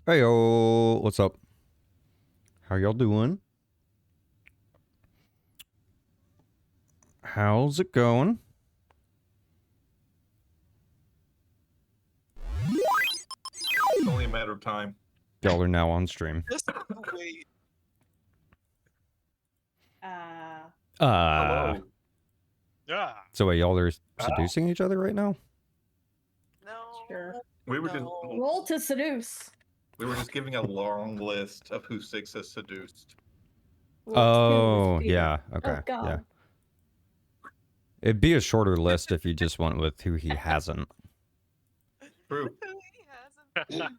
Hey yo, what's up? How y'all doing? How's it going? It's only a matter of time. Y'all are now on stream. Just wait. Hello. Yeah. So wait, y'all are Ah. seducing each other right now? No. Sure. We were No. Roll to seduce. just giving a long list of who Six has seduced. Roll two Oh, with fear. yeah. Okay. Oh God. Yeah. It'd be a shorter list if you just went with who he hasn't. True. He hasn't.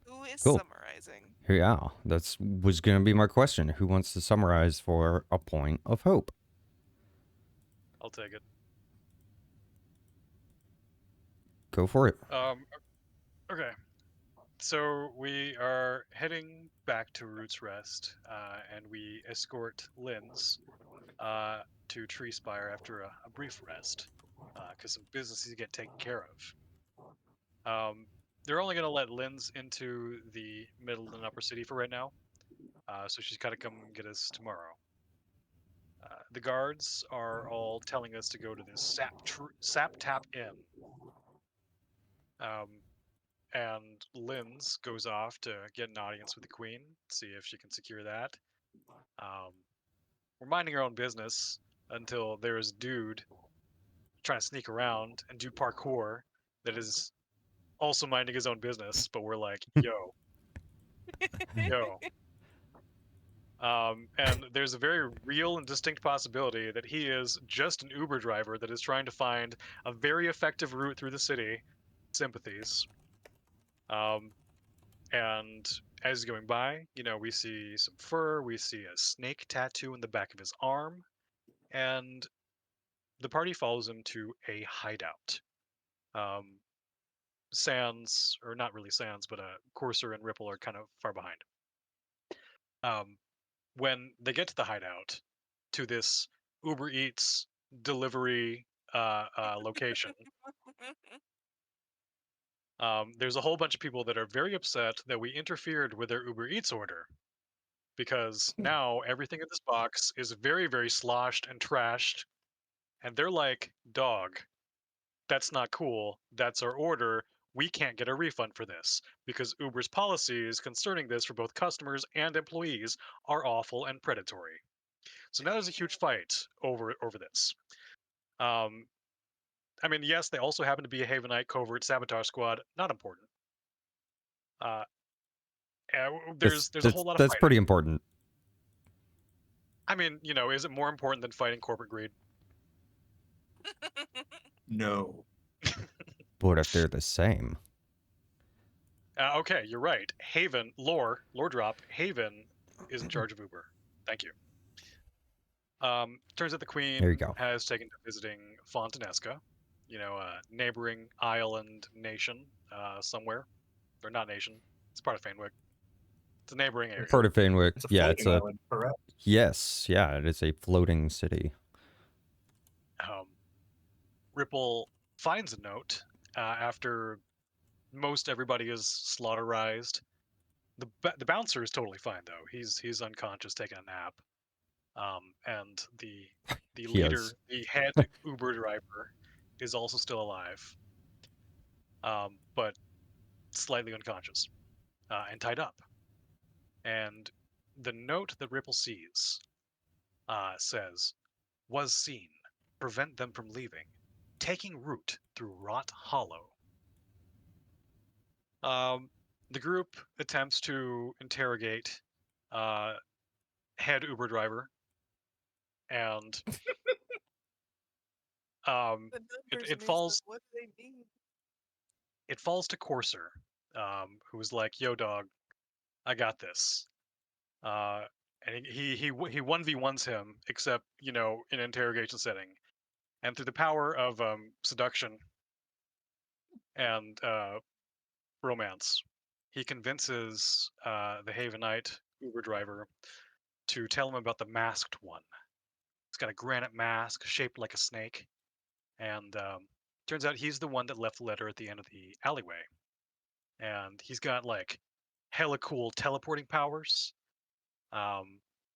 Who is Cool. summarizing? Yeah, that's was gonna be my question. Who wants to summarize for a point of hope? I'll take it. Go for it. Okay. So we are heading back to Roots Rest, and we escort Linz to Tree Spire after a brief rest, because some business needs to get taken care of. They're only going to let Linz into the middle and upper city for right now, so she's got to come get us tomorrow. The guards are all telling us to go to this Sap Tap Inn. And Linz goes off to get an audience with the queen, see if she can secure that. We're minding our own business until there's a dude trying to sneak around and do parkour that is also minding his own business, but we're like, yo. Yo. And there's a very real and distinct possibility that he is just an Uber driver that is trying to find a very effective route through the city. Sympathies. And as he's going by, we see some fur, we see a snake tattoo in the back of his arm, and the party follows him to a hideout. Sans, or not really Sans, but Courser and Ripple are kind of far behind. When they get to the hideout, to this Uber Eats delivery location, there's a whole bunch of people that are very upset that we interfered with their Uber Eats order. Because now everything in this box is very, very sloshed and trashed. And they're like, dog, that's not cool. That's our order. We can't get a refund for this because Uber's policies concerning this for both customers and employees are awful and predatory. So now there's a huge fight over this. I mean, yes, they also happen to be a Havenite covert sabotage squad. Not important. There's a whole lot of That's fighting. pretty important. I mean, is it more important than fighting corporate greed? No. But if they're the same. Okay, you're right. Haven, lore drop. Haven is in charge of Uber. Thank you. Turns out the There you queen go. has taken to visiting Fontanesca, a neighboring island nation somewhere. Or not nation. It's part of Fainwick. It's a neighboring area. Part of Fainwick. It's a Yeah, floating island, correct? Yes, yeah, it is a floating city. Ripple finds a note after most everybody is slaughterized. The bouncer is totally fine though. He's unconscious, taking a nap. And the leader, the head Uber driver, is also still alive, but slightly unconscious and tied up. And the note that Ripple sees says, "Was seen. Prevent them from leaving. Taking route through Rot Hollow." The group attempts to interrogate head Uber driver, and it falls. What do they mean? It falls to Courser, who's like, "Yo, dog, I got this." And he 1v1s him, except in an interrogation setting, and through the power of seduction and romance, he convinces the Havenite Uber driver to tell him about the masked one. It's got a granite mask shaped like a snake, and Turns out he's the one that left the letter at the end of the alleyway. And he's got like hella cool teleporting powers.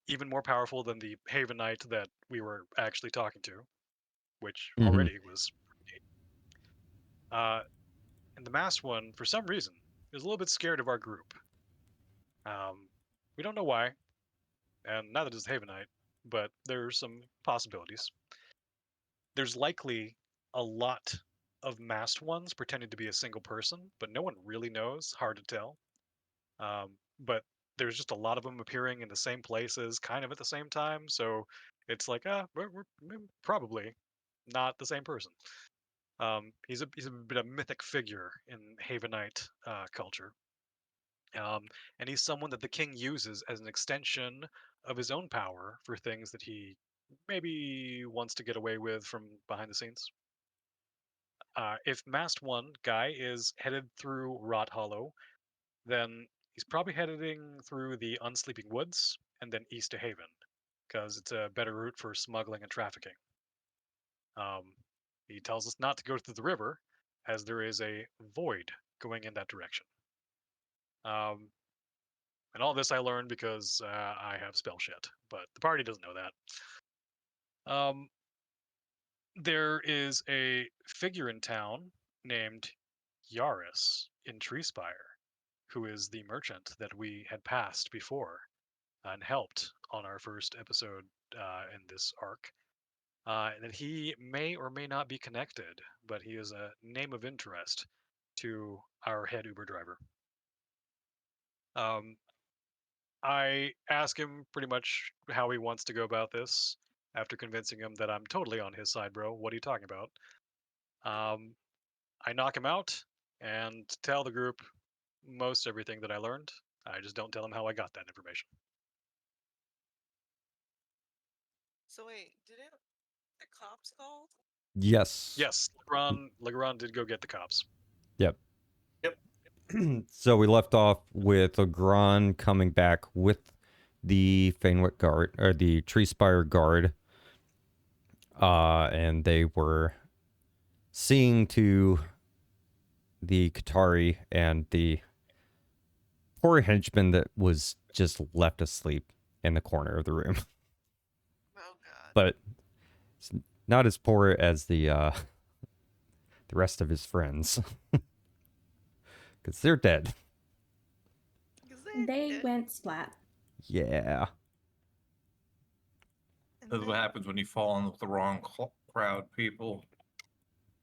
Even more powerful than the Haven Knight that we were actually talking to, which Mhm. already was neat. And the masked one, for some reason, is a little bit scared of our group. We don't know why, and neither does the Haven Knight, but there's some possibilities. There's likely a lot of masked ones pretending to be a single person, but no one really knows. Hard to tell. But there's just a lot of them appearing in the same places, kind of at the same time. So it's like, we're probably not the same person. He's a bit of a mythic figure in Havenite culture. And he's someone that the king uses as an extension of his own power for things that he maybe wants to get away with from behind the scenes. If Mast 1 guy is headed through Rot Hollow, then he's probably heading through the Unsleeping Woods and then east to Haven, because it's a better route for smuggling and trafficking. He tells us not to go through the river, as there is a void going in that direction. And all this I learned because I have spell shit, but the party doesn't know that. There is a figure in town named Yaris in Treespire, who is the merchant that we had passed before and helped on our first episode in this arc. And he may or may not be connected, but he is a name of interest to our head Uber driver. I ask him pretty much how he wants to go about this after convincing him that I'm totally on his side, bro. What are you talking about? I knock him out and tell the group most everything that I learned. I just don't tell them how I got that information. So wait, didn't the cops called? Yes. Yes, Legrand did go get the cops. Yep. Yep. So we left off with Legrand coming back with the Fanewick guard, or the Treespire guard. And they were seeing to the Qatari and the poor henchman that was just left asleep in the corner of the room. Oh god. But it's not as poor as the rest of his friends. Because they're dead. 'Cause They did- went splat. Yeah. and That's what then- happens when you fall in with the wrong crowd, people.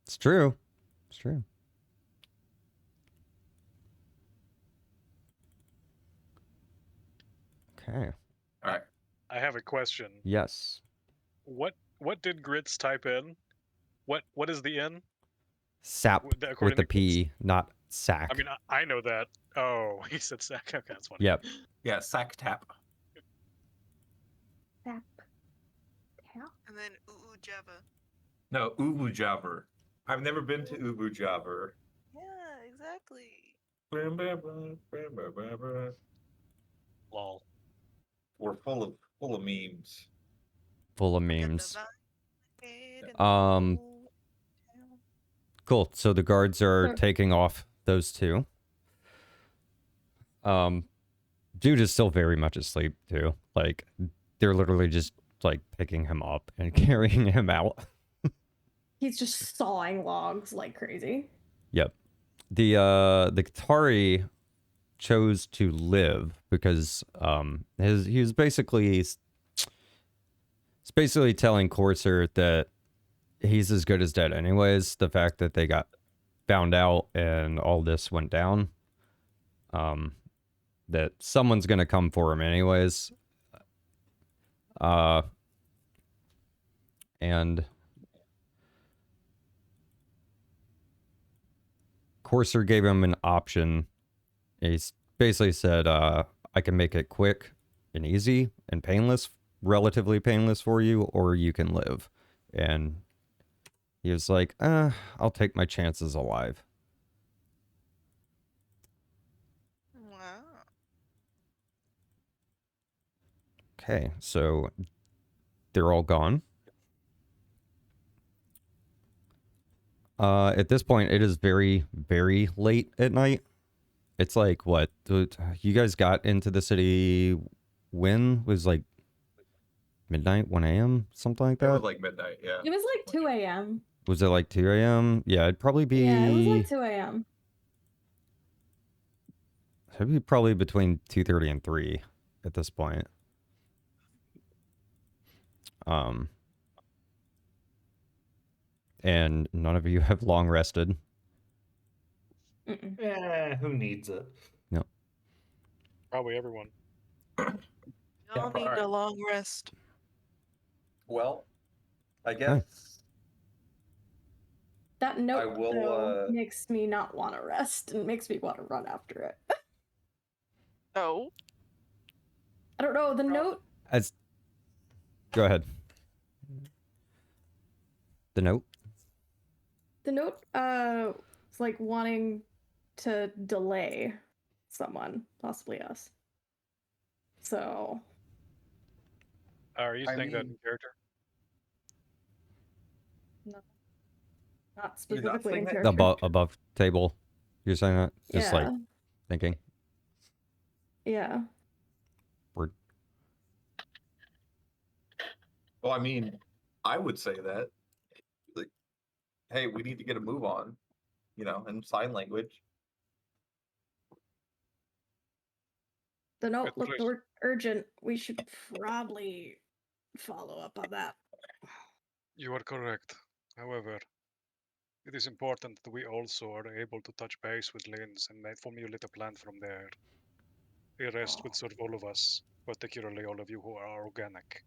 It's true. It's true. Okay. All right. I have a question. Yes. What did Grits type in? What is the N? Sap with According the to Grits? P, not sack. I mean, I know that. Oh, he said sack. Okay, that's funny. Yep. Yeah, sack tap. Tap. Tap. And then Ooh Java. No, Ubu Jabber. I've never been to Ubu Jabber. Yeah, exactly. Lol. We're full of memes. Full of Got the memes. vibe and Um, the whole town. Cool. So the guards are Sure. taking off those two. Dude is still very much asleep too. Like they're literally just like picking him up and carrying him out. He's just sawing logs like crazy. Yep. The Qatari chose to live because he was basically telling Corsair that he's as good as dead anyways. The fact that they got found out and all this went down, that someone's gonna come for him anyways. And Corsair gave him an option. He's basically said, I can make it quick and easy and painless, relatively painless for you, or you can live. And he was like, I'll take my chances alive. Wow. Okay, so they're all gone. At this point, it is very, very late at night. It's like what? You guys got into the city when? Was like midnight, 1 a.m., something like It was that? like midnight. Yeah. It was like 2 a.m. Was it like 2 a.m.? Yeah, it'd probably be. Yeah, it was like 2 a.m. It'd be probably between 2:30 and 3 at this point. And none of you have long rested. Mm-mm. Yeah, who needs it? Probably everyone. We all need alright. a long rest. Well, I Okay. guess That note will, though, makes me not want to rest and makes me want to run after it. Oh, I don't know. The note. As go ahead. The note. The note. It's like wanting to delay someone, possibly us. So. Are you I saying that mean- in character? Not You're not specifically saying in that? character. Above table. You're saying that? Just Yeah. like thinking. Yeah. Word. Well, I mean, I would say that. Like, hey, we need to get a move on, in sign language. The note Good looked choice. urgent. We should probably follow up on that. You are correct. However, it is important that we also are able to touch base with Linz and formulate a plan from there. A rest would serve all of us, particularly all of you who are organic.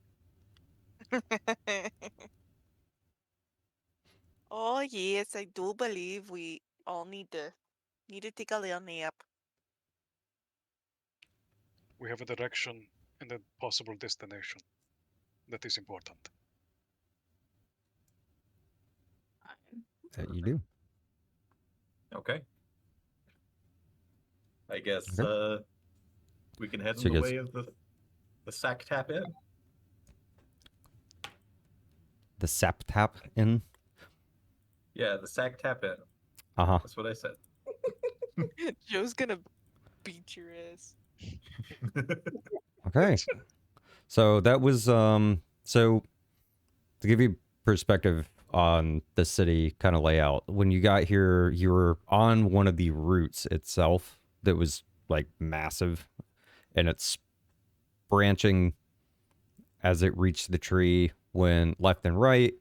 oh yes, I do believe we all need to take a little nap. We have a direction and a possible destination. That is important. That you do. Okay. I guess Okay. we can head So in you the guys- way of the sack tap in. The sap tap in. Yeah, the sack tap in. Uh-huh. That's what I said. Joe's gonna beat your ass. Okay. So that was so to give you perspective on the city kind of layout. When you got here, you were on one of the routes itself that was like massive, and it's branching as it reached the tree, when left and right.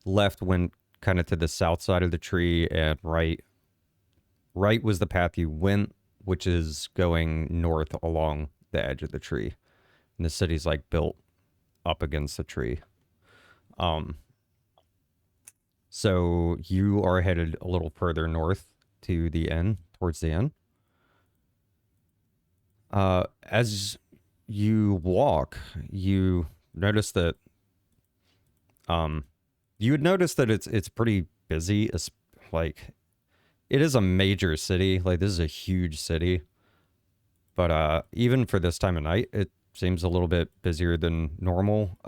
Left went kind of to the south side of the tree, and right was the path you went, which is going north along the edge of the tree. And the city's like built up against the tree. So you are headed a little further north to the end, towards the end. As you walk, you notice that you would notice that it's pretty busy. It's like, it is a major city. Like, this is a huge city. But even for this time of night, it seems a little bit busier than normal.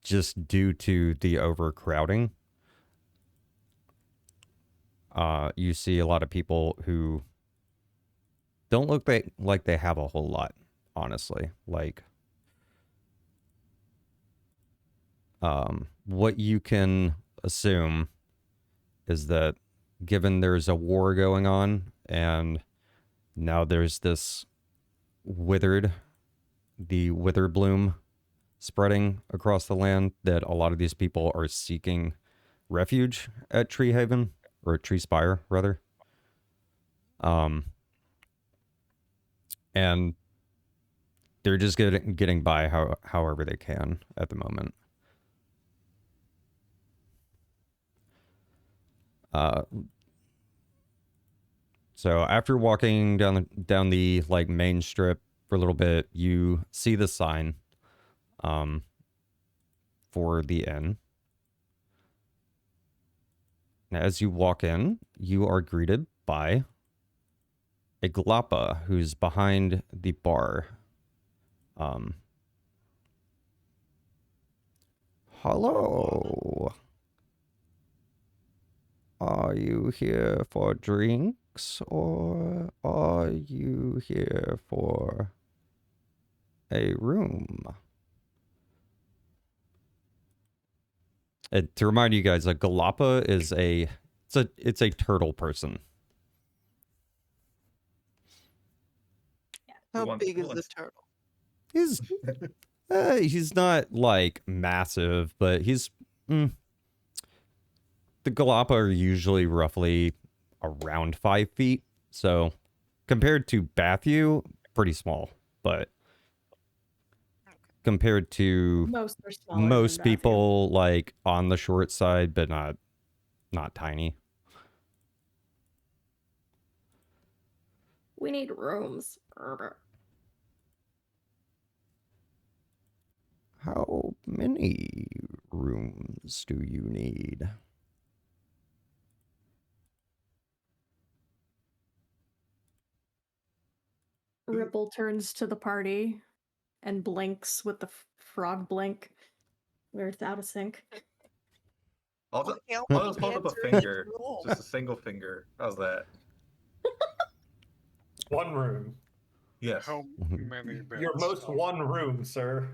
Just due to the overcrowding. You see a lot of people who don't look like they have a whole lot, honestly. Like, what you can assume is that given there's a war going on, and now there's this wither bloom spreading across the land, that a lot of these people are seeking refuge at Tree Haven, or Tree Spire rather. And they're just getting by however they can at the moment. So after walking down the like main strip for a little bit, you see the sign for the inn. Now, as you walk in, you are greeted by a Glappa who's behind the bar. Hello. Are you here for drinks or are you here for a room? And to remind you guys, a Galapa is it's a turtle person. How wants- big who is the wants- turtle? He's not like massive, but the Galapa are usually roughly around 5 feet. So compared to Bathu, pretty small, but compared to Most are smaller. most than Matthew. people, like on the short side, but not tiny. We need rooms. How many rooms do you need? Ripple turns to the party and blinks with the frog blink. Where it's out of sync. I'll just, How I'll many just hold up a beds are in finger. each room? Just a single finger. How's that? One room. Yes. How many beds? Your most one room, sir.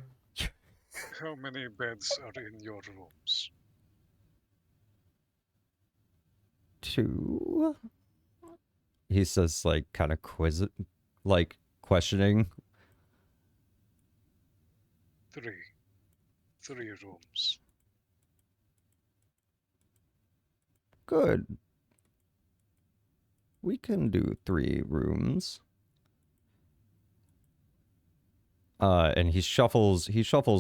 How many beds are in your rooms? 2. He says, like, kind of questioning. 3. 3 rooms. Good. We can do 3 rooms. And he shuffles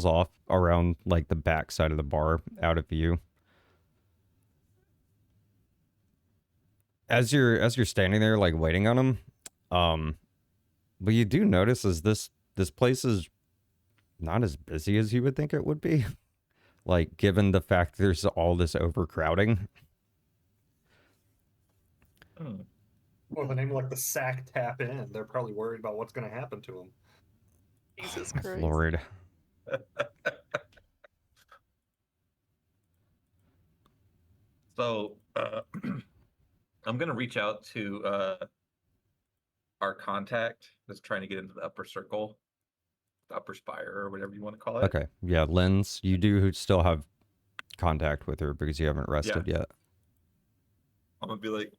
off around like the back side of the bar out of view. As you're standing there like waiting on him, what you do notice is this place is not as busy as you would think it would be. Like given the fact there's all this overcrowding. Hmm. Well, the name like the Sack Tap In. They're probably worried about what's going to happen to them. Jesus My Christ. Lord. So I'm gonna reach out to our contact that's trying to get into the upper circle, the upper spire, or whatever you want to call it. Okay. Yeah, Lens, you do still have contact with her because you haven't rested yet. I'm gonna be like,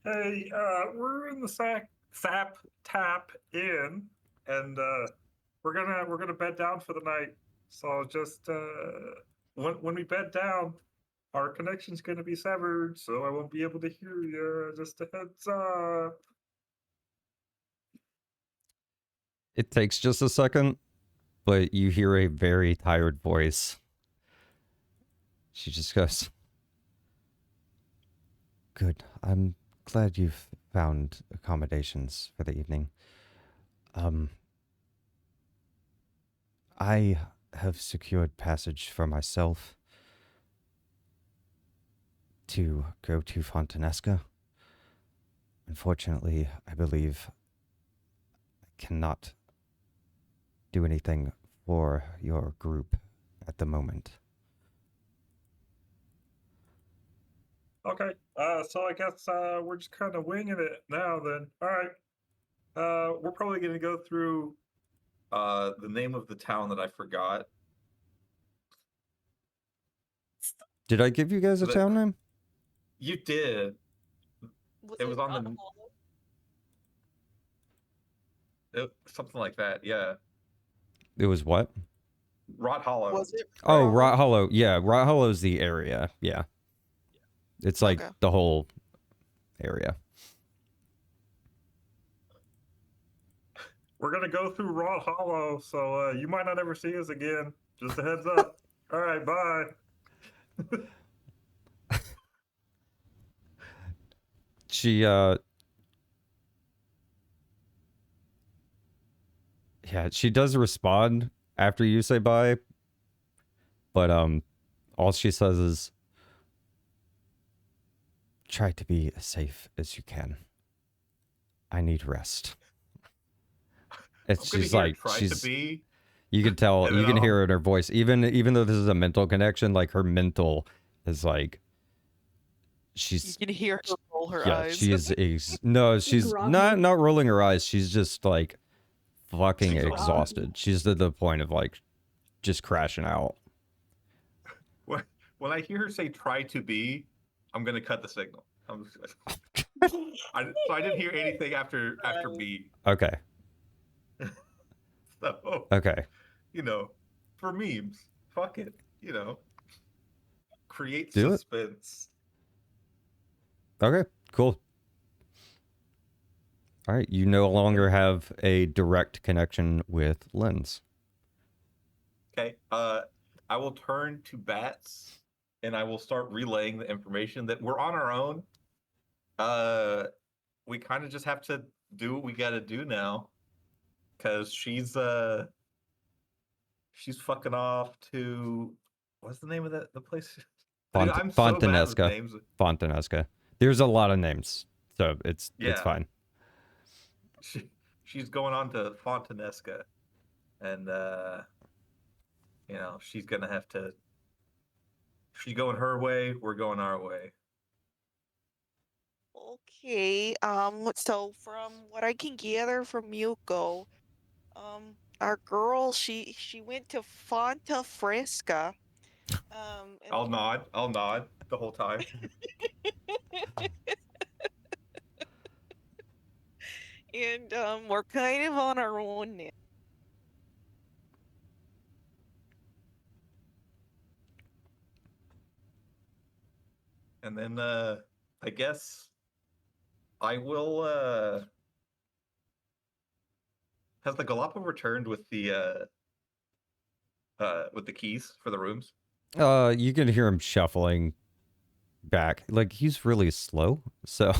Hey, we're in the Sap Tap Inn, and we're gonna bed down for the night. So just when we bed down, our connection's gonna be severed, so I won't be able to hear you. Just a heads up. It takes just a second, but you hear a very tired voice. She just goes, "Good. I'm glad you've found accommodations for the evening. I have secured passage for myself to go to Fontanesca. Unfortunately, I believe I cannot do anything for your group at the moment." Okay. So I guess we're just kind of winging it now. Then, all right. We're probably gonna go through. the name of the town that I forgot. Did I give you guys a The- town name? You did. It was on the- Rotten Hollow? Something like that. Yeah. It was what? Rot Hollow. Was it? Oh, Rotten- Rot Hollow. Yeah, Rot Hollow's the area. Yeah. It's like Okay. the whole area. We're gonna go through Rot Hollow, so you might not ever see us again. Just a heads up. All right, bye. She yeah, she does respond after you say bye. But all she says is try to be as safe as you can. I need rest. It's I'm gonna she's hear like try she's to be. you can tell And you then can hear I'll- it in her voice even though this is a mental connection, like her mental is like she's You can hear her roll her yeah, eyes. she is no, she's Groggy. not rolling her eyes. She's just like fucking She's exhausted. She's to the point of like just crashing out. When I hear her say "try to be," I'm gonna cut the signal. So I didn't hear anything after "be." Okay. So Okay. you know, for memes, fuck it. You know, create Do it. suspense. Okay. Cool. All right. You no longer have a direct connection with Lens. Okay. I will turn to Bats and I will start relaying the information that we're on our own. We kind of just have to do what we got to do now, because she's fucking off to what's the name of the place? Dude, I'm so bad with Fontanesca. names. Fontanesca. There's a lot of names, so it's Yeah. fine. She's going on to Fontanesca, and you know, she's gonna have to. She's going her way. We're going our way. Okay. So from what I can gather from Yuko, our girl, she went to Fonta Fresca. And I'll nod the whole time. and we're kind of on our own now. And then I guess I will has the Galapa returned with the keys for the rooms? You can hear him shuffling back. Like he's really slow. So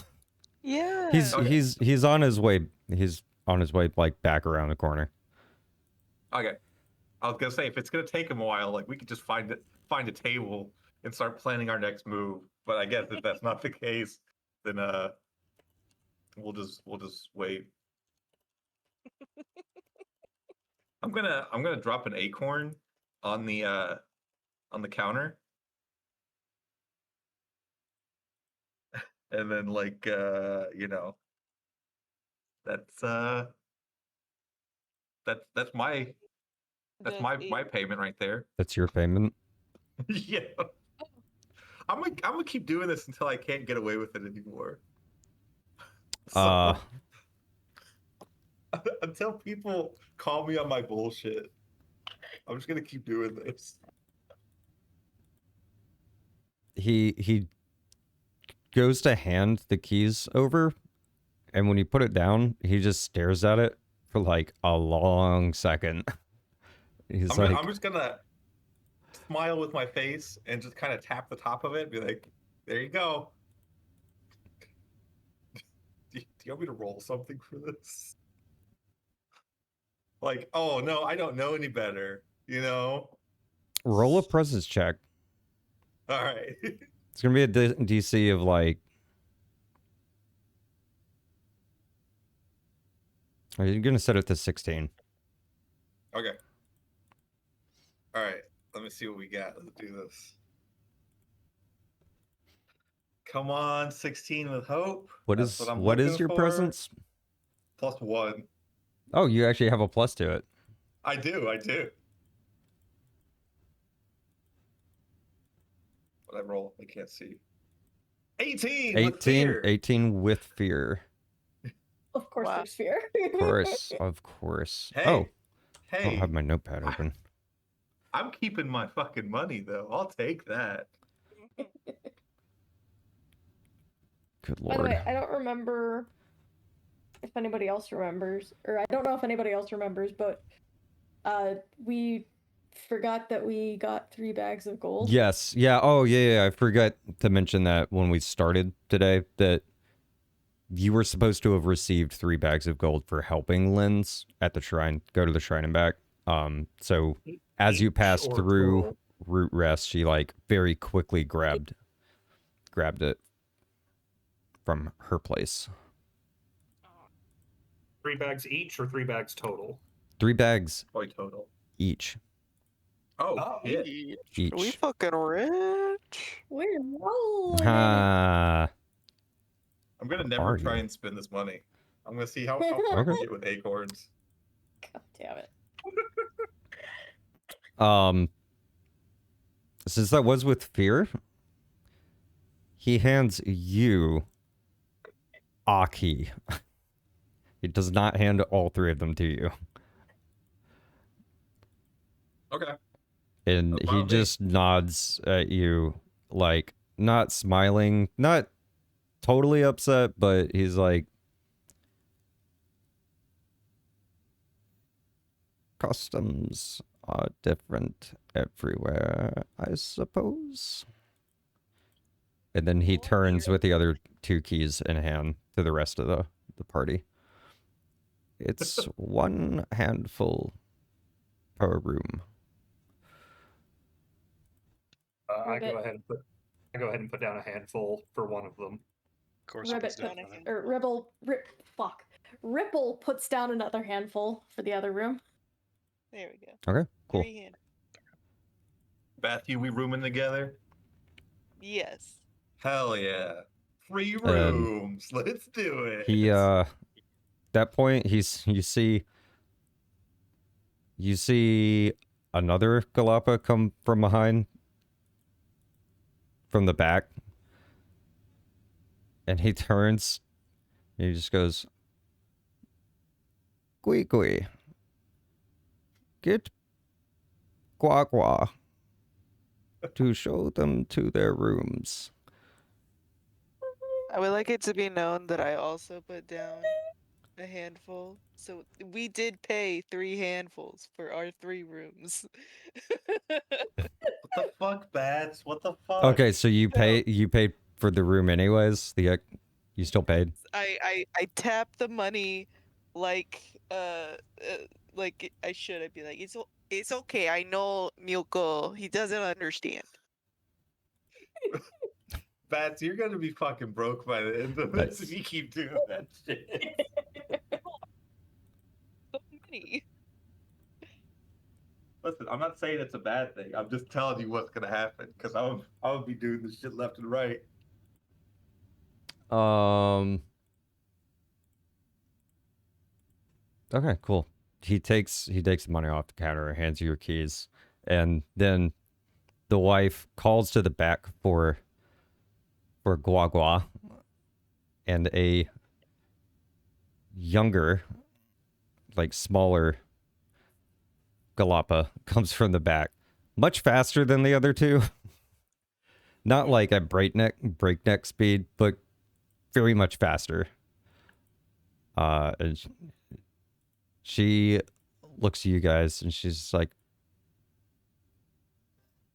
Yeah. Okay. he's on his way. He's on his way like back around the corner. Okay. I was gonna say, if it's gonna take him a while, like we could just find a table and start planning our next move. But I guess if that's not the case, then we'll just wait. I'm gonna drop an acorn on the counter. And then like you know, that's my my payment right there. That's your payment. Yeah. I'm gonna keep doing this until I can't get away with it anymore. So, until people call me on my bullshit, I'm just gonna keep doing this. He goes to hand the keys over, and when you put it down, he just stares at it for like a long second. He's I'm just gonna smile with my face and just kind of tap the top of it and be like, there you go. Do you want me to roll something for this? Like, oh no, I don't know any better, you know? roll a presence check. All right. It's gonna be a DC of like. Are you gonna set it to 16? Okay. All right. Let me see what we got. Let's do this. Come on, 16 with hope. What That's is I'm what is looking your for. presence? +1. Oh, you actually have a plus to it. I do. What I roll? I can't see. 18. with 18, fear. 18 with fear. Of course, Wow. there's fear. Of course. Hey. Oh, I Hey. don't have my notepad open. I'm keeping my fucking money though. I'll take that. Good By the lord. way, I don't remember if anybody else remembers, or I don't know if anybody else remembers, but we forgot that we got 3 bags of gold. Yes. Yeah. Oh, yeah. I forgot to mention that when we started today, that you were supposed to have received 3 bags of gold for helping Lens at the shrine, go to the shrine and back. So as you passed or through plural. Root Rest, she like very quickly grabbed it from her place. 3 bags each or 3 bags total? 3 bags Probably total. each. Oh, shit. We Each. fucking rich. We're rolling. Ah, I'm gonna Are never try you? and spend this money. I'm gonna see how far I Okay. can get with acorns. God damn it. Since that was with fear, he hands you a key. He does not hand all three of them to you. Okay. And Fine he with me. just nods at you, like, not smiling, not totally upset, but he's like, customs are different everywhere, I suppose. And then he Oh, turns dear. with the other two keys in hand to the rest of the party. It's one handful per room. I Ribbit. go ahead and put down a handful for one of them. Of course, he Ribbit puts down put- another. Or Ripple puts down another handful for the other room. There we go. Okay, cool. 3 hand. Matthew, we rooming together? Yes. Hell yeah. 3 And rooms. Let's do it. He that point you see another Galapa come from behind, from the back, and he turns and he just goes, Gui Gui, get Gua Gua to show them to their rooms. I would like it to be known that I also put down a handful. So we did pay 3 handfuls for our 3 rooms. What the fuck, Bats? What the fuck? Okay, so you paid for the room anyways. You still paid. I tap the money like I should. I'd be like, it's okay. I know Milko. He doesn't understand. Bats, you're gonna be fucking broke by the end of this Nice. if you keep doing that shit. So many. Listen, I'm not saying it's a bad thing. I'm just telling you what's gonna happen because I would be doing this shit left and right. Okay, cool. He takes the money off the counter, hands you your keys, and then the wife calls to the back for Gua Gua, and a younger, like smaller Galapa comes from the back, much faster than the other two. Not like at breakneck speed, but very much faster. And she looks at you guys and she's just like,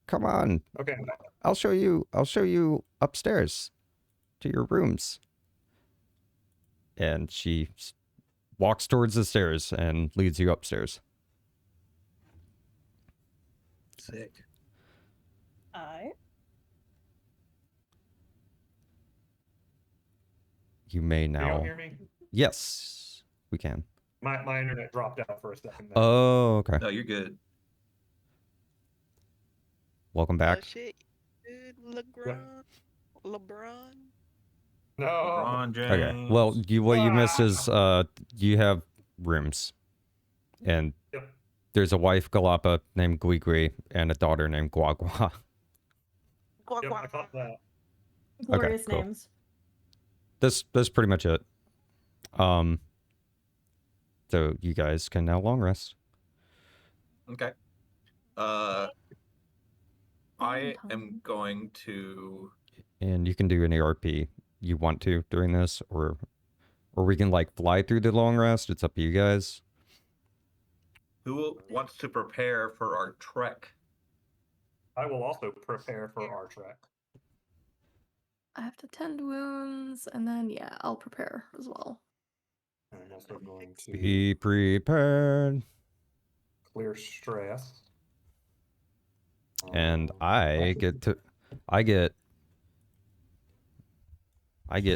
come on, Okay. I'll show you upstairs to your rooms. And she walks towards the stairs and leads you upstairs. Sick. You may Can y'all now. hear me? Yes, we can. My internet dropped out for a second. there. Oh, okay. No, you're good. Welcome back. Oh shit. Dude, LeBron. No. LeBron James. Okay. Well, what you missed is you have rooms, and Yep. there's a wife Galapa named Gui Gui and a daughter named Gua Gua. Quack, Yep, I quack. caught that. Glorious cool. names. That's pretty much it. So you guys can now long rest. Okay. I am going to. And you can do any RP you want to during this, or we can like fly through the long rest. It's up to you guys. Who wants to prepare for our trek? I will also prepare for our trek. I have to tend wounds, and then yeah, I'll prepare as well. And I'm also going to Be prepared. clear stress. And Um, I get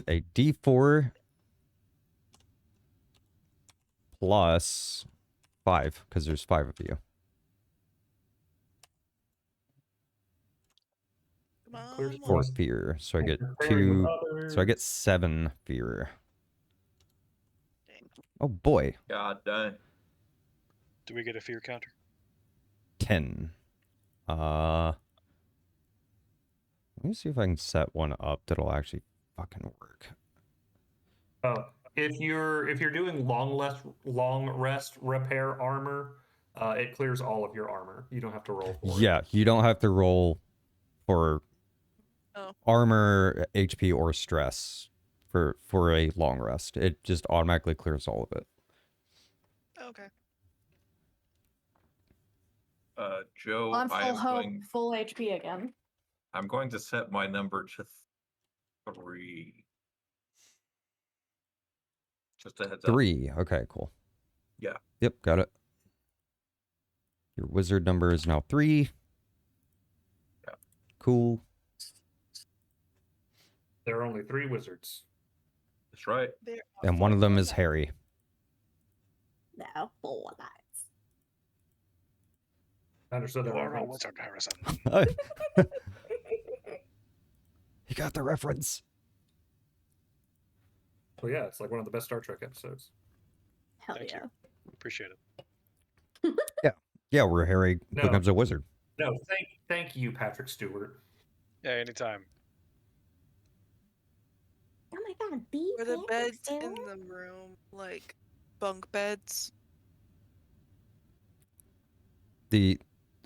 a D4 plus 5 because there's 5 of you. Come Clears on. for plus. fear. So I get Comparing with 2. So I get others. 7 fear. Dang. Oh boy, God dang. Do we get a fear counter? 10. Let me see if I can set one up that'll actually fucking work. If you're doing long rest repair armor, it clears all of your armor. You don't have to roll for it. Yeah, you don't have to roll for Oh. armor, HP, or stress for a long rest. It just automatically clears all of it. Okay. Joe, On I full am full HP again. I'm going to set my number to 3. Just a heads up. 3. Okay, cool. Yeah. Yep, got it. Your wizard number is now 3. Yeah. Cool. There are only 3 wizards. That's right. There And are one of them four is Harry. Now, 4 nights. I understood that. You are a reference. wizard, Harrison. You got the reference. Well, yeah, it's like one of the best Star Trek episodes. Hell Thank yeah. you. Appreciate it. Yeah, where Harry No. becomes a wizard. No, thank you, Patrick Stewart. Yeah, anytime. Oh my god, these Were the beds Stewart? in the room like bunk beds? The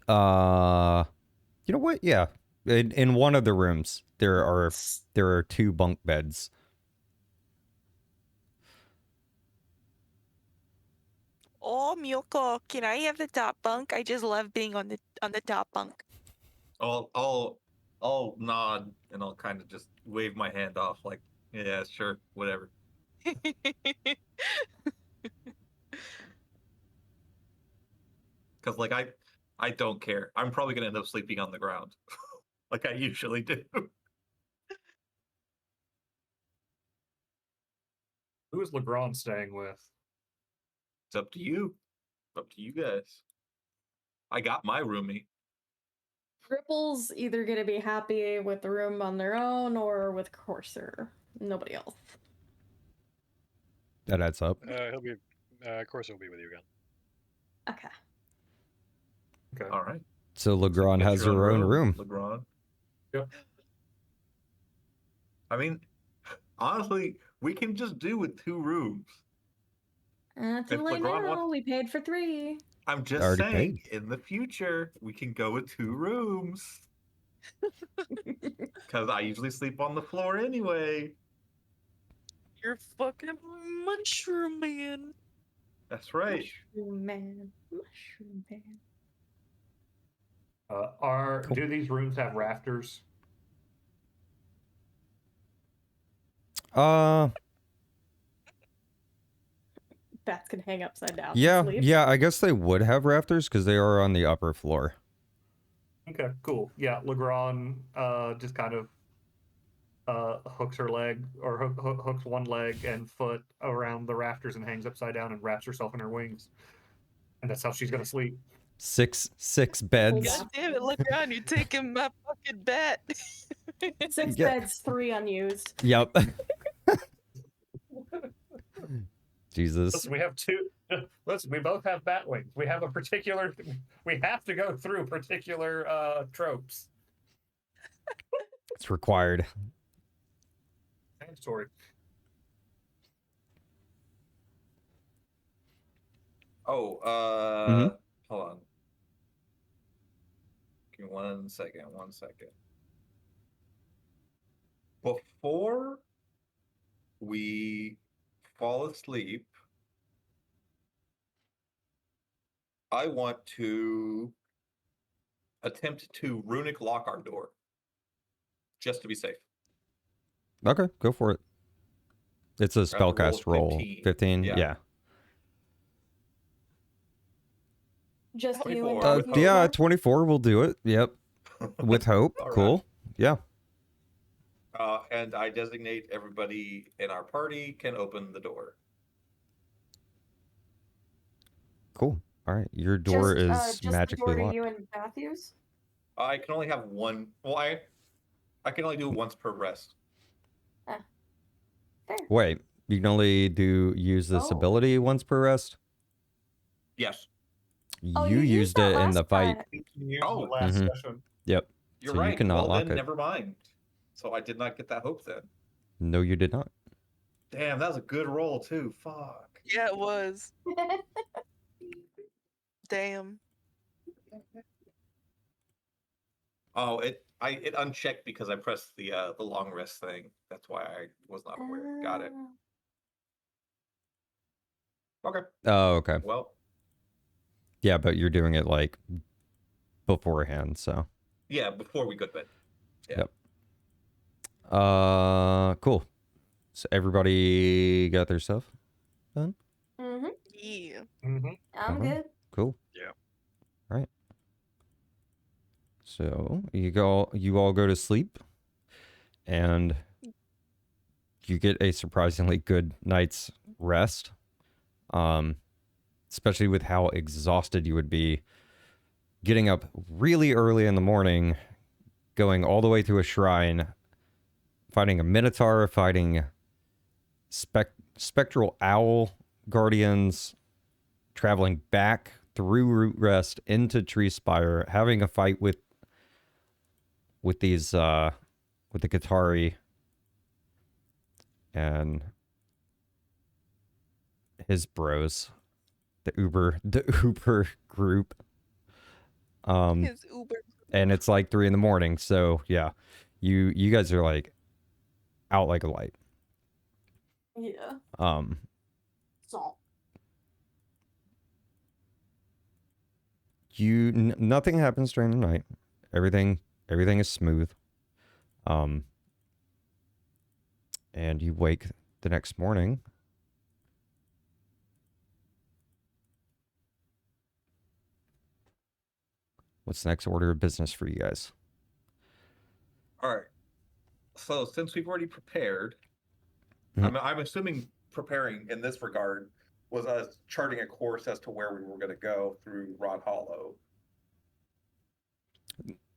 you know what? Yeah. In one of the rooms there are 2 bunk beds. Oh, Miyoko, can I have the top bunk? I just love being on the top bunk. I'll nod and I'll kind of just wave my hand off like, yeah, sure, whatever. Because like I don't care. I'm probably gonna end up sleeping on the ground, like I usually do. Who is Legrand staying with? It's up to you. Up to you guys. I got my roomie. Ripple's either gonna be happy with the room on their own or with Corsair. Nobody else. That adds up. He'll be, of course, he'll be with you again. Okay. Okay. All right. So Legrand Get has your her own room. Legrand. Yep. I mean, honestly, we can just do with 2 rooms. Too If late Legrand now. wants- We paid for 3. I'm just Already saying, in the future, we can go with 2 rooms. Because I usually sleep on the floor anyway. You're fucking mushroom man. That's right. Mushroom man. Mushroom man. Cool. Do these rooms have rafters? Bats can hang upside down. and Yeah, sleep. yeah, I guess they would have rafters because they are on the upper floor. Okay, cool. Yeah, Legrand just kind of hooks her leg or hooks one leg and foot around the rafters and hangs upside down and wraps herself in her wings, and that's how she's gonna sleep. 6 beds. God damn it, look around, you're taking my fucking bet. 6 Yeah. beds, 3 unused. Yep. Jesus. Listen, we have 2. Listen, we both have bat wings. We have a particular. We have to go through particular tropes. It's required. Mandatory. Oh, Mhm. hold on. Give me 1 second. 1 second. Before we fall asleep, I want to attempt to runic lock our door. Just to be safe. Okay, go for it. It's a have to roll spellcast roll. 15. 15? Yeah. Yeah. Just you and 24 with Matthew? Yeah, 24 will do it. Yep. With hope. All right. Cool. Yeah. And I designate everybody in our party can open the door. Cool. All right. Your door is just the magically door to locked. you and Matthews? I can only have one. Well, I can only do it once per rest. Fair. Wait, you can only use this Oh. ability once per rest? Yes. Oh, You used that it in the last fight. time. You can use it Oh. last Mhm. session. Yep. You're So you right. cannot well, lock then it. never mind. So I did not get that hope then. No, you did not. Damn, that was a good roll too. Fuck. Yeah, it was. Damn. Oh, it unchecked because I pressed the long rest thing. That's why I was not aware. Got it. Okay. Oh, okay. Well, Yeah, but you're doing it like beforehand, so. yeah, before we go to bed. Yeah. Yep. Cool. So everybody got their stuff done? Mm-hmm. Yeah. Mm-hmm. I'm Uh-huh. good. Cool. Yeah. Right. So you all go to sleep, and you get a surprisingly good night's rest. Especially with how exhausted you would be getting up really early in the morning, going all the way to a shrine, fighting a minotaur, fighting spectral owl guardians, traveling back through Root Rest into Tree Spire, having a fight with these with the Qatari and his bros, the Uber group. His Uber. And it's like 3 a.m. So yeah, you guys are like out like a light. Yeah. So. Nothing happens during the night. Everything is smooth. And you wake the next morning. What's the next order of business for you guys? All right. So since we've already prepared, Mhm. I'm assuming preparing in this regard was us charting a course as to where we were going to go through Rod Hollow.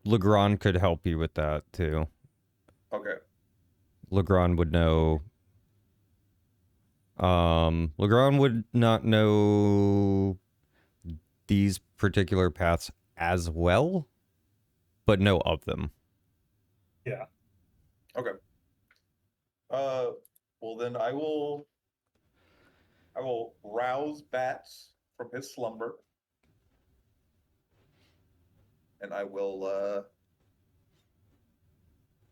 Legrand could help you with that too. Okay. Legrand would know. Legrand would not know these particular paths as well, but know of them. Yeah. Okay. Well then I will rouse Bats from his slumber. And I will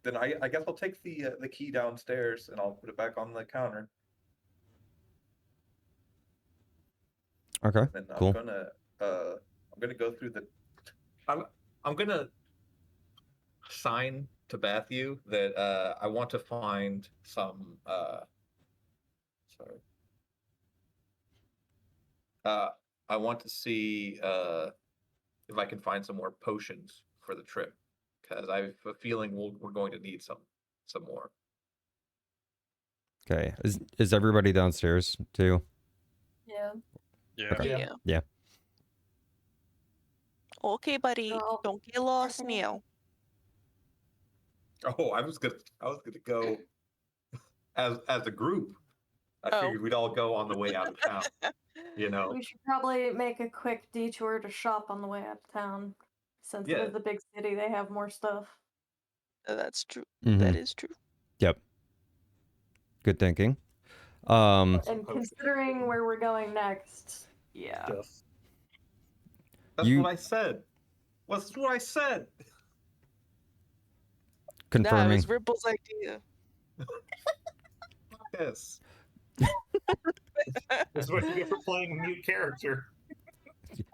then I guess I'll take the key downstairs and I'll put it back on the counter. Okay. And Cool. I'm gonna go through the I'm gonna sign to Matthew that I want to find some I want to see if I can find some more potions for the trip, because I have a feeling we're going to need some more. Okay. Is everybody downstairs too? Yeah. Yeah. Okay. Yeah. Yeah. Yeah. Okay, buddy. Well, Don't get lost definitely. now. Oh, I was gonna go as a group. I Oh. figured we'd all go on the way out of town. You know. We should probably make a quick detour to shop on the way out of town. Since it Yeah. is a big city, they have more stuff. That's true. Mhm. That is true. Yep. Good thinking. And Potions. considering where we're going next, yeah. Yes. That's You- what I said. What's what I said? Nah, it Confirming. was Ripple's idea. Yes. That's what you get for playing a mute character.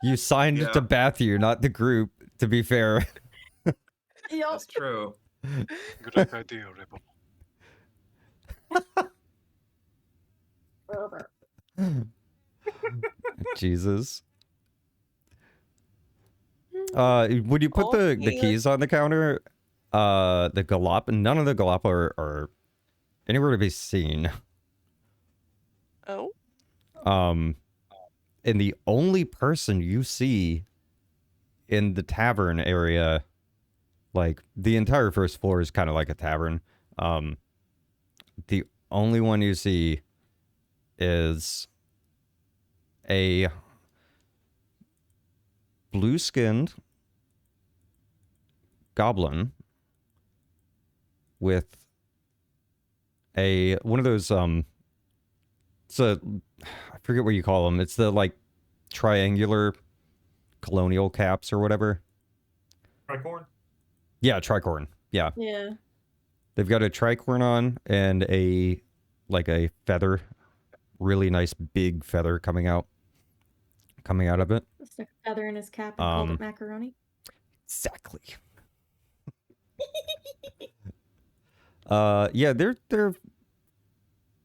You signed Yeah. to Matthew, not the group, to be fair. Yup. That's true. Good idea, Ripple. Jesus. Would you put the Okay. keys on the counter? The Galop, none of the Galop are anywhere to be seen. Oh, And the only person you see in the tavern area Like the entire first floor is kind of like a tavern. The only one you see is a blue-skinned goblin with one of those it's a, I forget what you call them. It's the like triangular colonial caps or whatever. Tricorn? Yeah, tricorn. Yeah. Yeah. They've got a tricorn on and a feather, really nice big feather coming out of it. Stuck a feather in his cap and called it macaroni. Exactly. Yeah, they're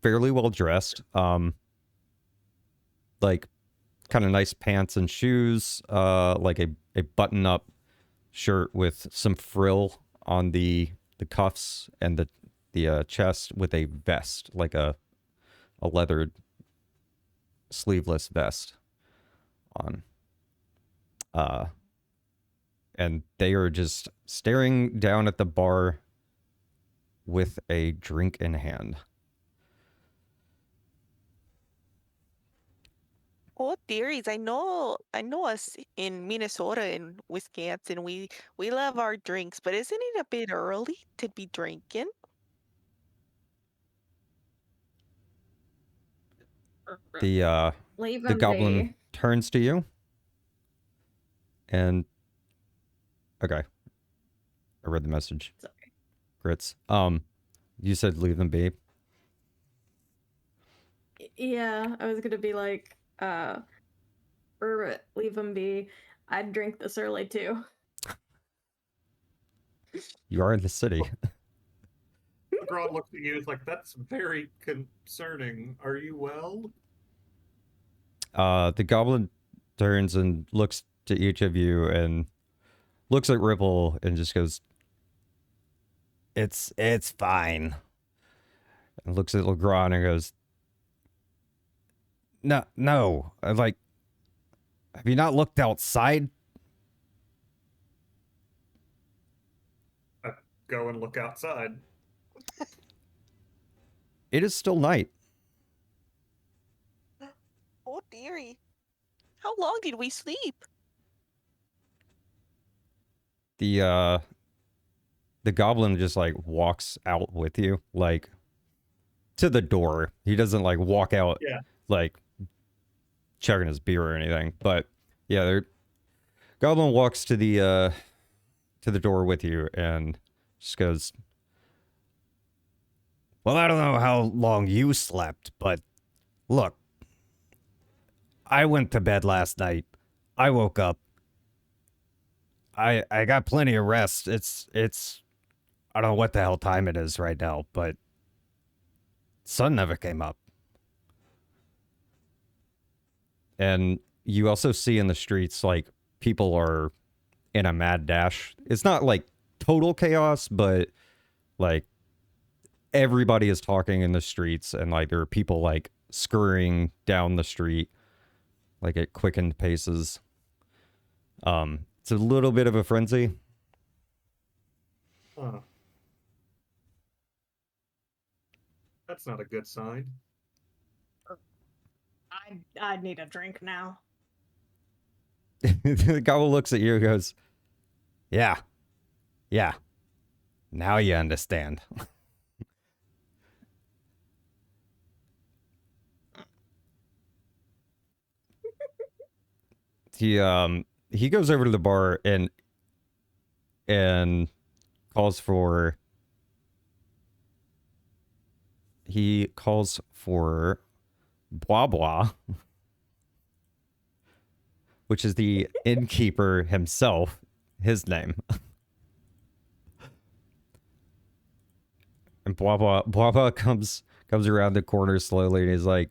fairly well dressed. Like kind of nice pants and shoes, like a button up shirt with some frill on the cuffs and the chest, with a vest, like a leathered sleeveless vest on. And they are just staring down at the bar with a drink in hand. Oh, dearies, I know us in Minnesota and Wisconsin, we love our drinks, but isn't it a bit early to be drinking? The Leave the him goblin be. turns to you and okay. I read the message. It's okay. Grits. You said leave them be. Yeah, I was gonna be like, leave him be. I'd drink this early too. You are in the city. Grod looks at you. It's like, that's very concerning. Are you well? The goblin turns and looks to each of you and looks at Ripple and just goes, It's fine. And looks at Legrand and goes, No. Like, have you not looked outside? I go and look outside. It is still night. Oh, dearie. How long did we sleep? The goblin just like walks out with you, like to the door. He doesn't like walk out like chugging his beer or anything. But yeah, goblin walks to the door with you and just goes, Well, I don't know how long you slept, but look, I went to bed last night. I woke up. I got plenty of rest. It's I don't know what the hell time it is right now, but sun never came up. And you also see in the streets, like, people are in a mad dash. It's not like total chaos, but like everybody is talking in the streets, and like there are people like scurrying down the street like at quickened paces. It's a little bit of a frenzy. Huh. That's not a good sign. I'd need a drink now. The goblin looks at you and goes, Yeah. Now you understand. He goes over to the bar and calls for Blah Blah, which is the innkeeper himself, his name. And Blah Blah comes around the corner slowly and he's like,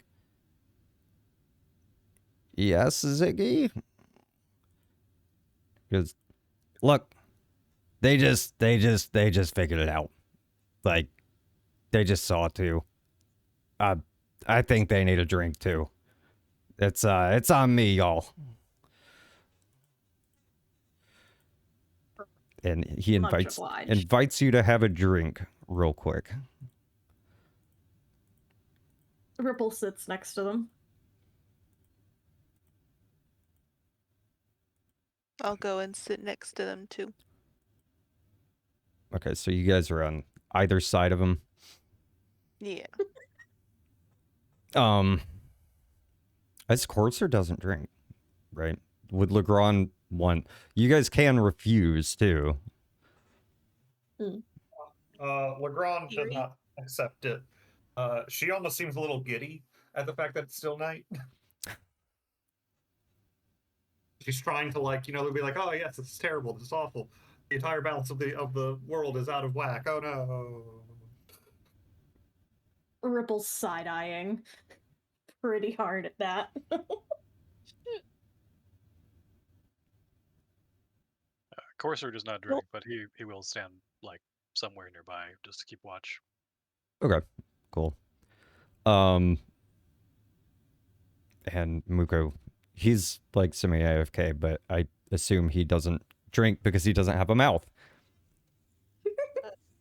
Yes, Ziggy? He goes, Look, they just figured it out. Like, they just saw it too. I think they need a drink too. It's on me, y'all. and he Much invites obliged. you to have a drink real quick. Ripple sits next to them. I'll go and sit next to them too. Okay, so you guys are on either side of him. Yeah. As Courser doesn't drink, right? Would Legrand want? You guys can refuse too. Legrand does Eerie? not accept it. She almost seems a little giddy at the fact that it's still night. She's trying to be like, oh yes, it's terrible, this is awful. The entire balance of the world is out of whack. Oh no. Ripple's side-eyeing pretty hard at that. Corsair does not drink, but he will stand like somewhere nearby just to keep watch. Okay, cool. And Muko, he's like semi AFK, but I assume he doesn't drink because he doesn't have a mouth.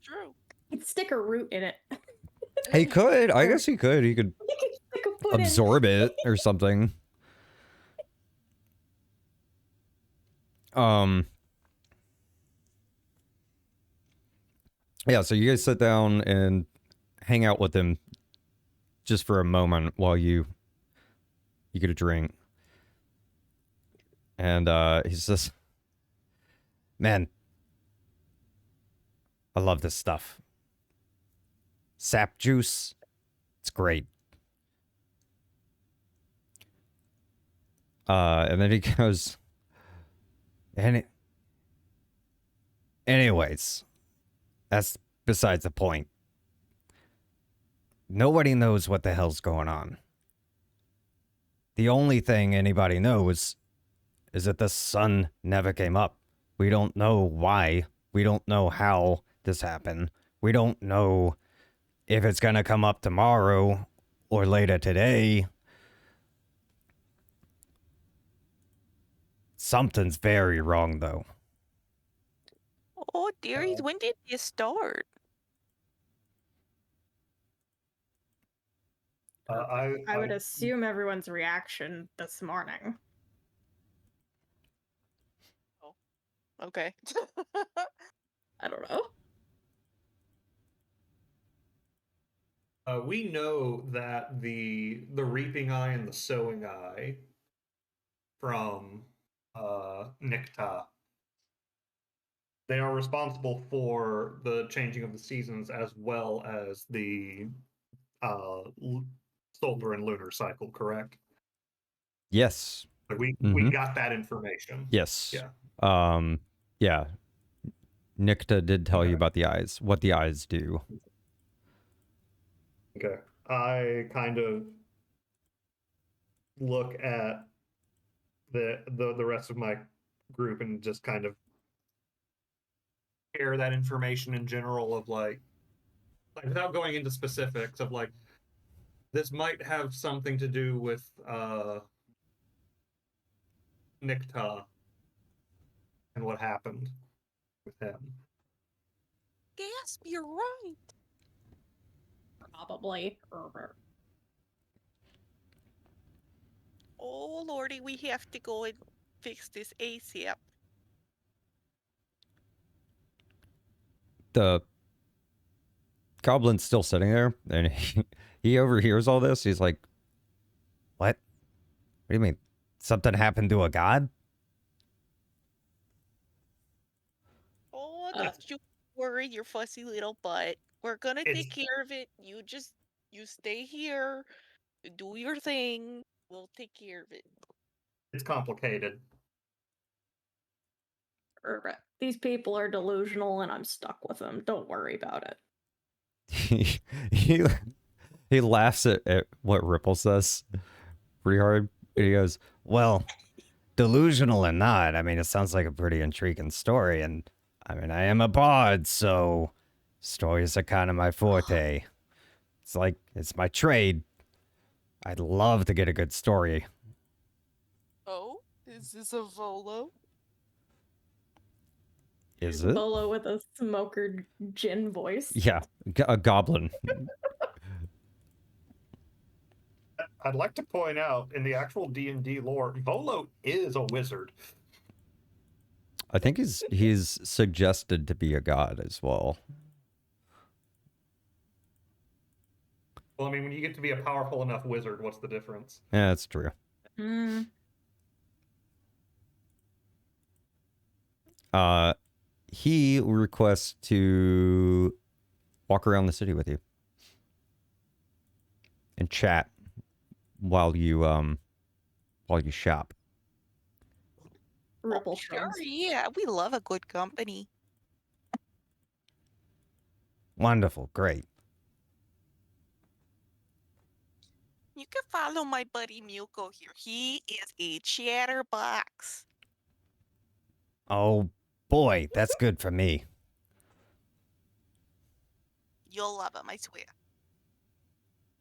True. He'd stick a root in it. He could. I guess he could. He could He could stick a foot in. absorb it or something. Yeah, so you guys sit down and hang out with him just for a moment while you get a drink. And he says, man, I love this stuff. Sap juice, it's great. And then he goes, anyways, that's besides the point. Nobody knows what the hell's going on. The only thing anybody knows is that the sun never came up. We don't know why. We don't know how this happened. We don't know if it's gonna come up tomorrow or later today. Something's very wrong, though. Oh, dearies, when did you start? I would assume everyone's reaction this morning. Okay. I don't know. We know that the reaping eye and the sowing eye from Nikta, they are responsible for the changing of the seasons as well as the solar and lunar cycle, correct? Yes. Like we got that information. Yes. Yeah. Yeah. Nikta did tell you about the eyes, what the eyes do. Okay. I kind of look at the rest of my group and just kind of share that information in general of like without going into specifics of like this might have something to do with Nikta and what happened with him. Gasp, you're right. Probably. Oh, lordy, we have to go and fix this ASAP. The goblin's still sitting there, and he overhears all this. He's like, what? What do you mean? Something happened to a god? Oh, don't you worry, your fussy little butt. We're gonna take care of it. You stay here, do your thing. We'll take care of it. It's complicated. These people are delusional and I'm stuck with them. Don't worry about it. He laughs at what Ripple says pretty hard. And he goes, well, delusional or not, I mean, it sounds like a pretty intriguing story. And I mean, I am a bard, so stories are kind of my forte. It's like, it's my trade. I'd love to get a good story. Oh, is this a Volo? Is it? Bolo with a smoker gin voice. Yeah, a goblin. I'd like to point out in the actual D&D lore, Bolo is a wizard. I think he's suggested to be a god as well. Well, I mean, when you get to be a powerful enough wizard, what's the difference? Yeah, that's true. Mm. He requests to walk around the city with you and chat while you shop. Ripple Sure, shrugs. yeah, we love a good company. Wonderful, great. You can follow my buddy Muko here. He is a chatterbox. Oh boy, that's good for me. You'll love him, I swear.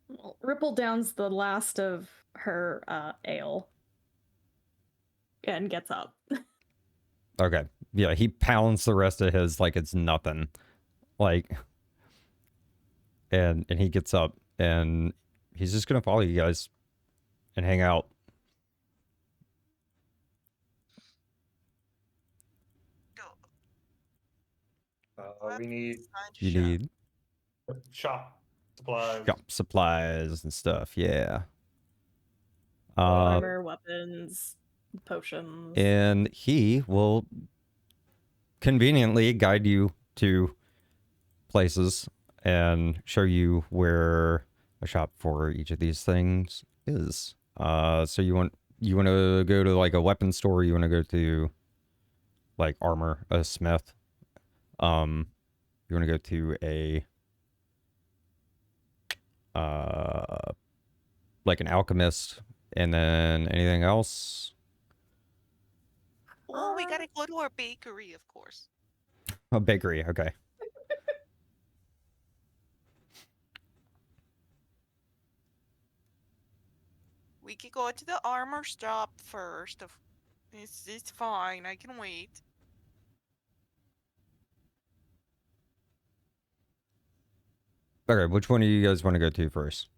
Well, Ripple downs the last of her ale and gets up. Okay, yeah, he pounds the rest of his like it's nothing, like, and he gets up and he's just gonna follow you guys and hang out. Go. We need Time to You shop. need shop supplies. shop supplies and stuff, yeah. Armor, weapons, potions. And he will conveniently guide you to places and show you where a shop for each of these things is. So you want to go to like a weapon store, you want to go to like armor, a smith. You want to go to a like an alchemist, and then anything else? Oh, we gotta go to our bakery, of course. A bakery, okay. We could go to the armor shop first. It's fine. I can wait. Okay, which one do you guys want to go to first?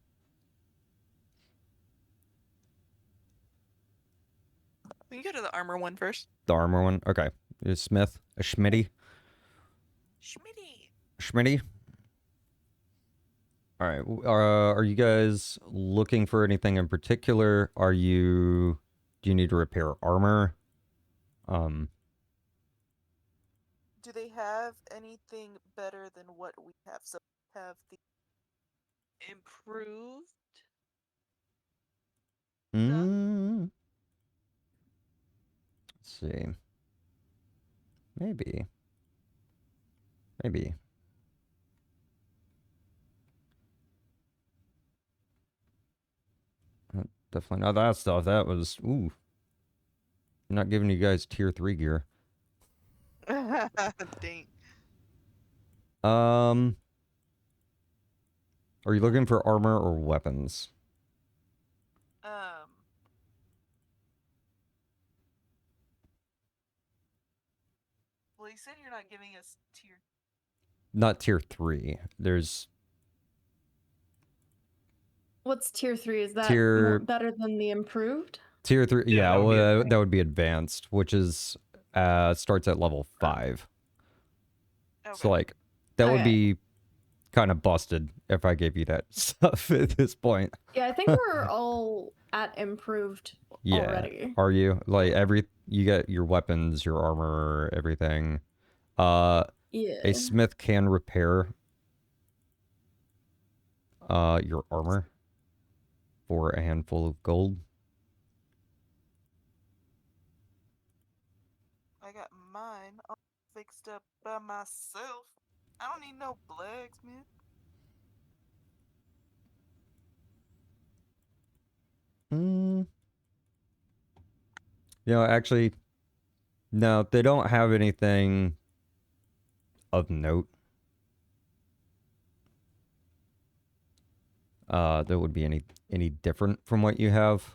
We can go to the armor one first. The armor one? Okay. A smith? A schmitty? Schmitty. Schmitty? Alright. Are you guys looking for anything in particular? Do you need to repair armor? Do they have anything better than what we have? So have the improved. Let's see. Maybe. Definitely not that stuff. That was, ooh. I'm not giving you guys tier 3 gear. Dang. Are you looking for armor or weapons? Well, you said you're not giving us tier. Not tier 3. There's What's tier 3? Is that Tier- better than the improved? tier 3. Yeah, Yeah, that would be well, advanced. that would be advanced, which is starts at level 5. Okay. So like that would Okay. be kind of busted if I gave you that stuff at this point. Yeah, I think we're all at improved Yeah. already. Are you? Like you get your weapons, your armor, everything. Yeah. A smith can repair your armor for a handful of gold. I got mine all fixed up by myself. I don't need no blacksmith. Actually, no, they don't have anything of note. That would be any different from what you have.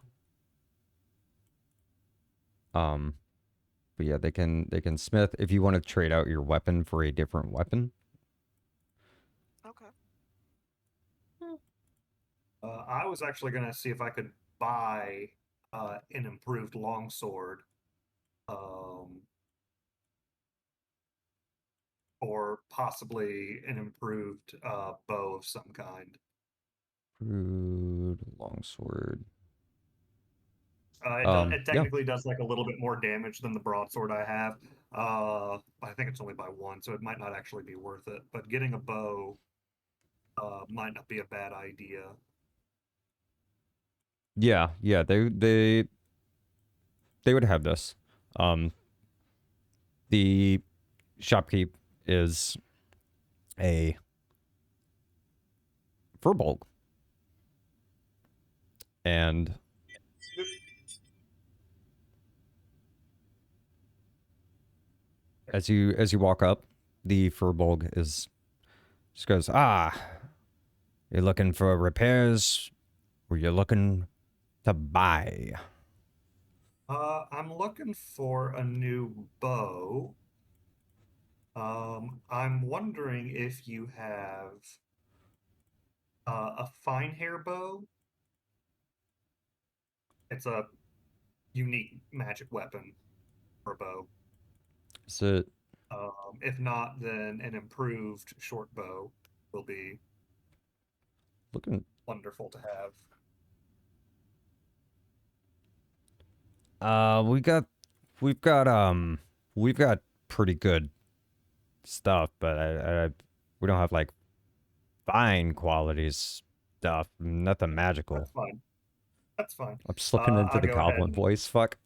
But yeah, they can smith if you want to trade out your weapon for a different weapon. Okay. I was actually gonna see if I could buy an improved longsword, or possibly an improved bow of some kind. Crude longsword. It Yeah. technically does like a little bit more damage than the broadsword I have. I think it's only by 1, so it might not actually be worth it. But getting a bow might not be a bad idea. Yeah, they would have this. The shopkeep is a Firbolg. And as you walk up, the Firbolg just goes, you're looking for repairs, or you're looking to buy? I'm looking for a new bow. I'm wondering if you have a fine hair bow. It's a unique magic weapon or bow. Is it If not, then an improved short bow will be looking? wonderful to have. We've got pretty good stuff, but we don't have like fine qualities stuff. Nothing magical. That's fine. That's fine. I'm slipping into I'll the go goblin ahead and- voice. Fuck.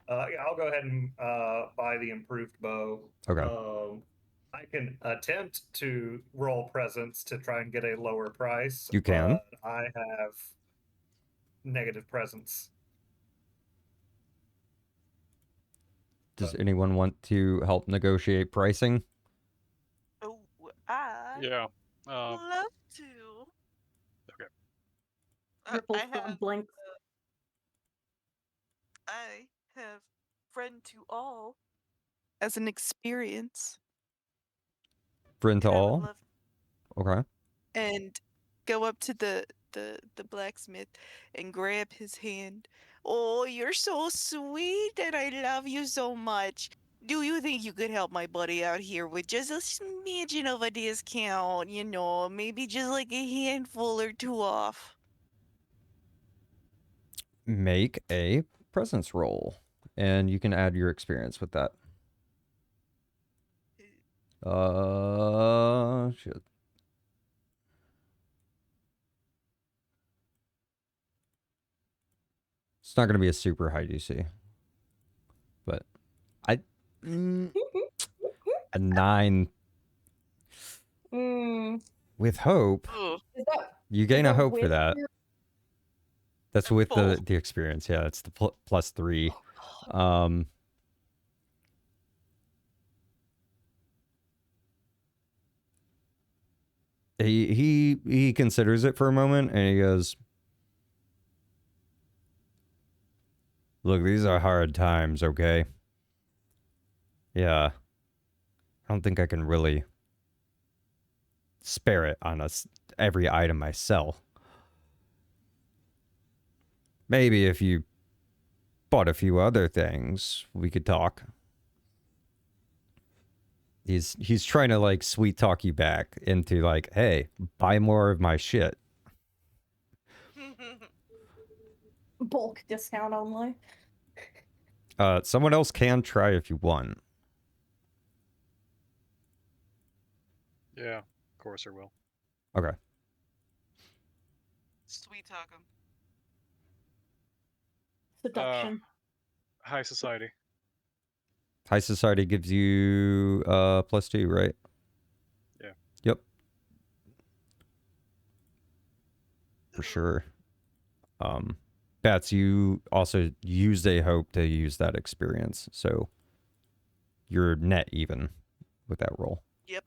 Yeah, I'll go ahead and buy the improved bow. Okay. I can attempt to roll presence to try and get a lower price. You can. But I have negative presence. Does anyone want to help negotiate pricing? Oh, I Yeah. love to. Okay. Ripple I have blank. I have friend to all as an experience. Friend to and I would all? love Okay. and go up to the blacksmith and grab his hand. Oh, you're so sweet and I love you so much. Do you think you could help my buddy out here with just a smidgen of a discount? You know, maybe just like a handful or 2 off. Make a presence roll, and you can add your experience with that. Shit. It's not going to be a super high DC, but a 9 with hope. Ugh. Is that You gain a that hope for with that. your- That's with Full. the experience. Yeah, it's the +3. He considers it for a moment, and he goes, "Look, these are hard times, okay? Yeah. I don't think I can really spare it on every item I sell. Maybe if you bought a few other things, we could talk." He's trying to like sweet talk you back into like, hey, buy more of my shit. bulk discount only? Someone else can try if you want. Yeah. Of course, I will. Okay. Sweet talk 'em. Seduction. High society. High society gives you +2, right? Yeah. Yep. For sure. Bats, you also used a hope to use that experience, so you're net even with that roll. Yep.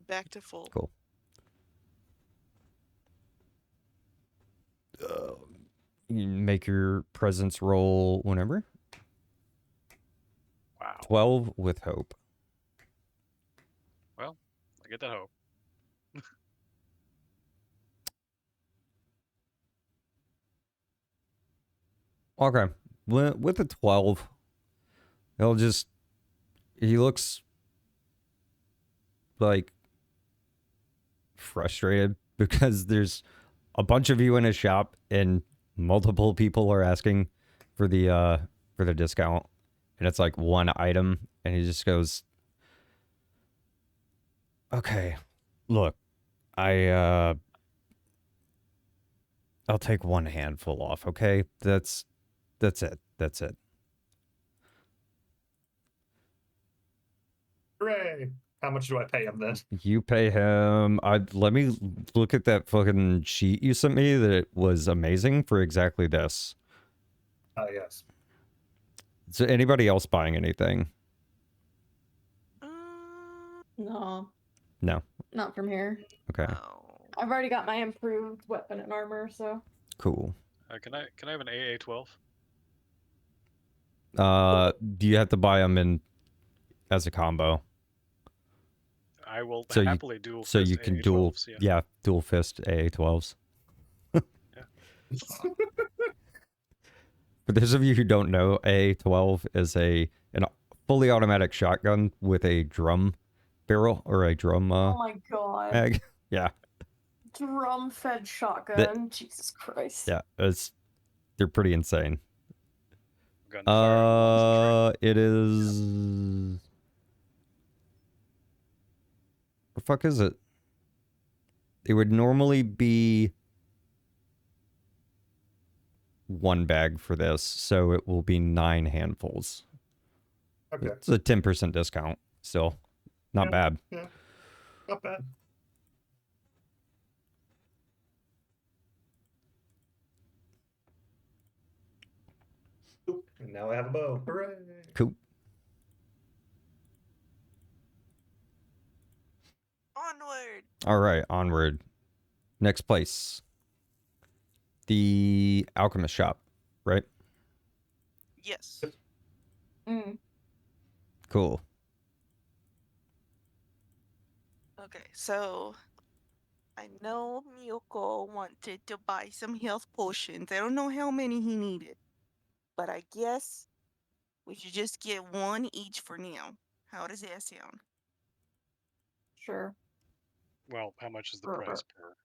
Back to full. Cool. You can make your presence roll whenever. Wow. 12 with hope. Well, I get that hope. Okay. With a 12, he'll just... He looks like frustrated because there's a bunch of you in his shop and multiple people are asking for the discount, and it's like one item, and he just goes, okay, look, I'll take one handful off, okay? That's it. Hooray! How much do I pay him then? You pay him. Let me look at that fucking sheet you sent me. That it was amazing for exactly this. Yes. Is there anybody else buying anything? No, No. not from here. Okay. Oh. I've already got my improved weapon and armor, so. Cool. Can I have an AA-12? Do you have to buy them in as a combo? I will So happily dual so fist you can AA-12s, yeah. dual fist AA-12s. For those of you who don't know, AA-12 is an fully automatic shotgun with a drum barrel or a drum Oh my god. mag. Yeah. Drum fed shotgun. Jesus Christ. Yeah, they're pretty insane. Gunfire. It is... The fuck is it? It would normally be one bag for this, so it will be 9 handfuls. Okay. It's a 10% discount, still. Not Yeah. bad. Yeah. Not bad. Oop, and now I have a bow. Hooray! Cool. Onward. All right, onward. Next place. The alchemist shop, right? Yes. Mm. Cool. Okay, so I know Miyoko wanted to buy some health potions. I don't know how many he needed, but I guess we should just get one each for now. How does that sound? Sure. Well, how much is the Rubber. price per?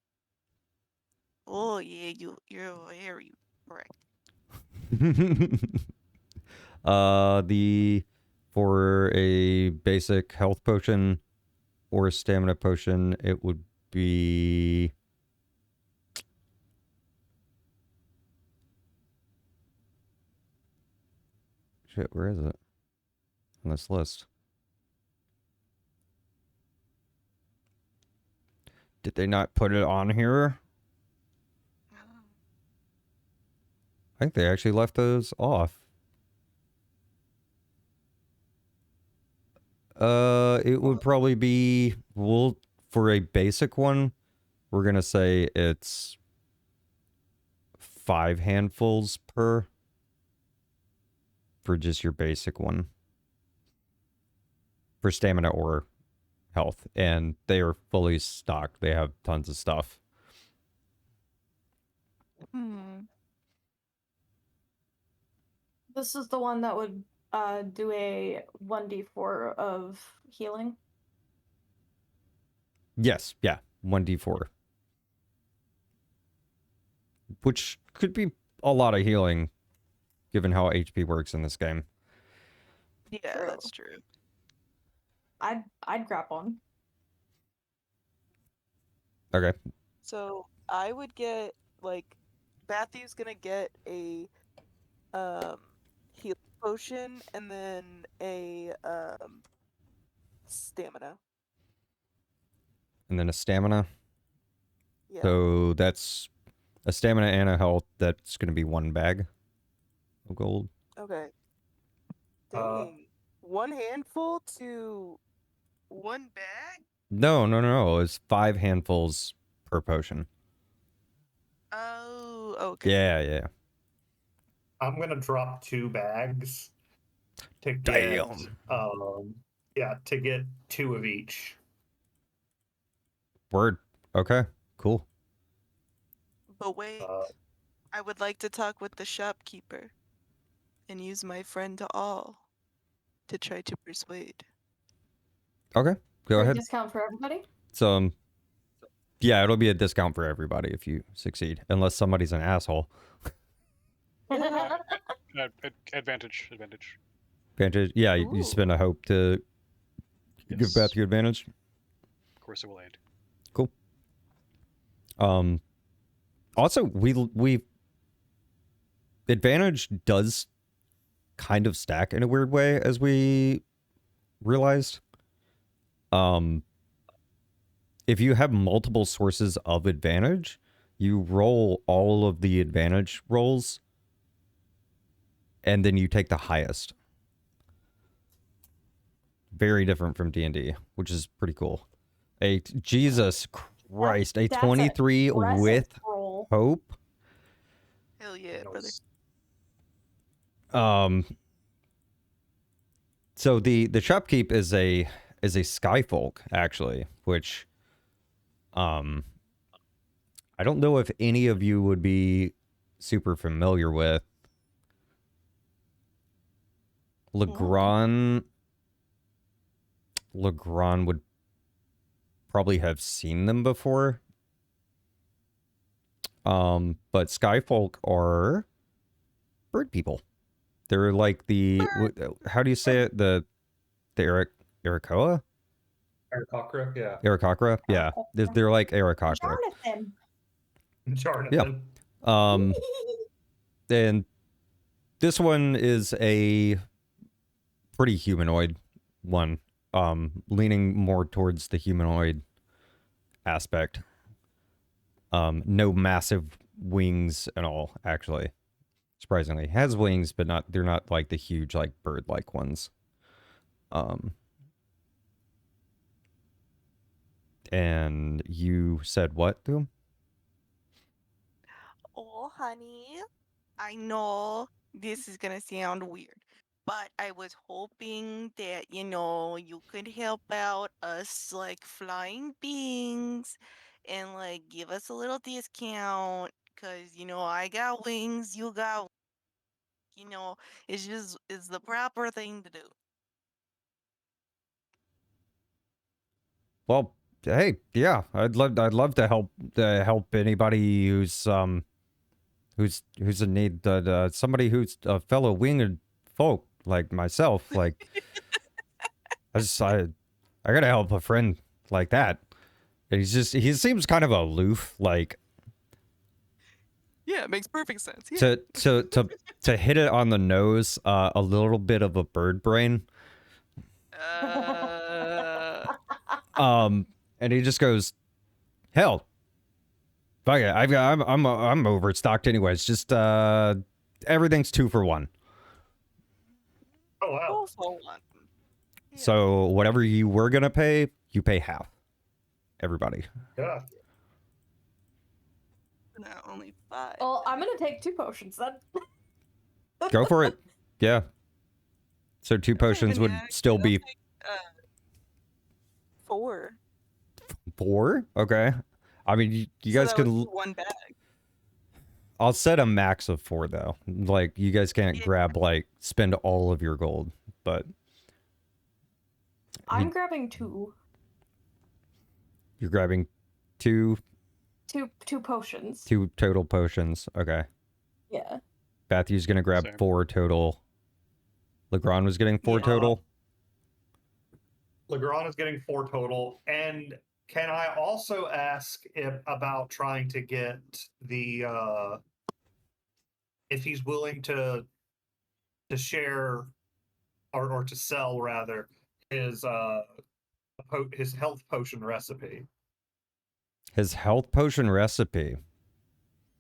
Oh yeah, you're very correct. For a basic health potion or a stamina potion, it would be shit, where is it on this list? Did they not put it on here? I think they actually left those off. It would probably be, well, for a basic one, we're gonna say it's 5 handfuls per for just your basic one. For stamina or health. And they are fully stocked. They have tons of stuff. This is the one that would do a 1d4 of healing. Yes, yeah. 1d4. Which could be a lot of healing, given how HP works in this game. Yeah, True. that's true. I'd grab one. Okay. So I would get Matthew's gonna get a healing potion and then a stamina. And then a stamina. Yeah. So that's a stamina and a health. That's going to be 1 bag of gold. Okay. Uh, Dang. One handful to one bag? No. It's 5 handfuls per potion. Oh, okay. Yeah. I'm gonna drop 2 bags to get Damn. to get 2 of each. Word. Okay. Cool. But wait, I would like to talk with the shopkeeper and use my friend to all to try to persuade. Okay. Go Free ahead. discount for everybody. So, yeah, it'll be a discount for everybody if you succeed, unless somebody's an asshole. Advantage. Advantage. Yeah, you Ooh. spend a hope to give Yes. Beth your advantage. Of course, it will aid. Cool. Also, we advantage does kind of stack in a weird way, as we realized. If you have multiple sources of advantage, you roll all of the advantage rolls, and then you take the highest. Very different from D&D, which is pretty cool. Jesus Christ, a That's 23 aggressive with roll. hope. Hell yeah, brother. So the shopkeep is a skyfolk, actually, which I don't know if any of you would be super familiar with. Legrand would probably have seen them before. But skyfolk are bird people. They're like the how do you say it? The Aarakocra? Aarakocra, yeah. Aarakocra? Yeah. They're like Aarakocra. Jonathan. Jonathan. And this one is a pretty humanoid one. Leaning more towards the humanoid aspect. No massive wings at all, actually. Surprisingly, has wings, but they're not like the huge, like bird-like ones. And you said what to him? Oh, honey, I know this is gonna sound weird, but I was hoping that, you could help out us like flying beings and like give us a little discount because, I got wings, you got, it's the proper thing to do. Well, hey, yeah, I'd love to help anybody who's in need. Somebody who's a fellow winged folk like myself. Like, I gotta help a friend like that. And he seems kind of aloof, like. Yeah, it makes perfect sense. Yeah. To hit it on the nose, a little bit of a bird brain. And he just goes, hell, fuck it, I'm overstocked anyways. Just everything's 2 for 1. Oh wow. All for one. Yeah. So whatever you were gonna pay, you pay half. Everybody. Yeah. No, only 5. Well, I'm gonna take 2 potions then. Go for it. Yeah. So 2 potions would still be 4. 4. Okay. I mean, you guys that can. would be 1 bag. I'll set a max of 4 though. Like you guys can't spend all of your gold, but I'm grabbing 2. you're grabbing 2 Two potions. 2 total potions. Okay. Yeah. Matthew's gonna grab Same. 4 total. Legrand was getting 4 Yeah. total. Legrand is getting 4 total. And can I also ask about trying to get the if he's willing to share or to sell rather his health potion recipe. His health potion recipe.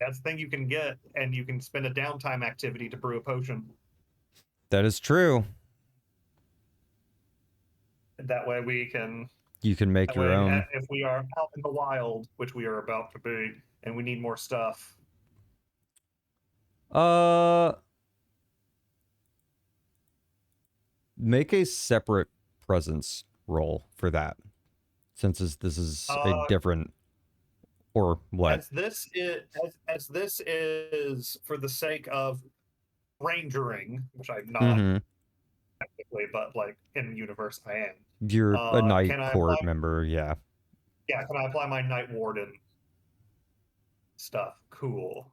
That's the thing you can get, and you can spend a downtime activity to brew a potion. That is true. That way we can. You can make That your way, own. if we are out in the wild, which we are about to be, and we need more stuff. make a separate presence roll for that, since this is a different, or what? As this is for the sake of rangering, which I'm not technically, but like in universe I am. You're a night can I court apply- member, yeah. Yeah, can I apply my Night Warden stuff? Cool.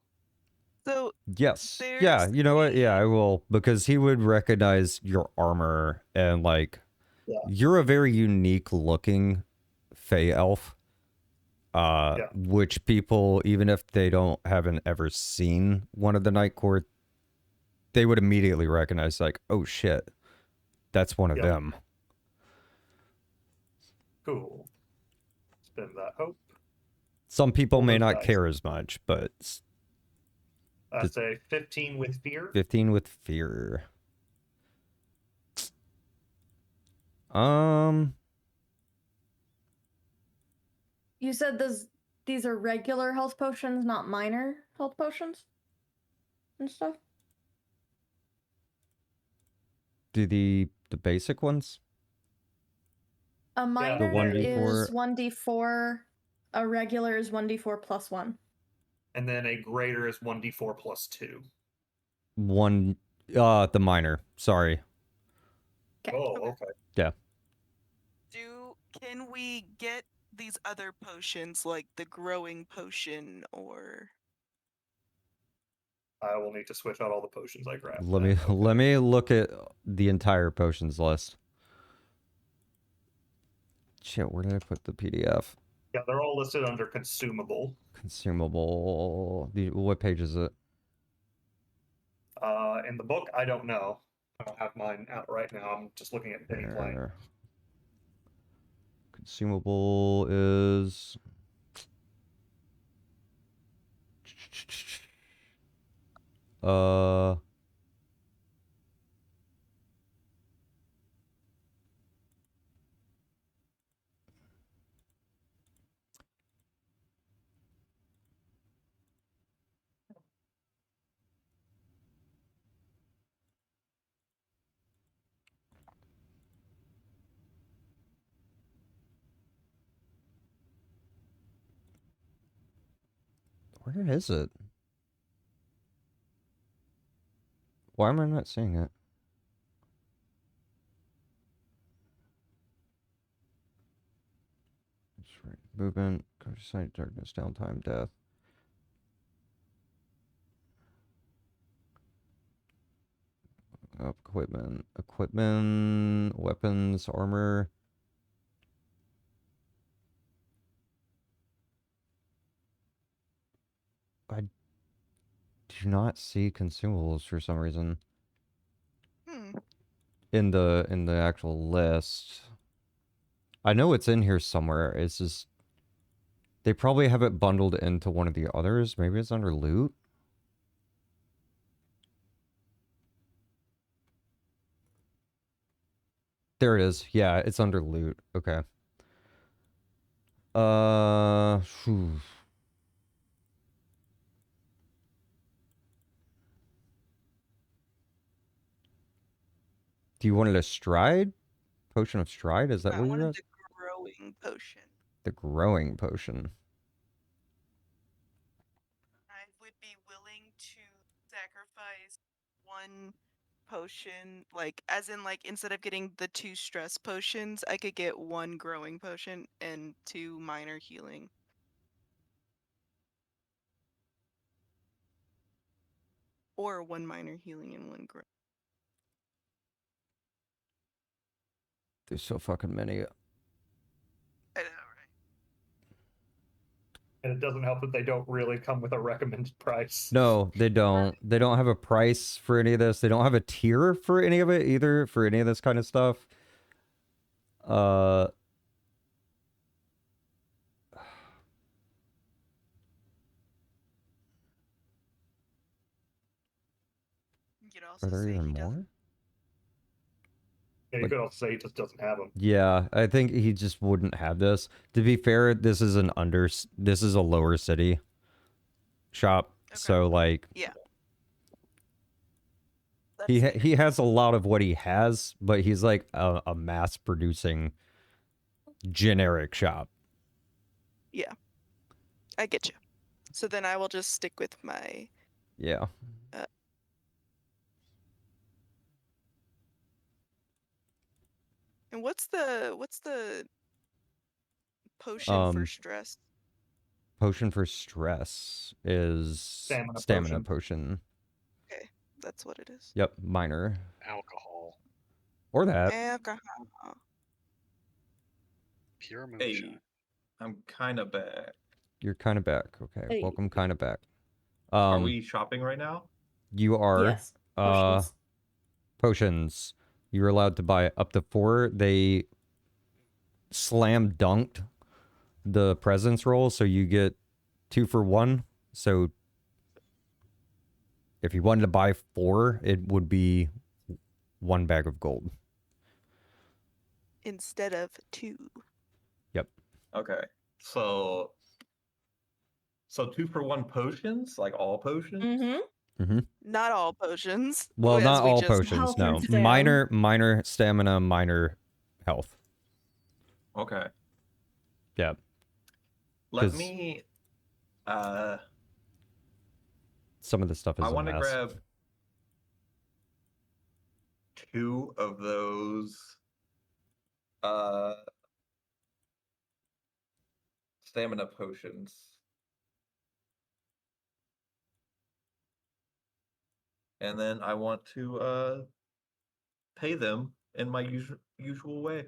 So Yes. Yeah, there's you know what? Yeah, I will, because he would recognize your armor and like Yeah. you're a very unique looking Fey elf. Which people, even if they haven't ever seen one of the Night Court, they would immediately recognize, like, oh shit, that's one of them. Cool. Spend that hope. Some people may those not dice. care as much, but That's a 15 with fear. 15 with fear. You said these are regular health potions, not minor health potions and stuff? Do the basic ones? A minor 1d4. is 1d4, a regular is 1d4 plus 1. And then a greater is 1d4 plus 2. The minor. Sorry. Oh, okay. Yeah. can we get these other potions like the growing potion or I will need to switch out all the potions I grabbed. Let then. me look at the entire potions list. Shit, where did I put the PDF? Yeah, they're all listed under consumable. Consumable. What page is it? In the book, I don't know. I don't have mine out right now. I'm just looking at Penny Plane. There. Consumable is where is it? Why am I not seeing it? That's right. Movement, countryside, darkness, downtime, death. Equipment, weapons, armor. I do not see consumables for some reason in the actual list. I know it's in here somewhere. It's just they probably have it bundled into one of the others. Maybe it's under loot. There it is. Yeah, it's under loot. Okay. Phew. Do you want it a stride? Potion of stride? Is that I what you wanted got? the growing potion. The growing potion. I would be willing to sacrifice one potion, like as in like instead of getting the 2 stress potions, I could get 1 growing potion and 2 minor healing. Or 1 minor healing and 1 grow. There's so fucking many. I know, right? And it doesn't help that they don't really come with a recommended price. No, they don't. They don't have a price for any of this. They don't have a tier for any of it either, for any of this kind of stuff. You could also Are there say even he doesn't. more? Yeah, you Like- could also say he just doesn't have them. Yeah, I think he just wouldn't have this. To be fair, this is this is a lower city shop. Okay. So like Yeah. He has a lot of what he has, but he's like a mass producing generic shop. Yeah, I get you. So then I will just stick with my. Yeah. And what's the potion for Um, stress? Potion for stress is Stamina potion. Okay, that's what it is. Yep, minor. Alcohol. Or that. Alcohol. Pure Hey, moonshine. I'm kind of back. You're kind of back. Okay, Hey. welcome kind of back. Are we shopping right now? You are Yes. uh Potions. potions. You're allowed to buy up to 4. They slam dunked the presence roll, so you get 2 for 1. So if you wanted to buy 4, it would be 1 bag of gold. Instead of 2. Okay. So 2 for 1 potions, like all potions. Mm-hmm. Not all potions. Well, as not we all just- potions. Health No, and stam. minor stamina, minor health. Okay. Yeah. Let 'Cause me. Some of the stuff is I a want to mess. grab 2 of those. Stamina potions. And then I want to pay them in my usual way.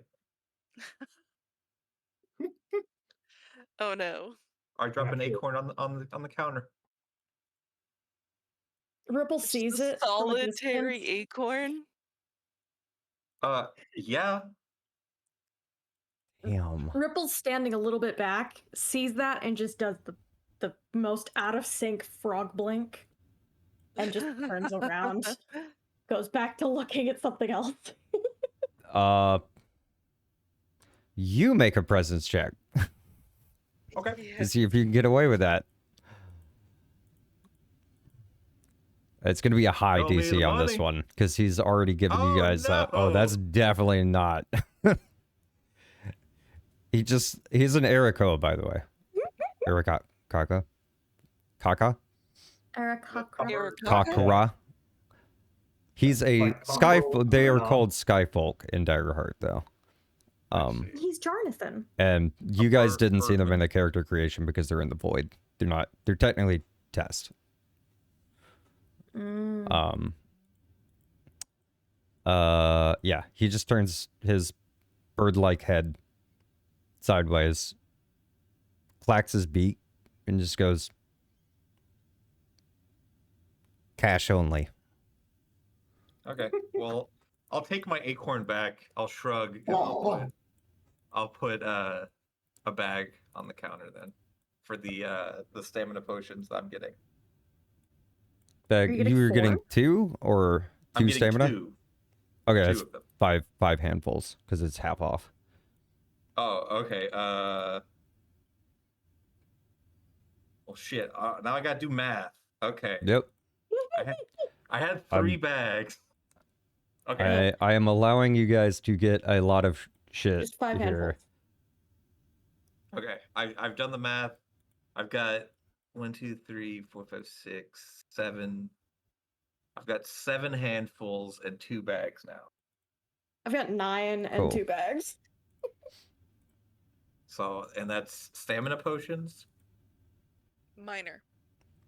Oh no. I drop an Gotcha. acorn on the counter. Ripple Just sees a it from a solitary distance. acorn. Yeah. Damn. Ripple's standing a little bit back, sees that, and just does the most out of sync frog blink, and just turns around, goes back to looking at something else. You make a presence check Okay. to see if you can get away with that. It's going to be a high Show me DC the on this money. one because he's already given Oh, you guys. Oh, that's no. definitely not. He's an Erico, by the way. Erika, Kaka. Kakara. He's a Like sky. Congo They are Unknown. called Skyfolk in Daggerheart, though. He's Jarnathan. And you guys didn't see them Birdman. in the character creation because they're in the void. They're not. They're technically test. Mm. Yeah, he just turns his bird-like head sideways, clacks his beak, and just goes, cash only. Okay. Well, I'll take my acorn back. I'll shrug. And I'll put a bag on the counter then for the stamina potions that I'm getting. Bag, Are you getting you were getting 4? 2 or 2 I'm getting stamina? 2. Okay, 2 that's of them. five handfuls because it's half off. Oh, okay. Well, shit. Now I gotta do math. Okay. Yep. I had 3 bags. Okay. I am allowing you guys to get a lot of shit Just 5 here. handfuls. Okay. I've done the math. I've got 1, 2, 3, 4, 5, 6, 7. I've got 7 handfuls and 2 bags now. I've got 9 and Cool. 2 bags. So, and that's stamina potions. Minor.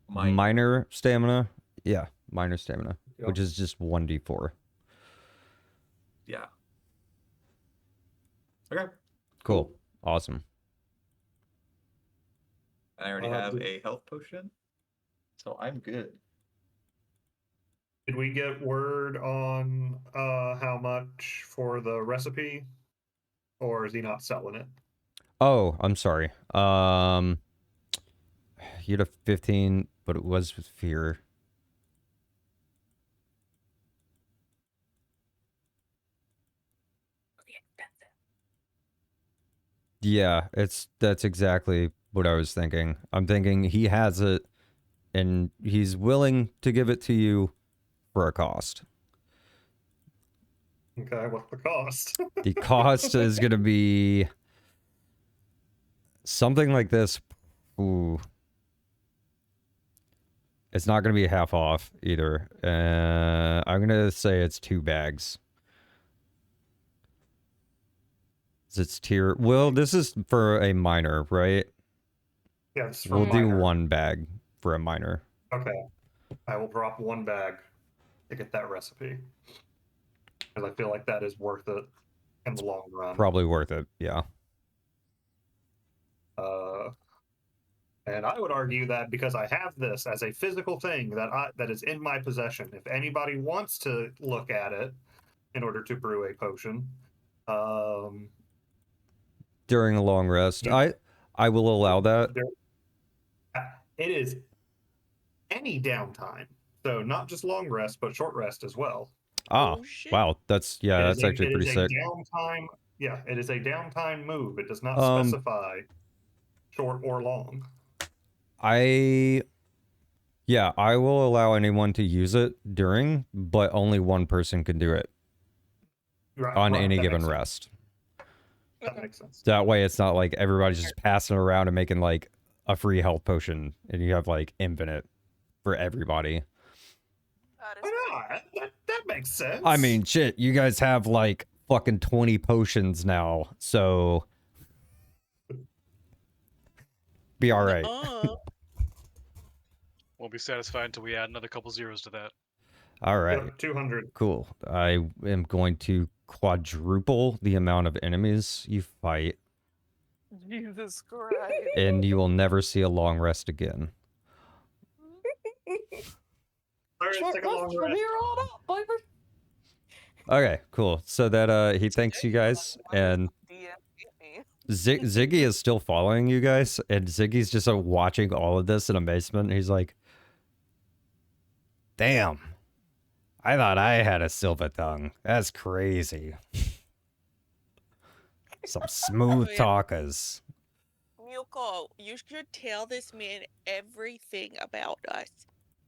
Minor stamina? Yeah, minor stamina, Yep. which is just 1d4. Yeah. Okay. Cool. Awesome. I already Uh, have did- a health potion, so I'm good. Did we get word on how much for the recipe, or is he not selling it? Oh, I'm sorry. You had a 15, but it was with fear. Yeah, that's exactly what I was thinking. I'm thinking he has it and he's willing to give it to you for a cost. Okay, what's the cost? The cost is going to be something like this. Ooh. It's not going to be half off either. I'm going to say it's 2 bags. It's tier. Well, this is for a minor, right? Yeah, it's We'll do minor. 1 bag for a minor. Okay. I will drop 1 bag to get that recipe. Because I feel like that is worth it in the long run. Probably worth it. Yeah. And I would argue that because I have this as a physical thing that is in my possession, if anybody wants to look at it in order to brew a potion, During a long rest, I will allow that. It is any downtime, so not just long rest, but short rest as well. Ah, Oh, shit. wow. That's actually pretty sick. Downtime. Yeah, it is a downtime move. It does not Um, specify short or long. I will allow anyone to use it during, but only one person can do it Right, on right, any that given makes sense. rest. That makes sense. That way it's not like everybody's just passing around and making like a free health potion and you have like infinite for everybody. Why not? That makes sense. I mean, shit, you guys have like fucking 20 potions now, so be all right. Won't be satisfied until we add another couple zeros to that. All right. Yep, 200. Cool. I am going to quadruple the amount of enemies you fight, Jesus Christ. and you will never see a long rest again. Alright, Short take a long rest from rest. here on out, baby. Okay, cool. So that he thanks you guys, and Ziggy is still following you guys, and Ziggy's just watching all of this in amazement. He's like, "Damn, I thought I had a silver tongue. That's crazy." Some smooth Yeah. talkers. Miyuko, you should tell this man everything about us.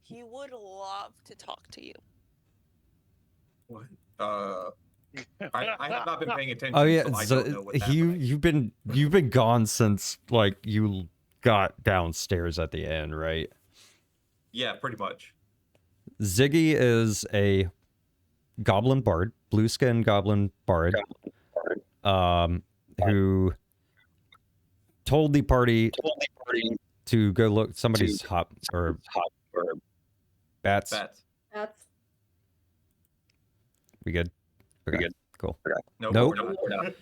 He would love to talk to you. What? I have not been paying attention. Oh yeah, so I so don't know what's happening. you've been gone since like you got downstairs at the end, right? Yeah, pretty much. Ziggy is a goblin bard, blue skin goblin bard, who told the party to go look. Somebody's hot or bats. Bats. That's We good? Okay, good. Cool. No, Nope. we're not.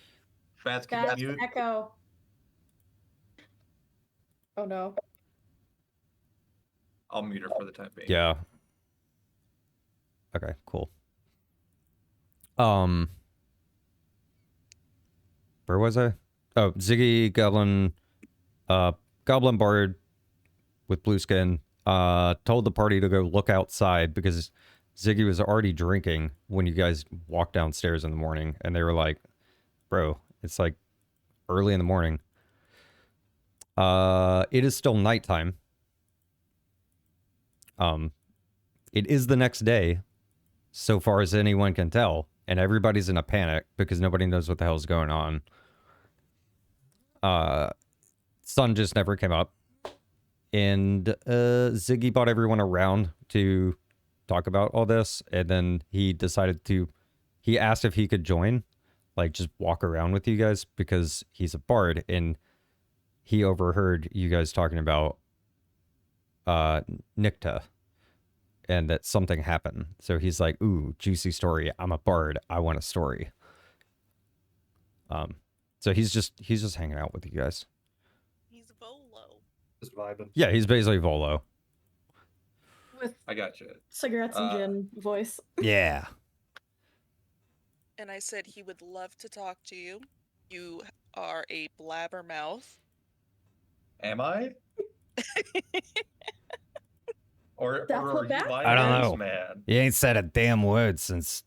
Bats, can that's you mute? echo. Oh no. I'll mute her for the time being. Yeah. Okay, cool. Where was I? Oh, Ziggy Goblin Goblin Bard with blue skin told the party to go look outside because Ziggy was already drinking when you guys walked downstairs in the morning, and they were like, "Bro, it's like early in the morning." It is still nighttime. It is the next day, so far as anyone can tell, and everybody's in a panic because nobody knows what the hell's going on. Sun just never came up, and Ziggy brought everyone around to talk about all this, and then he asked if he could join, like just walk around with you guys, because he's a bard, and he overheard you guys talking about Nikta, and that something happened. So he's like, "Ooh, juicy story. I'm a bard. I want a story." So he's just hanging out with you guys. He's Volo. Just vibing. Yeah, he's basically Volo. With I got you. cigarettes and gin voice. Yeah. And I said he would love to talk to you. You are a blabbermouth. Am I? Or That's are what you that my I don't nice know. man? He ain't said a damn word since.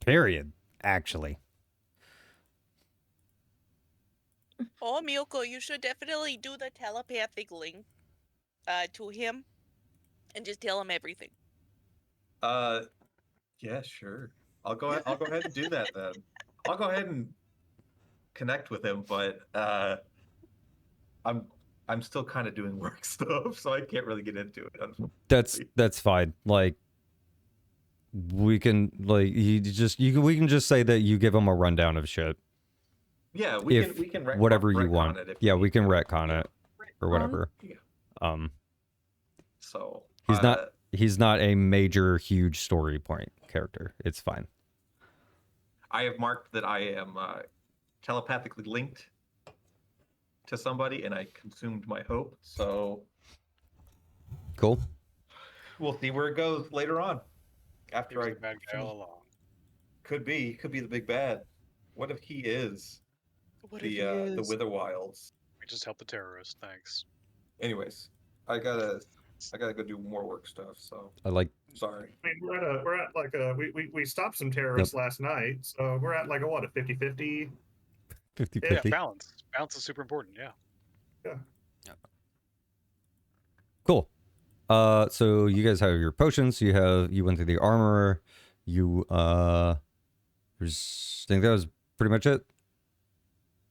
Period. Actually. Oh, Miyuko, you should definitely do the telepathic link to him and just tell him everything. Yeah, sure. I'll go ahead and do that then. I'll go ahead and connect with him, but I'm still kind of doing work stuff, so I can't really get into it. That's fine. Like, we can like we can just say that you give him a rundown of shit. Yeah, we If can retcon, whatever you retcon want. it if Yeah, we we need can to. retcon Yeah. it or whatever. Yeah. So He's not a major huge story point character. It's fine. I have marked that I am telepathically linked to somebody, and I consumed my hope. So Cool. we'll see where it goes later on. He After was I the bad guy all along. could be the big bad. What if he is What the if he the is? Wither Wilds? We just helped the terrorists. Thanks. Anyways, I gotta go do more work stuff. So I like sorry. I mean, we're at like a we stopped some terrorists last night, so we're at like a 50-50. 50-50. Yeah, balance. Balance is super important. Yeah. Cool. So you guys have your potions. You went through the armor. I think that was pretty much it.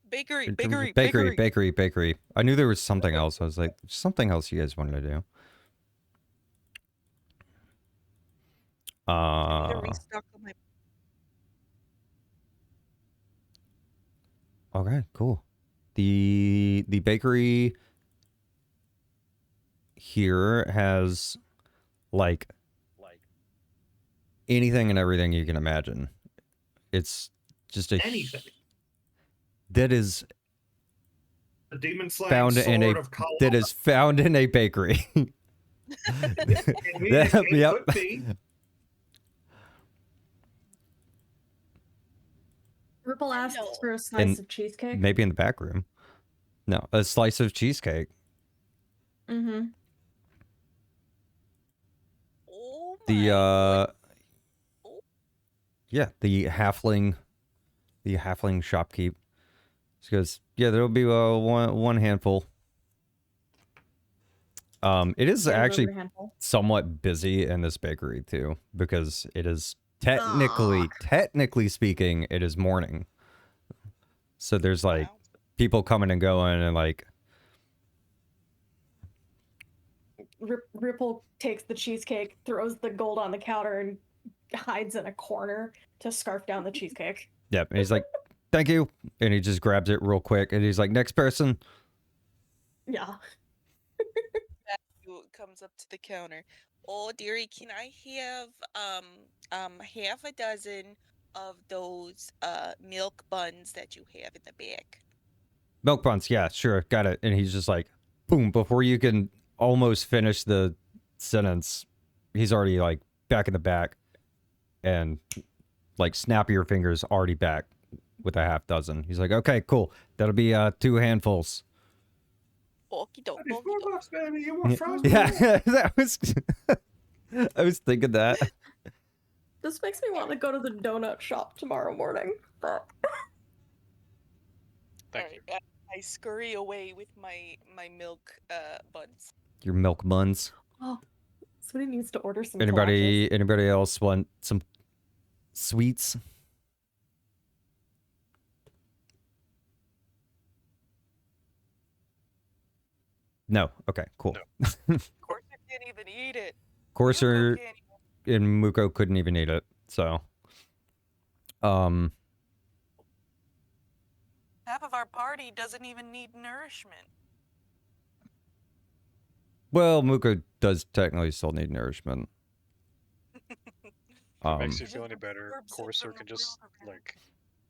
Bakery, In terms of bakery. bakery. I knew there was something else. I was like, something else you guys wanted to do. Need to restock on my Okay, cool. The bakery here has like anything and everything you can imagine. It's just a Anything. that is The demon slaying found sword in a of Kala. that is found in a bakery. It Yep. could be. Ripple I asks know. for a slice And of cheesecake. Maybe in the back room. No, a slice of cheesecake. Mm-hmm. Oh The my uh Oh. yeah, the halfling shopkeep. She goes, yeah, there'll be one handful. It is actually somewhat busy in this bakery too, because it is technically speaking, it is morning. So there's like Wow. people coming and going, and like Ripple takes the cheesecake, throws the gold on the counter, and hides in a corner to scarf down the cheesecake. yeah, and he's like, thank you, and he just grabs it real quick, and he's like, next person. Yeah. Who comes up to the counter. Oh, dearie, can I have half a dozen of those milk buns that you have in the back? Milk buns, yeah, sure, got it. And he's just like, boom, before you can almost finish the sentence, he's already like back in the back, and like snap your fingers, already back with a half dozen. He's like, okay, cool, that'll be 2 handfuls. Okie doke. These okie four doke. bucks, baby. You want fries? Yeah, that was I was thinking that. This makes me want to go to the donut shop tomorrow morning. But Thank you. Alright, I scurry away with my milk buns. Your milk buns. somebody needs to order some. Anybody else want some sweets? No. Okay, cool. No. Of course, I can't even eat it. Corsair Can't even- and Muko couldn't even eat it. So Half of our party doesn't even need nourishment. well, Muko does technically still need nourishment. Makes you Just feel any absorbs better? it Corsair from can the just milk. like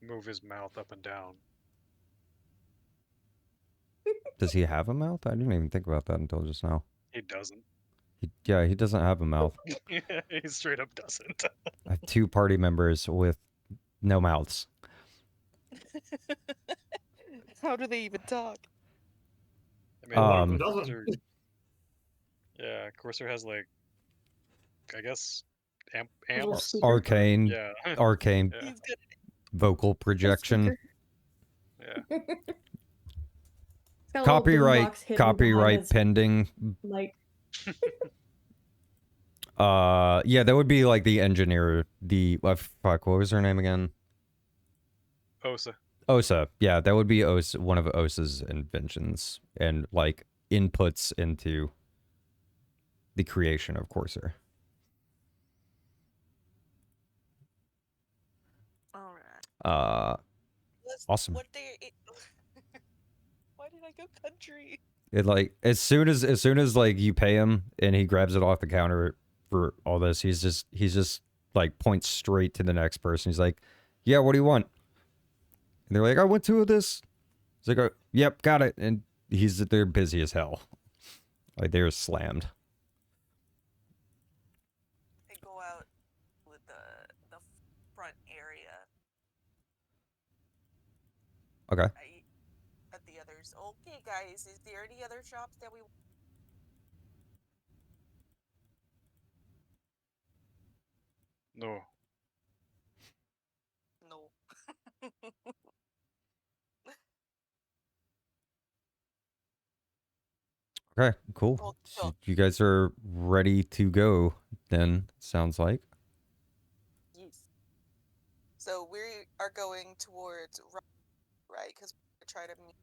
move his mouth up and down. Does he have a mouth? I didn't even think about that until just now. He doesn't. He doesn't have a mouth. He straight up doesn't. I have 2 party members with no mouths. How do they even talk? I mean, Um, Corsair, yeah, Corsair has like, I guess, amps. Arcane, Yeah, arcane yeah, He's good. vocal projection. yeah. Copyright pending. Like Yeah, that would be like the engineer. Fuck, what was her name again? Osa. Osa. Yeah, that would be Osa, one of Osa's inventions and like inputs into the creation of Corsair. All right. Awesome. What they? Why did I go country? It like as soon as like you pay him and he grabs it off the counter for all this, he's just like points straight to the next person. He's like, "Yeah, what do you want?" And they're like, "I want 2 of this." He's like, "Oh, yep, got it." And they're busy as hell. Like they're slammed. I go out with the front area. Okay. At the others. Okay, guys, is there any other shops that we? No. No. Okay, cool. Oh, So you guys are ready to go then, sounds like. Yes. So we are going towards right because we're trying to meet.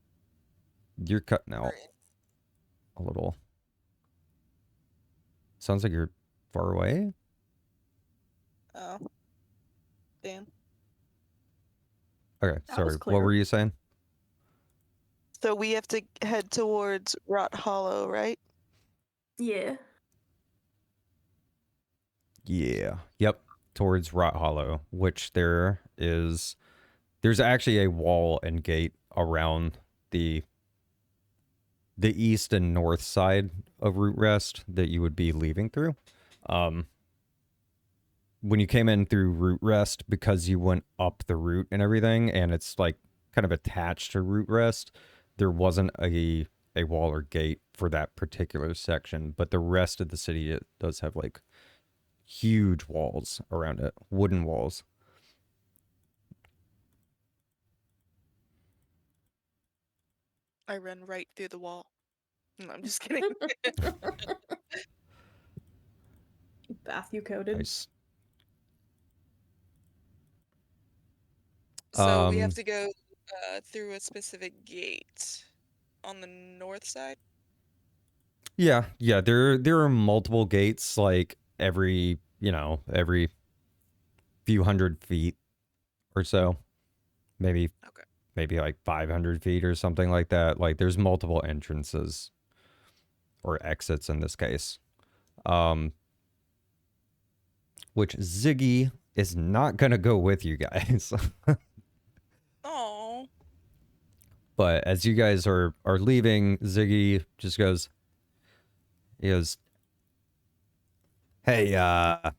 You're cutting out a little. Sounds like you're far away. Oh. Damn. Okay, That sorry. was What clear. were you saying? So we have to head towards Rot Hollow, right? Yeah. Yeah. Yep. Towards Rot Hollow, which there's actually a wall and gate around the east and north side of Root Rest that you would be leaving through. When you came in through Root Rest, because you went up the route and everything, and it's like kind of attached to Root Rest, there wasn't a wall or gate for that particular section, but the rest of the city, it does have like huge walls around it, wooden walls. I run right through the wall. No, I'm just kidding. Bath you coded. Nice. So we have to go through a specific gate on the north side. Yeah, there are multiple gates like every few hundred feet or so. Maybe like 500 feet or something like that. Like there's multiple entrances or exits in this case. Which Ziggy is not going to go with you guys. Oh. But as you guys are leaving, Ziggy just goes, "Hey, I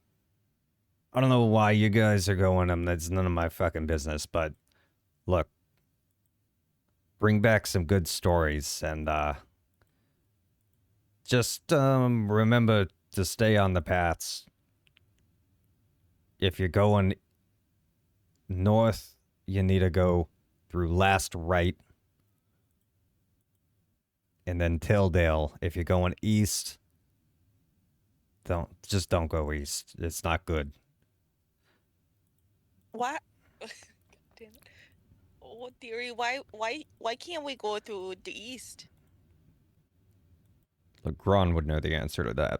don't know why you guys are going. That's none of my fucking business. But look, bring back some good stories and just remember to stay on the paths. If you're going north, you need to go through Last Right and then Tilldale. If you're going east, don't go east. It's not good." What? God damn it. Oh, dearie, why can't we go through the east? Legron would know the answer to that.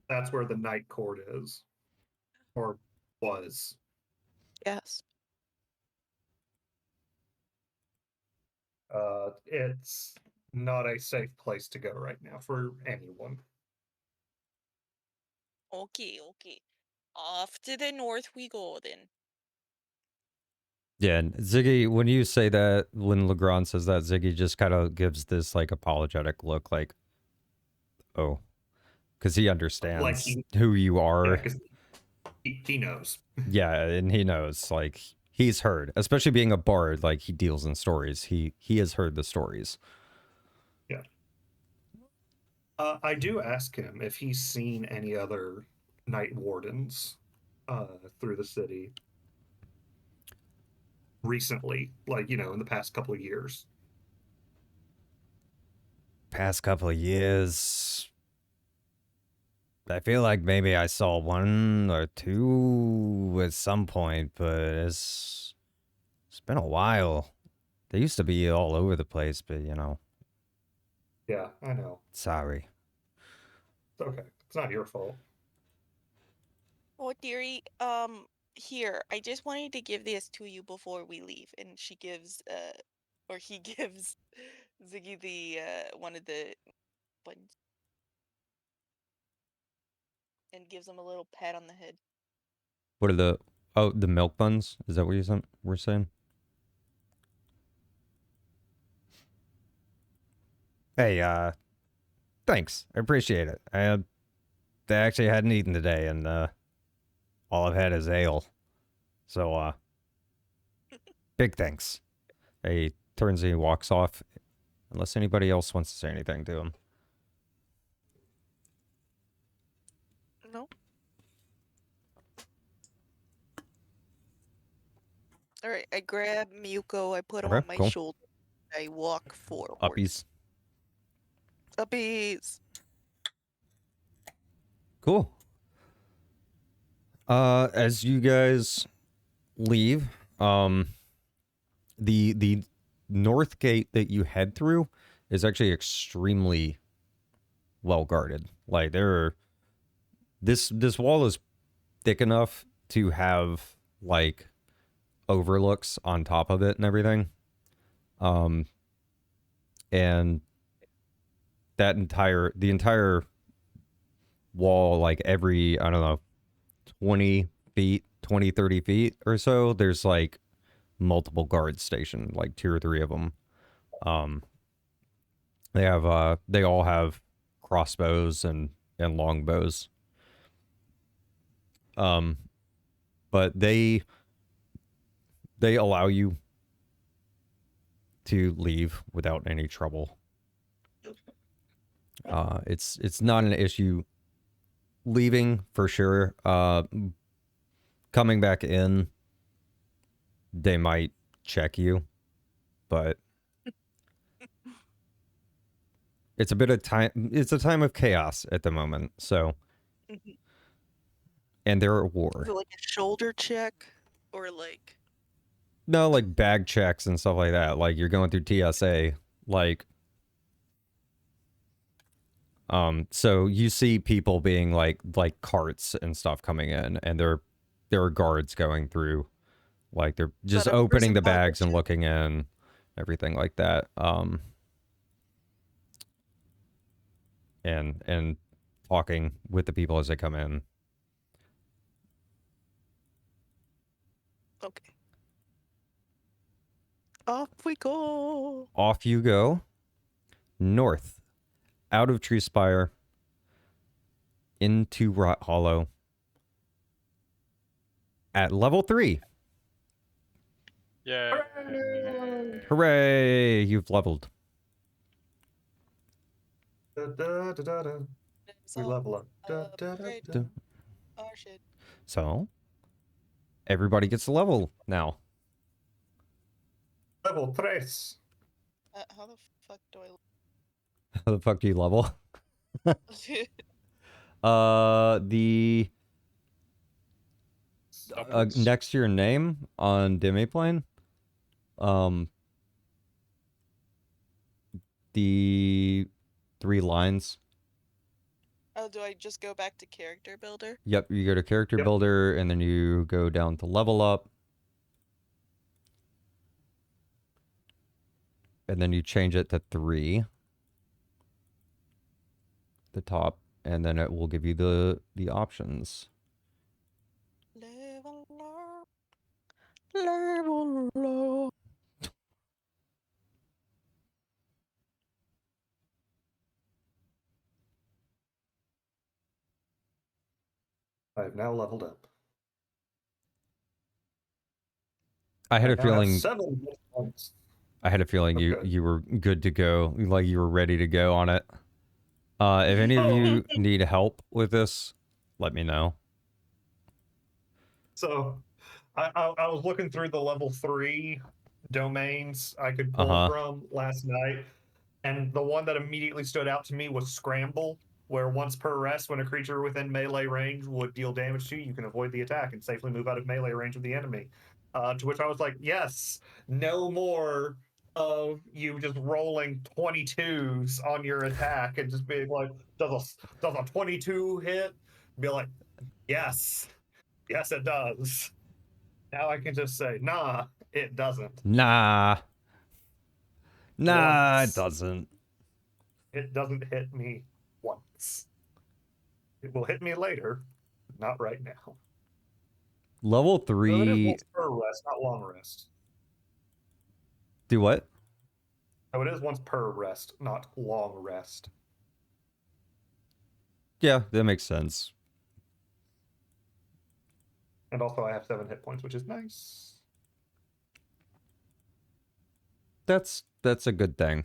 That's where the Night Court is, or was. Yes. It's not a safe place to go right now for anyone. Okay. Off to the north we go then. Yeah, and Ziggy, when you say that, when Legrand says that, Ziggy just kind of gives this like apologetic look, like, oh, because he understands who you are. Yeah, 'cause he knows. Yeah, and he knows, like, he's heard, especially being a bard, like he deals in stories. He has heard the stories. Yeah. I do ask him if he's seen any other night wardens through the city recently, like, in the past couple of years. past couple of years, I feel like maybe I saw one or two at some point, but it's been a while. They used to be all over the place, but you know, Yeah, I know. sorry. It's okay. It's not your fault. Oh, dearie, here, I just wanted to give this to you before we leave. And she gives, or he gives Ziggy the, one of the buttons. And gives him a little pat on the head. What are the milk buns? Is that what we're saying? Hey, thanks. I appreciate it. I actually hadn't eaten today, and all I've had is ale. So, big thanks. He turns and he walks off, unless anybody else wants to say anything to him. No. All right, I grab Miyuko, I put him Okay, on my cool. shoulder. I walk forward. Uppies. Uppies. Cool. As you guys leave, the north gate that you head through is actually extremely well guarded. Like this wall is thick enough to have like overlooks on top of it and everything. And the entire wall, like every, I don't know, 20 feet, 20, 30 feet or so, there's like multiple guards stationed, like 2 or 3 of them. They all have crossbows and longbows. But they allow you to leave without any trouble. It's not an issue leaving for sure. Coming back in, they might check you, but it's a bit of time. It's a time of chaos at the moment. So, and they're at war. Is it like a shoulder check? Or like... No, like bag checks and stuff like that. Like you're going through TSA, like, so you see people being like carts and stuff coming in, and there are guards going through, like they're just opening the bags and looking in, everything like that. And talking with the people as they come in. Okay. Off we go. Off you go. North. Out of Tree Spire. Into Rot Hollow. At level 3. Yeah. Hooray! You've leveled. Da, da, da, da, da. We level up. Da, da, da, da. Oh shit. So, everybody gets a level now. Level 3. How the fuck do I... How the fuck do you level? Next to your name on Demiplane, the 3 lines. Oh, do I just go back to character builder? Yep, you go to character builder, and then you go down to level up. And then you change it to 3. The top, and then it will give you the options. Level up. Level up. I've now leveled up. I had a now have feeling 7 points. I had a feeling you were good to go, like you were ready to go on it. If any of you need help with this, let me know. So, I was looking through the level 3 domains I could pull from last night, And the one that immediately stood out to me was Scramble, where once per rest, when a creature within melee range would deal damage to you, you can avoid the attack and safely move out of melee range of the enemy. To which I was like, yes, no more of you just rolling 22s on your attack and just being like, does a 22 hit? Be like, yes, it does. Now I can just say, nah, it doesn't. Nah, it Once. doesn't. It doesn't hit me once. It will hit me later, not right now. Level So it is 3. once per rest, not long rest. Do what? So it is once per rest, not long rest. Yeah, that makes sense. And also I have 7 hit points, which is nice. That's a good thing.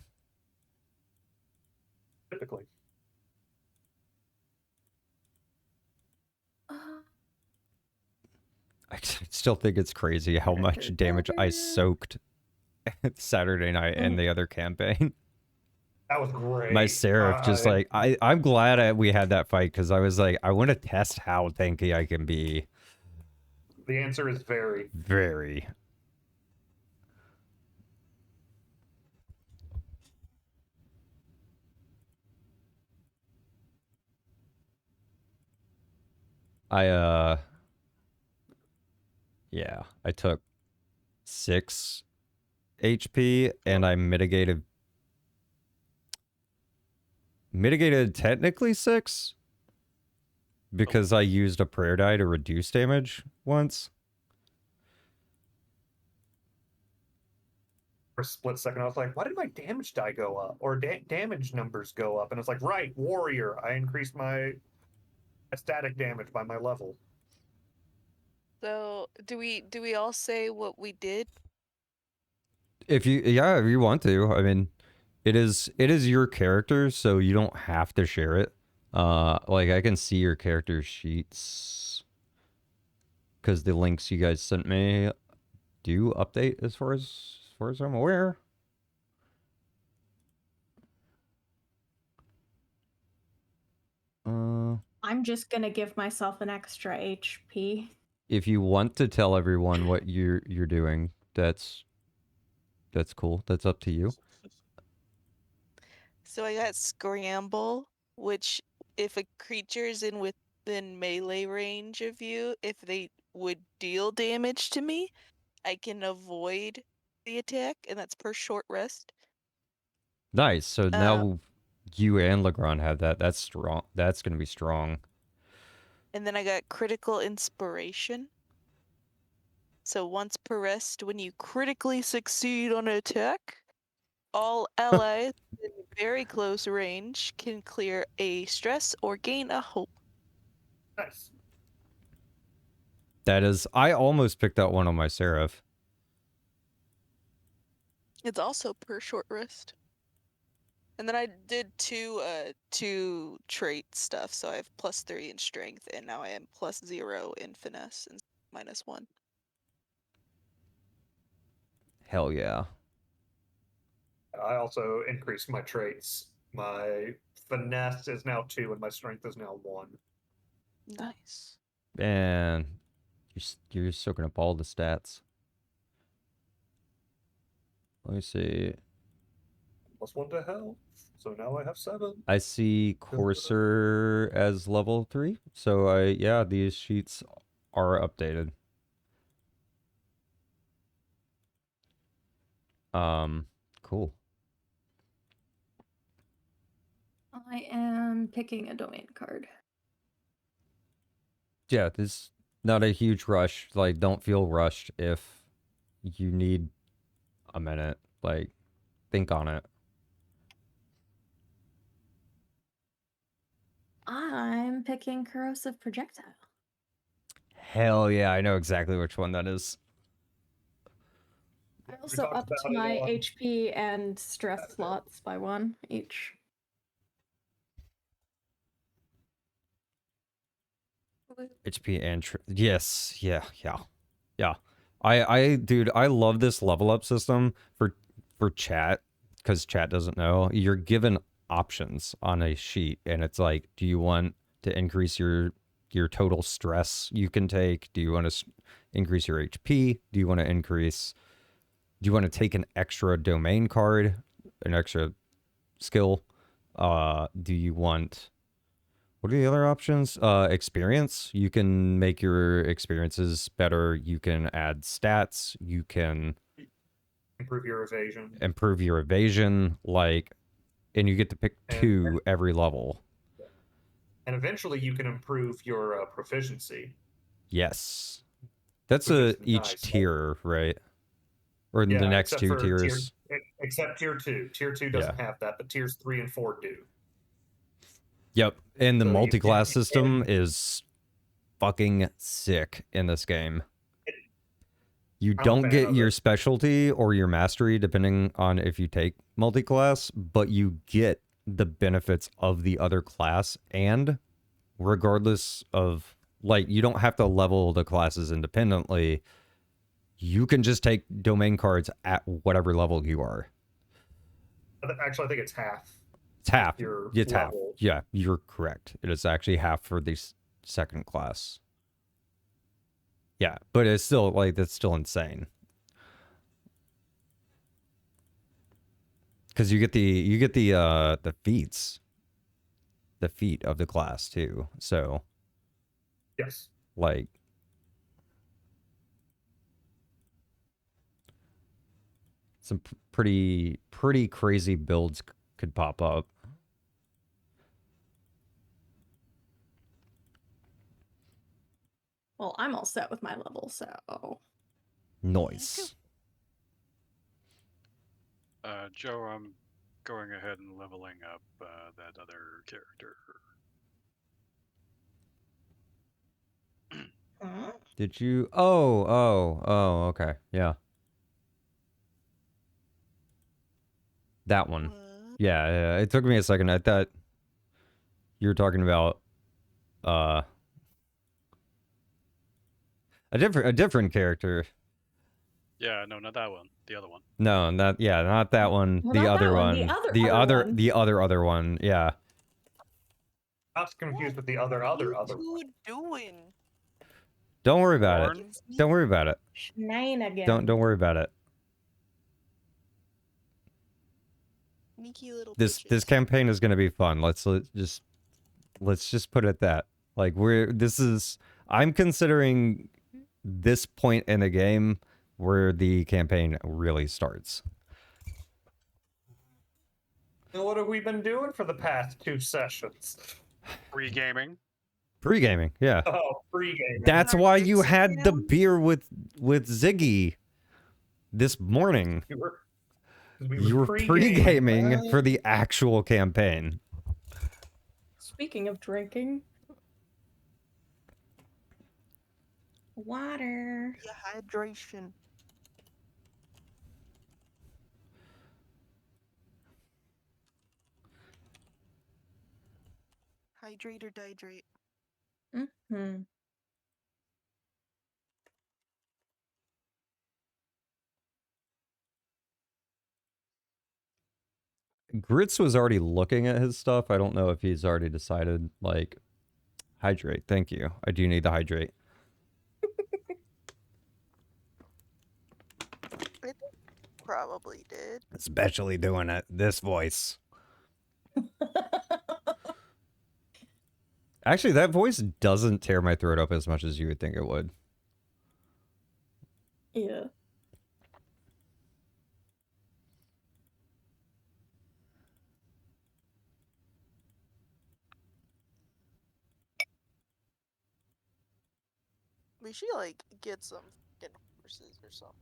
Typically. I still think it's crazy how much damage I soaked Saturday night in the other campaign. That was great. My Seraph just like I'm glad we had that fight because I was like I want to test how tanky I can be. The answer is very. Very. Yeah, I took 6 HP and I mitigated technically 6 because I used a prayer die to reduce damage once. For a split second, I was like, why did my damage die go up? Or damage numbers go up? And it's like, right, warrior. I increased my static damage by my level. So do we all say what we did? If you want to. I mean, it is your character, so you don't have to share it. Like I can see your character sheets because the links you guys sent me do update as far as I'm aware. I'm just gonna give myself an extra HP. If you want to tell everyone what you're doing, that's cool. That's up to you. So I got Scramble, which if a creature is within melee range of you, if they would deal damage to me, I can avoid the attack, and that's per short rest. Nice. So now you and Legrand have that. That's strong. That's going to be strong. And then I got Critical Inspiration. So once per rest, when you critically succeed on an attack, all allies in very close range can clear a stress or gain a hope. Nice. That is, I almost picked that one on my Seraph. It's also per short rest. And then I did two trait stuff, so I have +3 in strength, and now I am +0 in finesse and -1. Hell yeah. I also increased my traits. My finesse is now 2 and my strength is now 1. Nice. Man, you're soaking up all the stats. Let me see. +1 to health. So now I have 7. I see Courser as level 3. So yeah, these sheets are updated. Cool. I am picking a domain card. Yeah, this not a huge rush. Like, don't feel rushed if you need a minute. Like, think on it. I'm picking Corrosive Projectile. Hell yeah, I know exactly which one that is. I also upped my HP and stress slots by 1 each. HP and yes, yeah. Dude, I love this level up system for chat because chat doesn't know, you're given options on a sheet, and it's like, do you want to increase your total stress you can take? Do you want to increase your HP? Do you want to take an extra domain card, an extra skill? Do you want, what are the other options? Experience. You can make your experiences better. You can add stats. You can Improve your evasion. Like, and you get to pick And- 2 every level. And eventually you can improve your proficiency. Yes. That's Which is each nice. tier, right? Or the Yeah, next except 2 for tiers. Except tier 2. Tier 2 doesn't have that, but tiers 3 and 4 do. Yep. And the So you multi-class can- system is fucking sick in this game. You I'm a don't fan get of your it. specialty or your mastery depending on if you take multi-class, but you get the benefits of the other class, and regardless of, like, you don't have to level the classes independently. You can just take domain cards at whatever level you are. Actually, I think it's half. It's half. Your It's half. level. Yeah, you're correct. It is actually half for the second class. Yeah, but it's still, like, that's still insane. Because you get the feats, the feat of the class too. So, Yes. like, some pretty crazy builds could pop up. Well, I'm all set with my level, so Noise. Joe, I'm going ahead and leveling up that other character. Did you? Oh, okay. Yeah. That one. What? Yeah. It took me a second. I thought you were talking about a different character. Yeah, no, not that one. The other one. No, not that one. Well, The not that other one, one. the other one. The other one. Yeah. Not confused with the other What are other you one. two doing? Don't worry about it. Born? Don't worry about it. shenanigans. Don't worry about it. Sneaky little This bitches. campaign is going to be fun. Let's just put it that. Like, I'm considering this point in the game where the campaign really starts. And what have we been doing for the past 2 sessions? Pre-gaming. Pre-gaming, yeah. Oh, pre-game. That's why you Markets had the down. beer with Ziggy this morning. You were pre-gaming for the actual campaign. Speaking of drinking, water. Hydration. Hydrate or dihydrate. Hmm. Grits was already looking at his stuff. I don't know if he's already decided, like, hydrate. Thank you. I do need the hydrate. Probably did. Especially doing it this voice. Actually, that voice doesn't tear my throat up as much as you would think it would. Yeah. We should like get some freaking horses or something.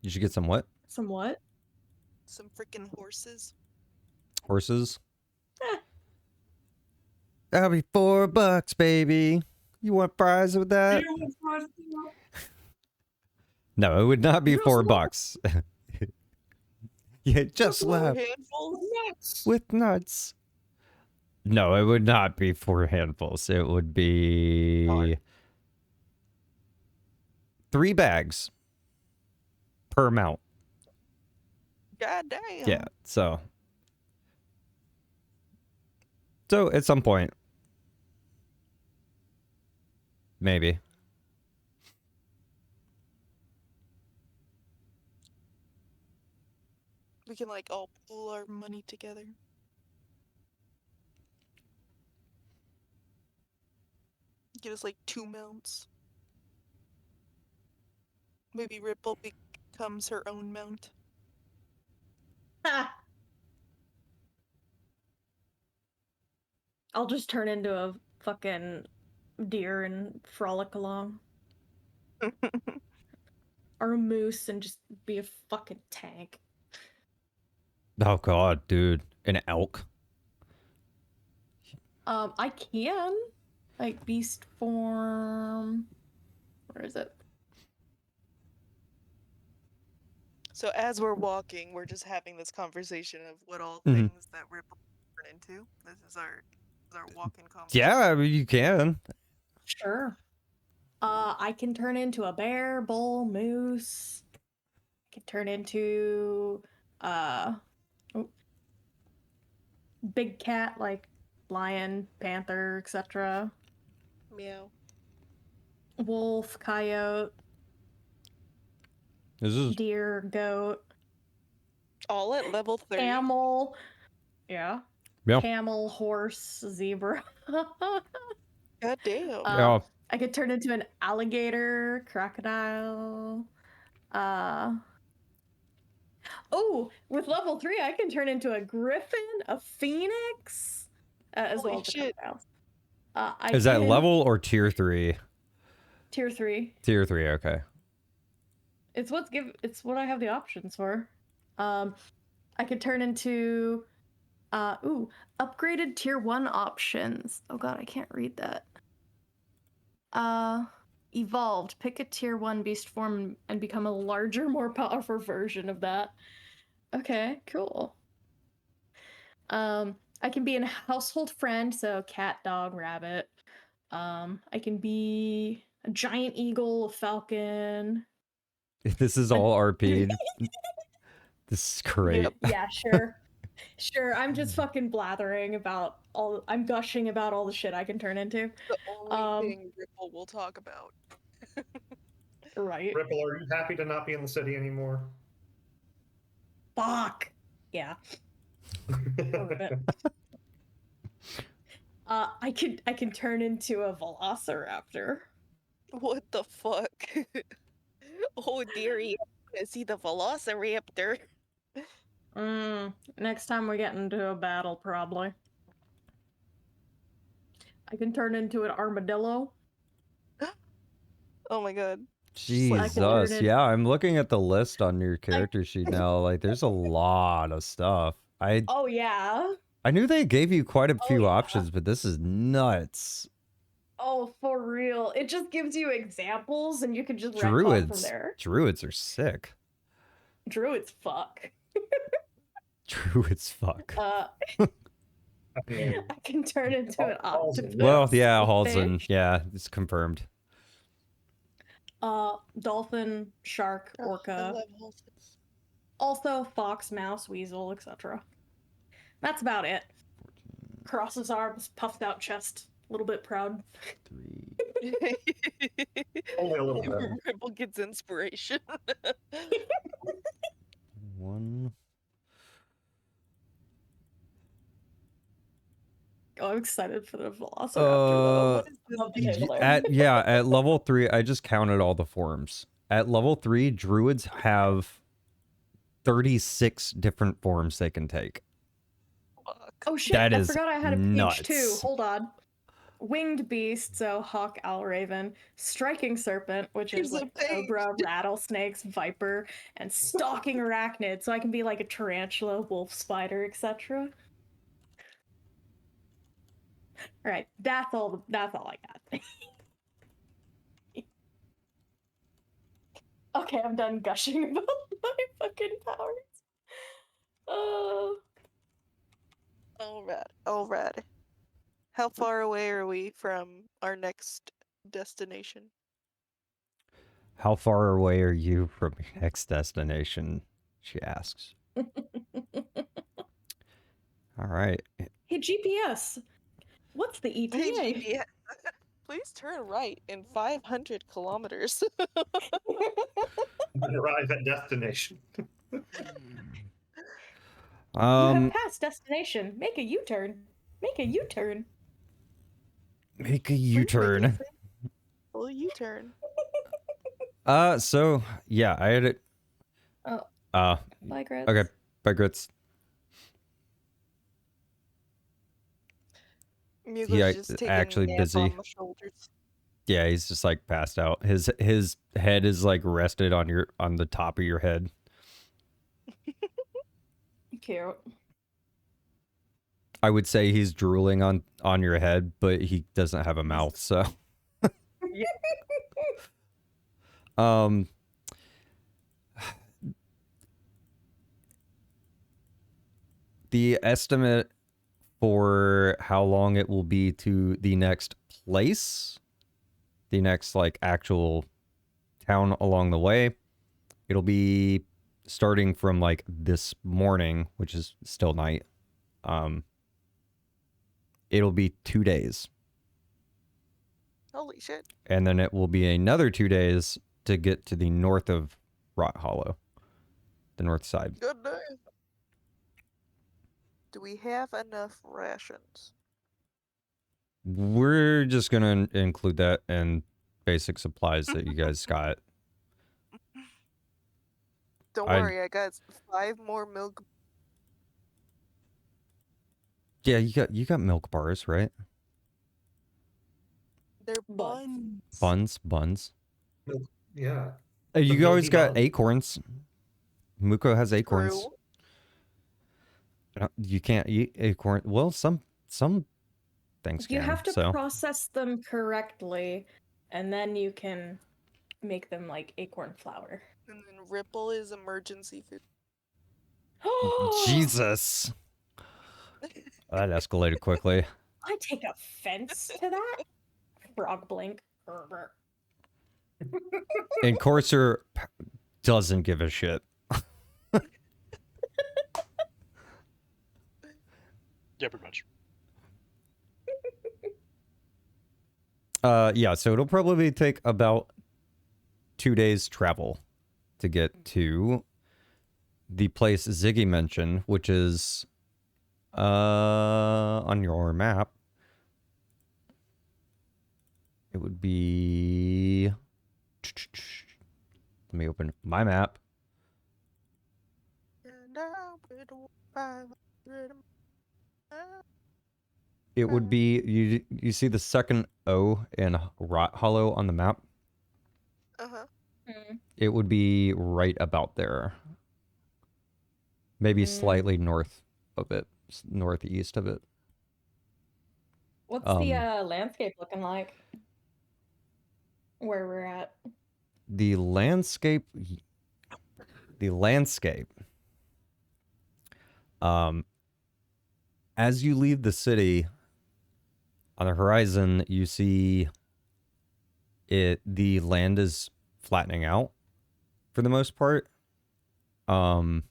You should get some what? Some what? Some freaking horses. Horses? That'll be $4, baby. You want fries with that? No, it would not be $4. Yeah, just left with nuts. No, it would not be 4 handfuls. It would be 3 bags per mount. God damn. Yeah, so at some point, maybe. We can like all pool our money together. Get us like 2 mounts. Maybe Ripple becomes her own mount. Ha! I'll just turn into a fucking deer and frolic along. Or a moose and just be a fucking tank. Oh god, dude, an elk. I can. Like beast form. Where is it? So as we're walking, we're just having this conversation of what all Mhm. things that Ripple turn into. This is our walking conversation. Yeah, I mean, you can. Sure. I can turn into a bear, bull, moose. I can turn into big cat like lion, panther, etc. Meow. Wolf, coyote, This is deer, goat, All at level 30. camel. Yeah. Yeah. Camel, horse, zebra. God damn. Yeah. I could turn into an alligator, crocodile. Oh, with level 3, I can turn into a griffin, a phoenix, as Holy well as a shit. crocodile. Is that level or tier 3? Tier 3? Tier 3, okay. It's what I have the options for. I could turn into upgraded tier 1 options. Oh god, I can't read that. Evolved. Pick a tier 1 beast form and become a larger, more powerful version of that. Okay, cool. I can be a household friend, so cat, dog, rabbit. I can be a giant eagle, a falcon. This is all RP'd. This is great. Yeah, sure. Sure, I'm just fucking blathering about I'm gushing about all the shit I can turn into. The only thing Ripple will talk about. Right. Ripple, are you happy to not be in the city anymore? Fuck. Yeah. I can turn into a velociraptor. What the fuck? Oh dearie, I wanna see the velociraptor. Next time we get into a battle, probably. I can turn into an armadillo. Oh my god. Jesus. Yeah, I'm looking at the list on your character sheet now. Like, there's a lot of stuff. Oh yeah. I knew they gave you quite a few options, but this is nuts. Oh, for real. It just gives you examples and you can just rank off from there. Druids are sick. Druids fuck. Druids fuck. I can turn into an octopus. Well, yeah, a Halson. fish, Yeah, it's confirmed. dolphin, shark, orca. Also fox, mouse, weasel, etc. That's about it. Crosses arms, puffed out chest, a little bit proud. 3. Only a little bit. Ripple gets inspiration. 1. Oh, I'm excited for the velociraptor. Though. What is this vocabulary? At level 3, I just counted all the forms. At level 3, druids have 36 different forms they can take. Oh shit, That I is forgot I had a nuts. page too. Hold on. Winged beast, so hawk, owl, raven. Striking serpent, which is Here's a like cobra, rattlesnakes, viper, and stalking arachnid, so I can be like a tarantula, wolf, spider, etc. Alright, that's all I got. Okay, I'm done gushing about my fucking powers. Alright. How far away are we from our next destination? How far away are you from your next destination? She asks. All right. Hey, GPS. What's the E ETA? Hey, GPS, please turn right in 500 kilometers. When you arrive at destination. You have Um, passed destination. Make a U-turn. Make a U-turn. make a Please make U-turn. a full U-turn. So yeah, I had it. Oh. Uh, Bye, Grits. okay. Bye, Grits. Mugo's He just taking actually a nap busy. on my shoulders. Yeah, he's just like passed out. His head is like rested on the top of your head. Cute. I would say he's drooling on your head, but he doesn't have a mouth, so. The estimate for how long it will be to the next place, the next like actual town along the way, it'll be starting from like this morning, which is still night. It'll be 2 days. Holy shit. And then it will be another 2 days to get to the north of Rot Hollow, the north side. Good day. Do we have enough rations? We're just gonna include that in basic supplies that you guys got. Don't I- worry, I got 5 more milk. Yeah, you got milk bars, right? They're Buns. buns. Buns. Yeah. You The always milky got buns. acorns. Muko has acorns. True. You can't eat acorn. Well, some things You can. have to so process them correctly, and then you can make them like acorn flour. And then Ripple is emergency food. Jesus, that escalated quickly. I take offense to that. Frog blink. And Courser doesn't give a shit. Yeah, pretty much. Yeah, so it'll probably take about 2 days travel to get to the place Ziggy mentioned, which is on your map. It would be, let me open my map. And I will 500 It would be, you see the second O in Rot Hollow on the map? Uh-huh. It would be right about there. Maybe slightly north of it, northeast of it. What's the landscape looking like? Where we're at? The landscape, as you leave the city, on the horizon, you see the land is flattening out for the most part. The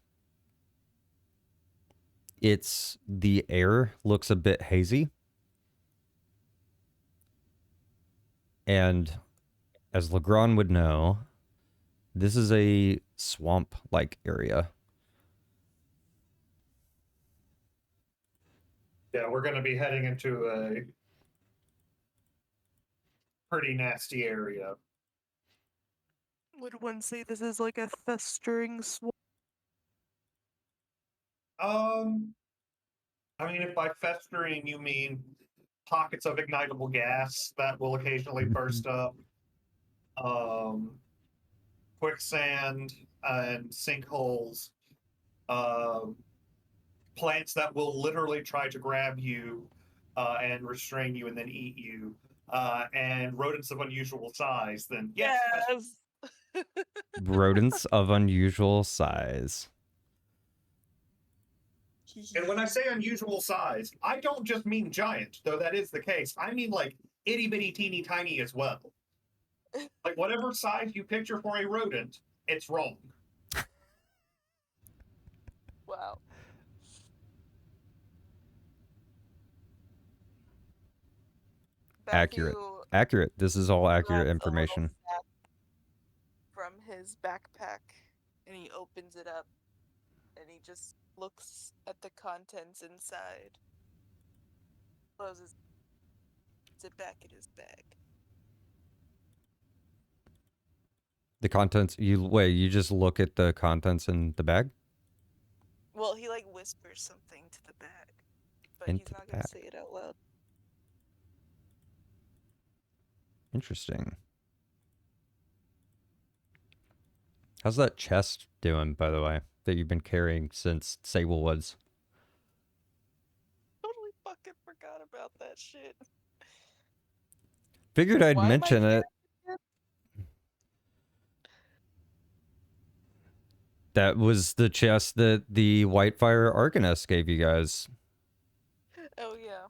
air looks a bit hazy. And as Legrand would know, this is a swamp-like area. Yeah, we're going to be heading into a pretty nasty area. Would one say this is like a festering swamp? I mean, if by festering you mean pockets of ignitable gas that will occasionally burst up, quicksand and sinkholes, plants that will literally try to grab you and restrain you and then eat you, and rodents of unusual size, then yes. Rodents of unusual size. And when I say unusual size, I don't just mean giant, though that is the case. I mean like itty bitty teeny tiny as well. Like whatever size you picture for a rodent, it's wrong. Wow. Accurate. Matthew Accurate. This is all accurate grabs a little information. sack from his backpack and he opens it up and he just looks at the contents inside. Closes it back in his bag. The contents, you just look at the contents in the bag? Well, he like whispers something to the bag, but Into he's the not gonna bag. say it out loud. Interesting. How's that chest doing, by the way, that you've been carrying since Sablewoods? Totally fucking forgot about that shit. Figured I'd Why am I mention it. carrying That was the chest that the Whitefire Arcanist gave you guys. it? Oh yeah.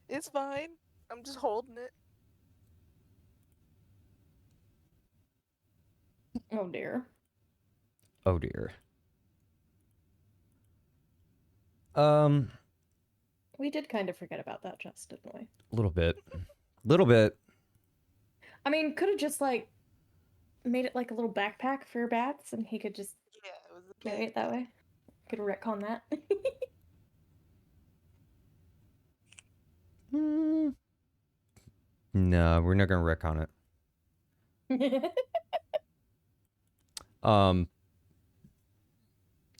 It's fine. I'm just holding it. Oh dear. Oh dear. We did kind of forget about that chest, didn't we? A little bit. Little bit. I mean, could have just like made it like a little backpack for your bats, and he could just Yeah, it was a carry big it that way. Could retcon that. No, we're not gonna wreck on it.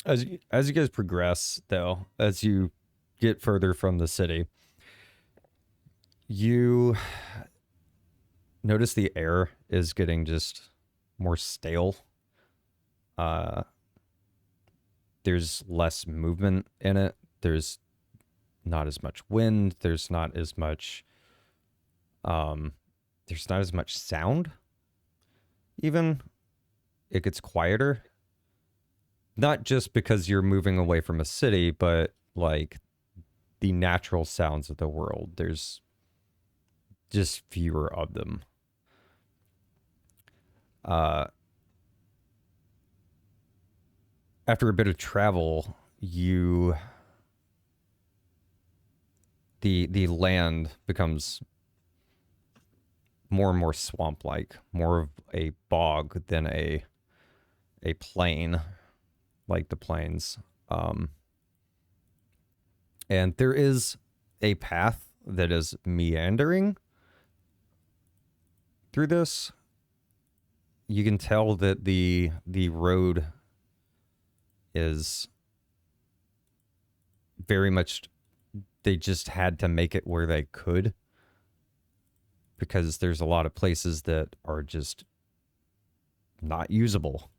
As you guys progress, though, as you get further from the city, you notice the air is getting just more stale. There's less movement in it. There's not as much wind. There's not as much sound. Even it gets quieter. Not just because you're moving away from a city, but like the natural sounds of the world. There's just fewer of them. After a bit of travel, the land becomes more and more swamp-like, more of a bog than a plain, like the plains. And there is a path that is meandering through this. You can tell that the road is very much, they just had to make it where they could, because there's a lot of places that are just not usable.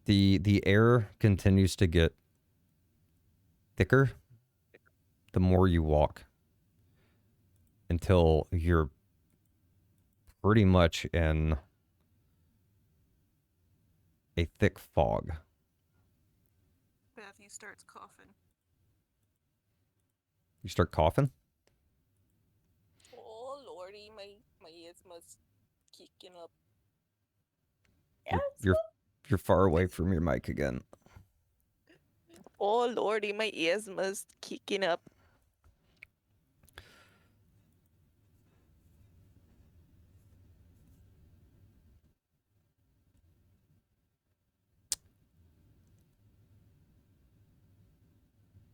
The air continues to get thicker the more you walk, until you're pretty much in a thick fog. Matthew starts coughing. You start coughing? Oh lordy, my asthma's kicking up. You're far away from your mic again. Oh lordy, my asthma's kicking up.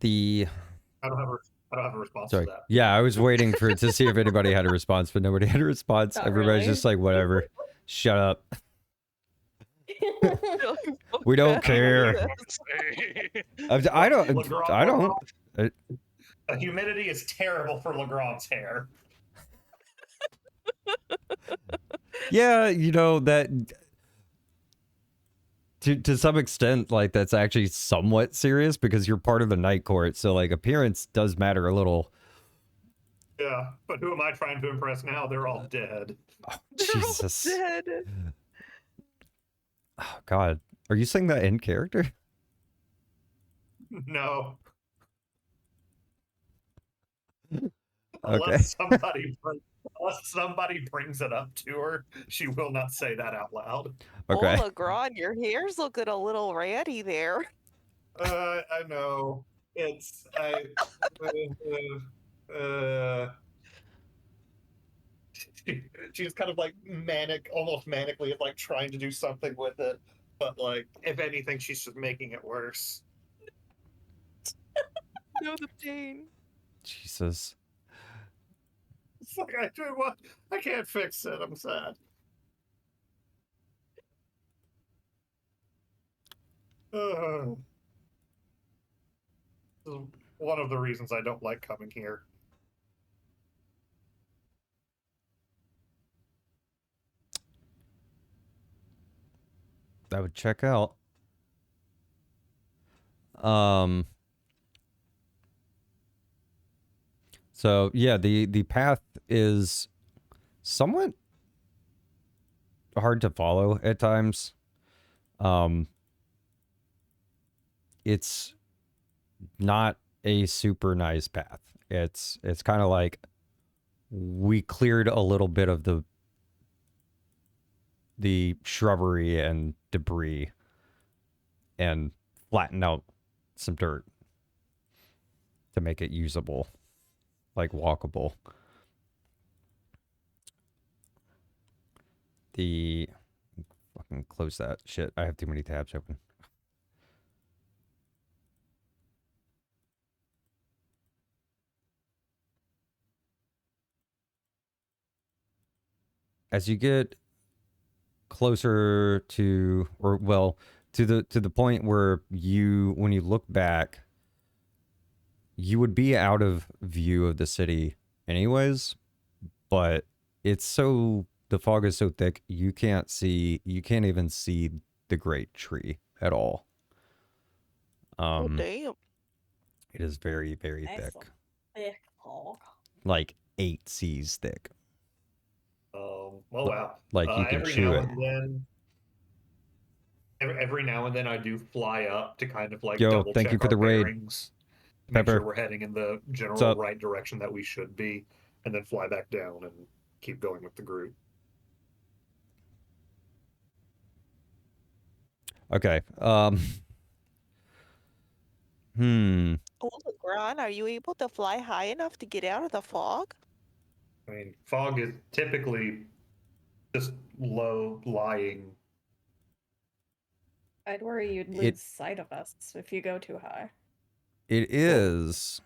The I don't have a response Sorry. to that. Yeah, I was waiting for to see if anybody had a response, but nobody had a response. Not Everybody's really. just like, whatever. Shut up. We don't care. I don't. Legrand- I don't. The humidity is terrible for Legrand's hair. Yeah, you know that. To some extent, like that's actually somewhat serious because you're part of the night court, so like appearance does matter a little. Yeah, but who am I trying to impress now? They're all dead. Oh, Jesus. Dead. Oh God, are you saying that in character? No. Okay. Unless somebody brings it up to her, she will not say that out loud. Okay. Oh, Legrand, your hair's looking a little ratty there. I know. It's she's kind of like manic, almost manically, like trying to do something with it, but like if anything, she's just making it worse. Know the pain. Jesus. It's like I can't fix it. I'm sad. This is one of the reasons I don't like coming here. That would check out. So yeah, the path is somewhat hard to follow at times. It's not a super nice path. It's kind of like we cleared a little bit of the shrubbery and debris and flattened out some dirt to make it usable, like walkable. Fucking close that shit. I have too many tabs open. As you get closer to, or well, to the point where when you look back, you would be out of view of the city anyways, but the fog is so thick you can't even see the great tree at all. Oh, damn. It is very, very That's thick. a thick fog. Like 8 C's thick. Oh wow! Like you can chew it. Every now and then, I do fly up to kind of like Yo, double thank check you for our the raid. bearings, make Pepper. sure we're heading in the What's general up? right direction that we should be, and then fly back down and keep going with the group. Okay. Oh, Legrand, are you able to fly high enough to get out of the fog? I mean, fog is typically just low lying. I'd worry you'd lose sight of us if you go too high. It is,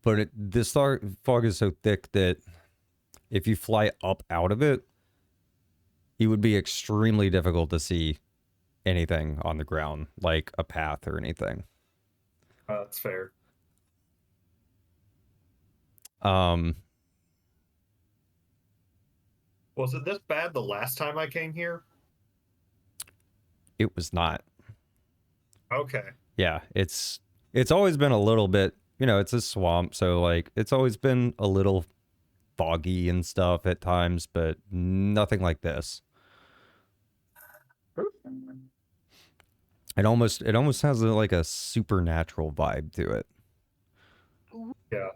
but this fog is so thick that if you fly up out of it, it would be extremely difficult to see anything on the ground, like a path or anything. That's fair. Was it this bad the last time I came here? It was not. Okay. Yeah, it's always been a little bit, it's a swamp, so like it's always been a little foggy and stuff at times, but nothing like this. It almost has like a supernatural vibe to it. Yeah.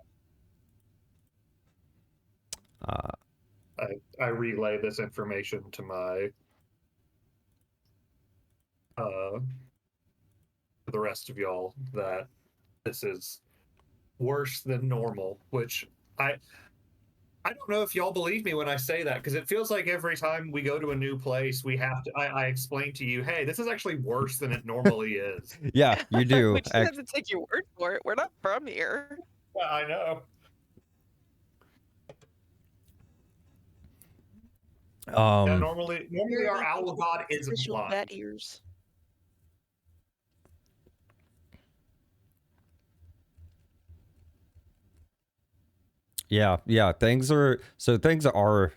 I relay this information to my to the rest of y'all that this is worse than normal, which I don't know if y'all believe me when I say that, because it feels like every time we go to a new place, we have to. I explain to you, hey, this is actually worse than it normally is. Yeah, you do. We just have to take your word for it. We're not from here. Yeah, I know. Yeah, normally our owl god is blind. Bat ears. Yeah, things are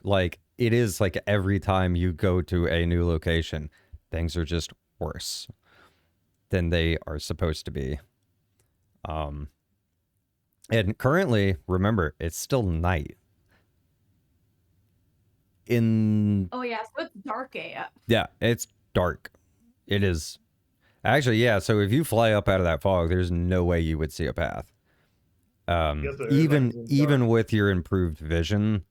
like, it is like every time you go to a new location, things are just worse than they are supposed to be. And currently, remember, it's still night. Oh yeah, so it's dark AF. Yeah, it's dark. It is. Actually, yeah, so if you fly up out of that fog, there's no way you would see a path. Yes, there is even actually dark. even with your improved vision,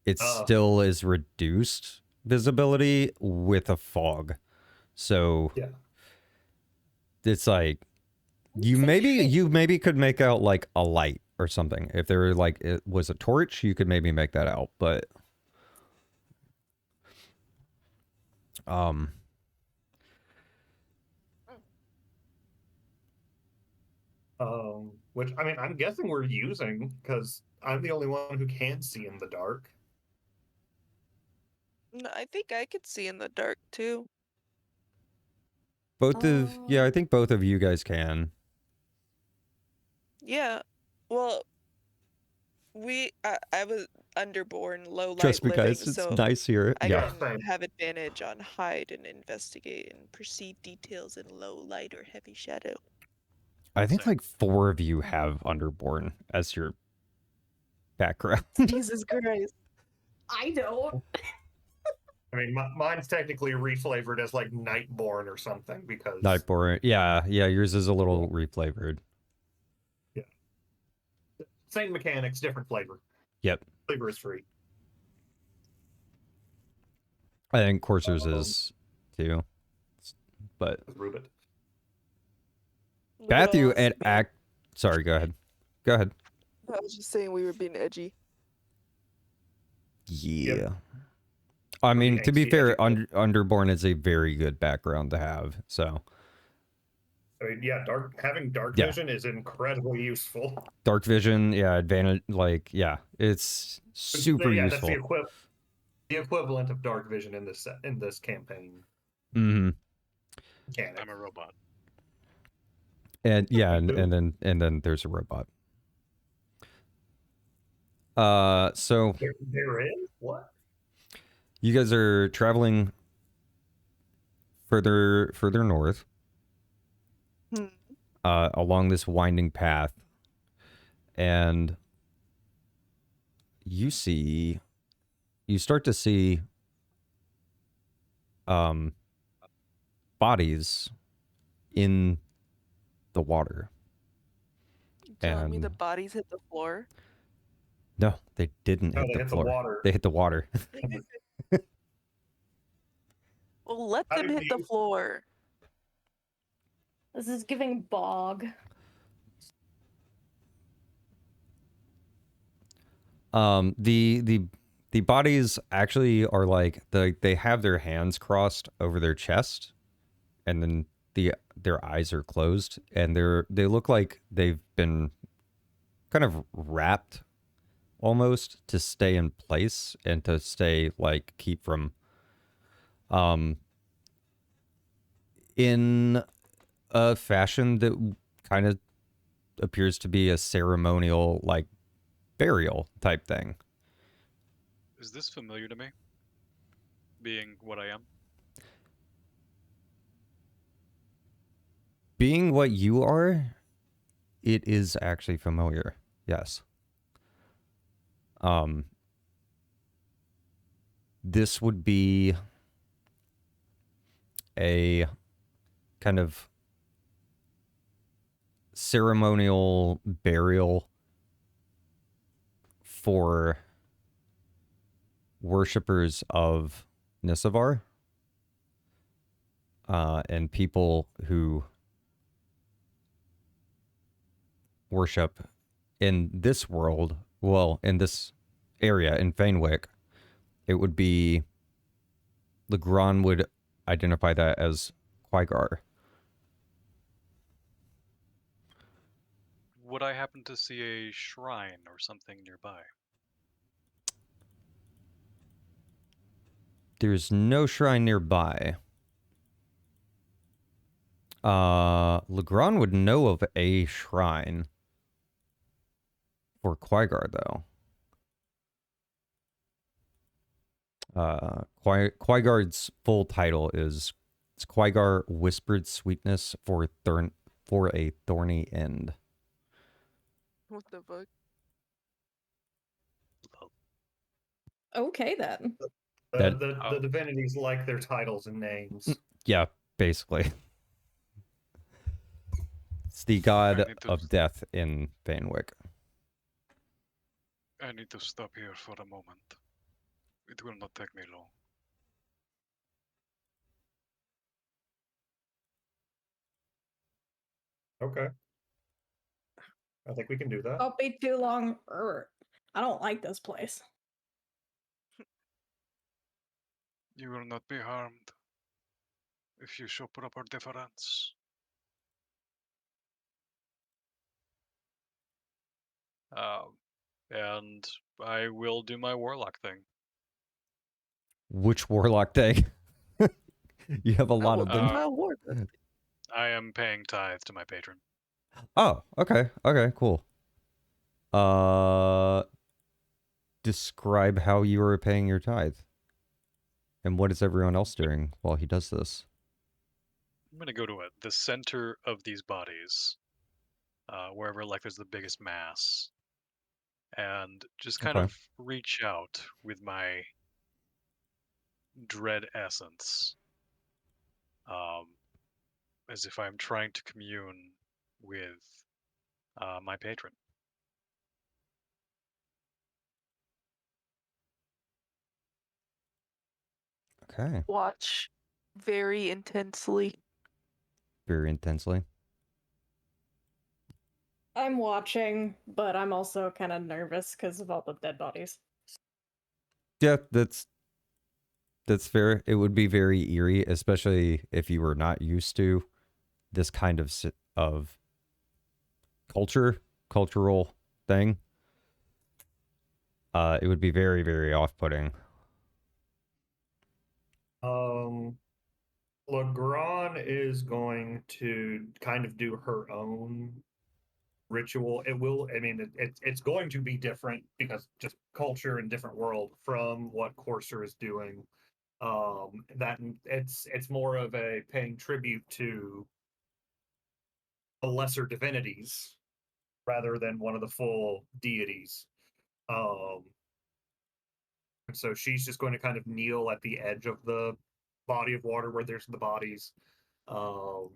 it still is reduced visibility with a fog. So Yeah. it's like you maybe could make out like a light or something. If there were like it was a torch, you could maybe make that out, but which I mean, I'm guessing we're using because I'm the only one who can see in the dark. I think I could see in the dark too. I think both of you guys can. Yeah. Well, I was underborn, low light Just living, because it's so nice here. I Yeah. can have advantage on hide and investigate and perceive details in low light or heavy shadow. I think like 4 of you have Underborn as your background. Jesus Christ. I don't. I mean, mine's technically reflavored as like Nightborn or something because Nightborn. Yeah, yours is a little reflavored. Yeah. Same mechanics, different flavor. Yep. Flavor is free. I think Courser's is too. But Rubit. Matthew and Act. Sorry, go ahead. Go ahead. I was just saying we were being edgy. Yeah. Yep. I mean, to be angsty, fair, Underborn is a very good background to have. So I mean, yeah, having dark Yeah. vision is incredibly useful. dark vision, yeah, advantage. Like, yeah, it's super Yeah, useful. that's the equivalent of dark vision in this campaign. Mm-hmm. Mechanic. I'm a robot. And yeah, and then there's a robot. So There is what? you guys are traveling further north, along this winding path, and you start to see bodies in the water. Telling me the And- bodies hit the floor? No, they didn't No, hit they the hit the floor. water. They hit the water. Well, let How them did hit the you- floor. This is giving bog. The bodies actually are like they have their hands crossed over their chest, and then their eyes are closed, and they look like they've been kind of wrapped almost to stay in place and to stay like keep from in a fashion that kind of appears to be a ceremonial like burial type thing. Is this familiar to me? Being what I am? Being what you are, it is actually familiar. Yes. This would be a kind of ceremonial burial for worshippers of Nisavar, and people who worship in this world, well, in this area in Fainwick, it would be Legrand would identify that as Quaigar. Would I happen to see a shrine or something nearby? There's no shrine nearby. Legrand would know of a shrine for Quaigar, though. Quaigar's full title is Quaigar Whispered Sweetness for a Thorny End. What the fuck? Okay then. The divinities like their titles and names. Yeah, basically. It's the god I think of death in Fainwick. I need to stop here for a moment. It will not take me long. Okay. I think we can do that. Don't be too long. I don't like this place. You will not be harmed if you show proper deference. And I will do my warlock thing. Which warlock thing? You have a lot of them. I am paying tithe to my patron. Oh, okay. Okay, cool. Describe how you are paying your tithe. And what is everyone else doing while he does this? I'm gonna go to the center of these bodies, wherever like there's the biggest mass, and just kind Okay. of reach out with my dread essence, as if I'm trying to commune with my patron. Okay. Watch very intensely. Very intensely. I'm watching, but I'm also kind of nervous because of all the dead bodies. Yeah, that's fair. It would be very eerie, especially if you were not used to this kind of cultural thing. It would be very, very off-putting. Legrand is going to kind of do her own ritual. It will, I mean, it's going to be different because just culture and different world from what Courser is doing. That it's more of a paying tribute to the lesser divinities rather than one of the full deities. And so she's just going to kind of kneel at the edge of the body of water where there's the bodies. Hmm.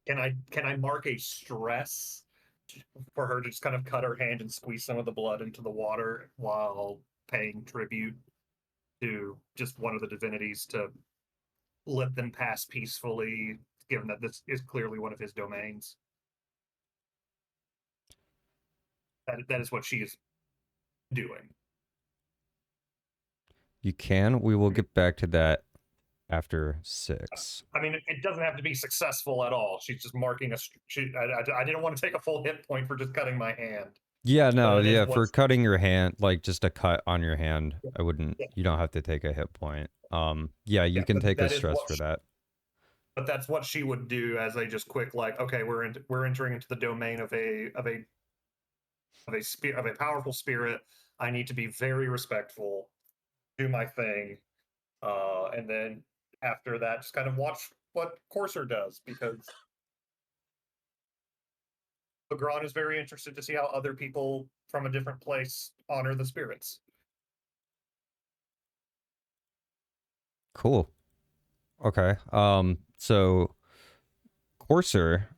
Can I mark a stress for her to just kind of cut her hand and squeeze some of the blood into the water while paying tribute to just one of the divinities to let them pass peacefully, given that this is clearly one of his domains? That is what she is doing. You can. We will get back to that after 6. I mean, it doesn't have to be successful at all. She's just marking I didn't want to take a full hit point for just cutting my hand. Yeah, no, But it is yeah, for what's- cutting your hand, like just a cut on your hand, I wouldn't, Yeah. you don't have to take a hit point. Yeah, you Yeah, can but take a that is stress what for she- that. But that's what she would do as a just quick, like, okay, we're entering into the domain of a powerful spirit. I need to be very respectful, do my thing, and then after that, just kind of watch what Courser does, because Legrand is very interested to see how other people from a different place honor the spirits. Cool. Okay. So Courser,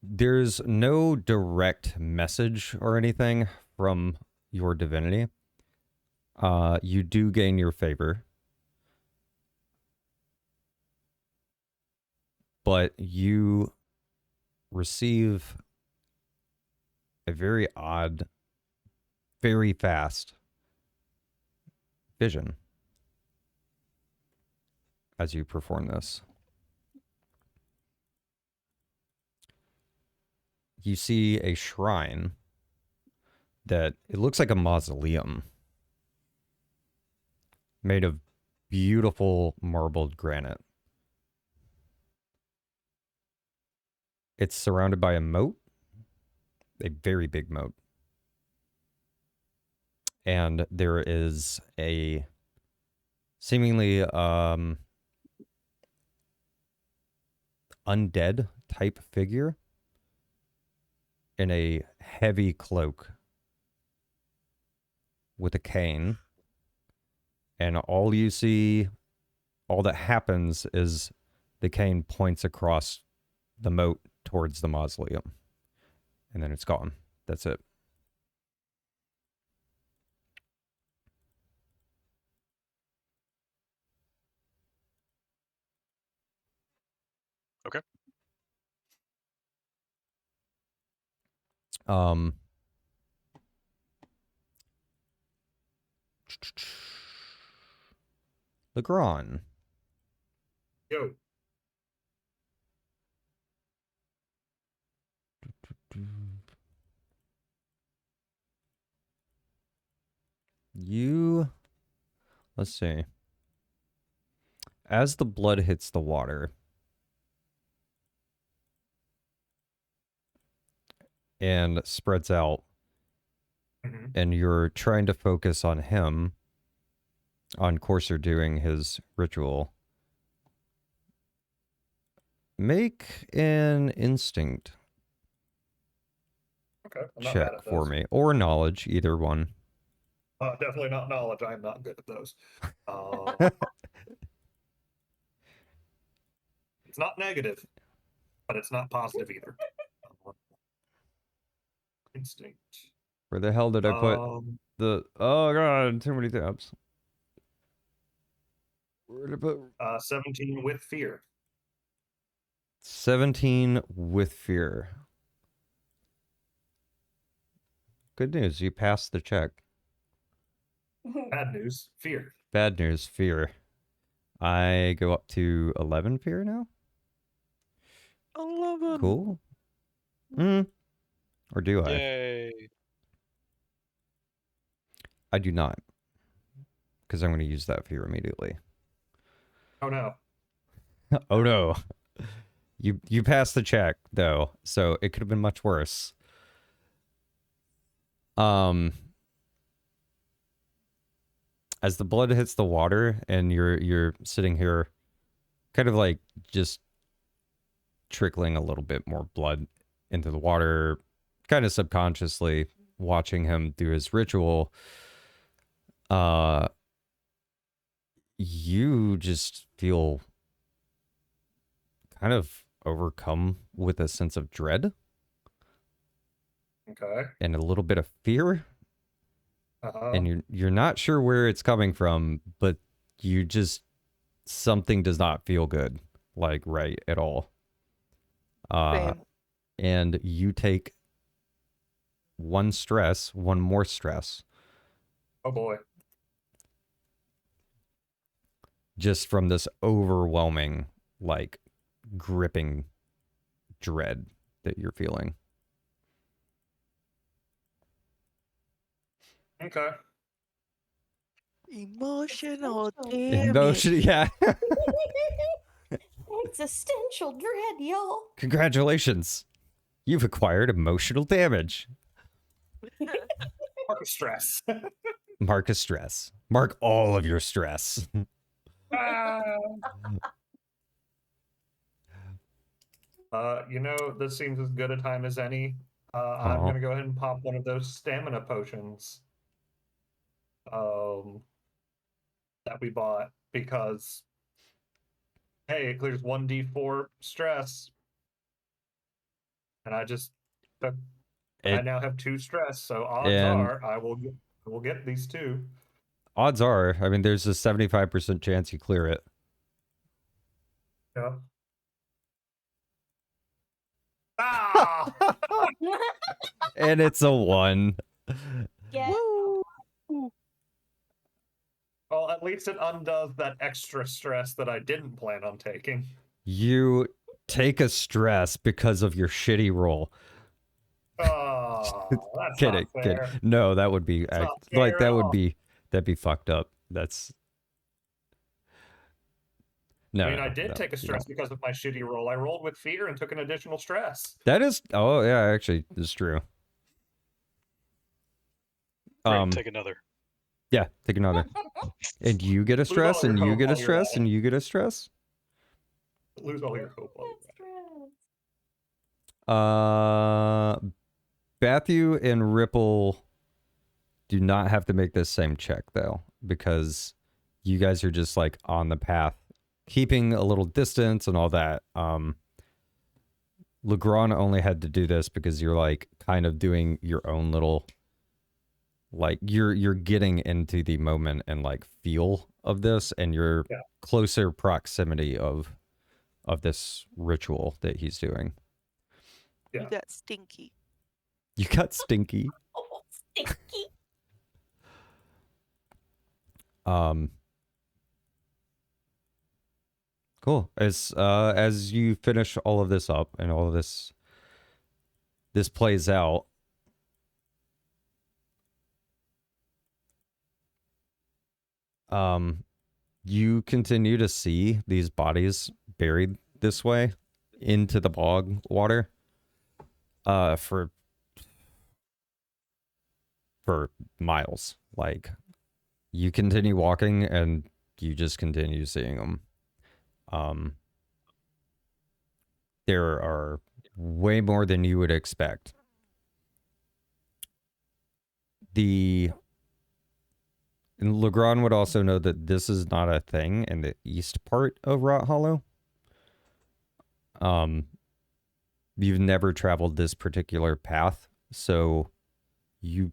there's no direct message or anything from your divinity. You do gain your favor, but you receive a very odd, very fast vision as you perform this. You see a shrine that it looks like a mausoleum made of beautiful marbled granite. It's surrounded by a moat, a very big moat. And there is a seemingly undead type figure in a heavy cloak with a cane. And all you see, all that happens is the cane points across the moat towards the mausoleum. And then it's gone. That's it. Okay. Legrand. Yo. Let's see. As the blood hits the water, and spreads out, and you're trying to focus on him, on Corsair doing his ritual, make an instinct Okay. I'm not check bad at for those. me, or knowledge, either one. Definitely not knowledge. I am not good at those. It's not negative, but it's not positive either. Instinct. Where the hell did I put the... Oh, God, too many tabs. Where did I put... 17 with fear. 17 with fear. Good news, you passed the check. Bad news, fear. Bad news, fear. I go up to 11 fear now? 11. Cool. Or do I? Yay. I do not. Because I'm going to use that fear immediately. Oh no. Oh no. You passed the check, though, so it could have been much worse. As the blood hits the water and you're sitting here kind of like just trickling a little bit more blood into the water, kind of subconsciously watching him do his ritual, you just feel kind of overcome with a sense of dread. Okay. And a little bit of fear. Uh-huh. And you're not sure where it's coming from, but you just, something does not feel good, like right at all. And you take one more stress. Oh boy. Just from this overwhelming, like, gripping dread that you're feeling. Okay. Emotional Emotion, yeah. Existential dread, y'all. Congratulations. You've acquired emotional damage. Mark of stress. Mark of stress. Mark all of your stress. You know, this seems as good a time as any. I'm Aw. gonna go ahead and pop one of those stamina potions. That we bought because hey, it clears 1d4 stress. And I now have 2 stress, so odds are I will get these 2. Odds are, I mean, there's a 75% chance you clear it. Yeah. Ah! And it's a 1. Yeah. Well, at least it undoes that extra stress that I didn't plan on taking. You take a stress because of your shitty roll. Oh, that's Kidding, not kidding. fair. No, that would be That's not like fair that at would all. be that'd be fucked up. That's no. I mean, no, I did no, take a stress no. because of my shitty roll. I rolled with fear and took an additional stress. That is, oh yeah, actually, it's true. Right, take another. Yeah, take another. And you get a Lose all stress, your and you hope get a while you're stress, at it. and you get a stress. Lose all your hope. Bathu and Ripple do not have to make this same check though, because you guys are just like on the path, keeping a little distance and all that. Legrand only had to do this because you're like kind of doing your own little, like you're getting into the moment and like feel of this, and you're closer proximity of this ritual that he's doing. You got stinky. You got stinky. Oh, stinky. Cool. As you finish all of this up and all of this plays out, you continue to see these bodies buried this way into the bog water for miles. Like, you continue walking and you just continue seeing them. There are way more than you would expect. And Legrand would also know that this is not a thing in the east part of Rot Hollow. You've never traveled this particular path, so you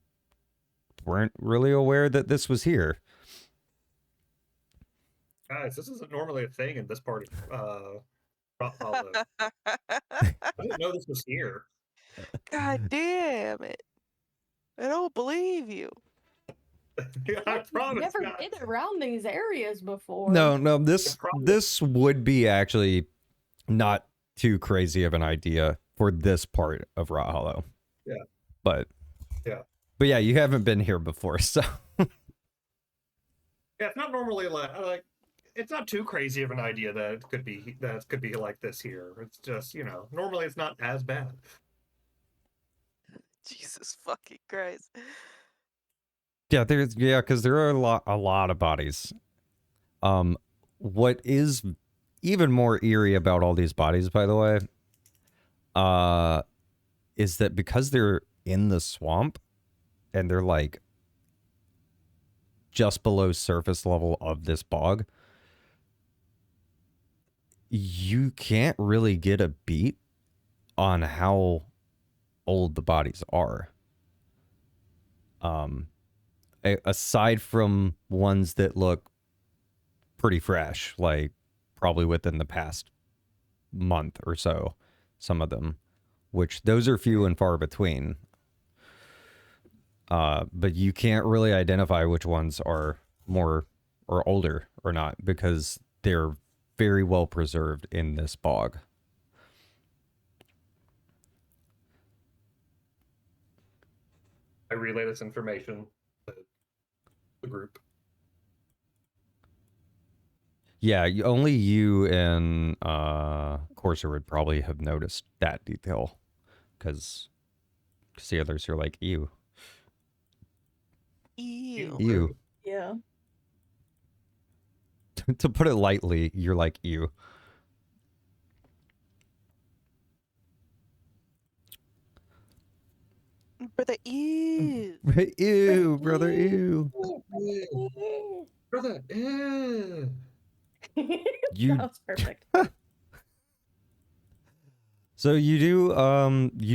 weren't really aware that this was here. Guys, this isn't normally a thing in this part of Rot Hollow. I didn't know this was here. God damn it. I don't believe you. I promise. Never been around these areas before. No, this would be actually not too crazy of an idea for this part of Rot Hollow. Yeah. But yeah, you haven't been here before, so yeah, it's not normally like it's not too crazy of an idea that it could be like this here. It's just, normally it's not as bad. Jesus fucking Christ. yeah, because there are a lot of bodies. What is even more eerie about all these bodies, by the way, is that because they're in the swamp and they're like just below surface level of this bog, you can't really get a beat on how old the bodies are. Aside from ones that look pretty fresh, like probably within the past month or so, some of them, which those are few and far between. But you can't really identify which ones are more or older or not, because they're very well preserved in this bog. I relay this information to the group. Yeah, only you and Corsair would probably have noticed that detail, because the others are like, ew. Ew. Yeah. To put it lightly, you're like, ew. Brother, ew. Ew, brother, ew. Brother, ew. You... That was perfect. So you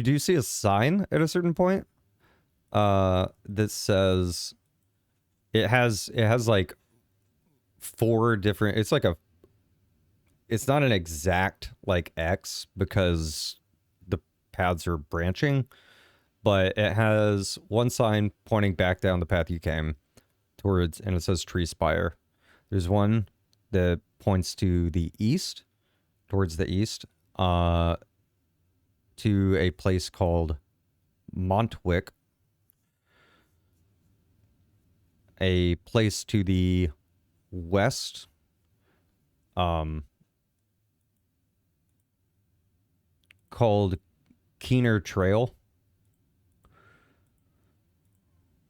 do see a sign at a certain point that says it has like 4 different, it's not an exact like X because the paths are branching, but it has one sign pointing back down the path you came towards, and it says Tree Spire. There's one that points to the east, towards the east, to a place called Montwick, a place to the west, called Keener Trail.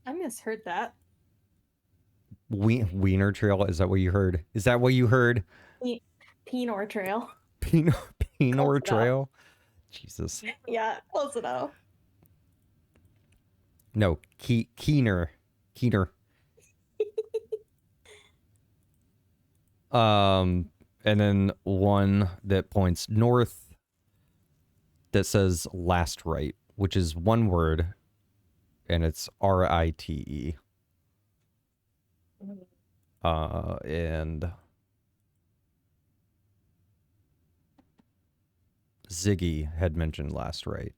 I misheard that. Wiener Trail, is that what you heard? Is that what you heard? Penor Trail. Penor Trail? Jesus. Yeah, close enough. No, Keener. And then one that points north that says last right, which is one word, and it's RITE. And Ziggy had mentioned last right.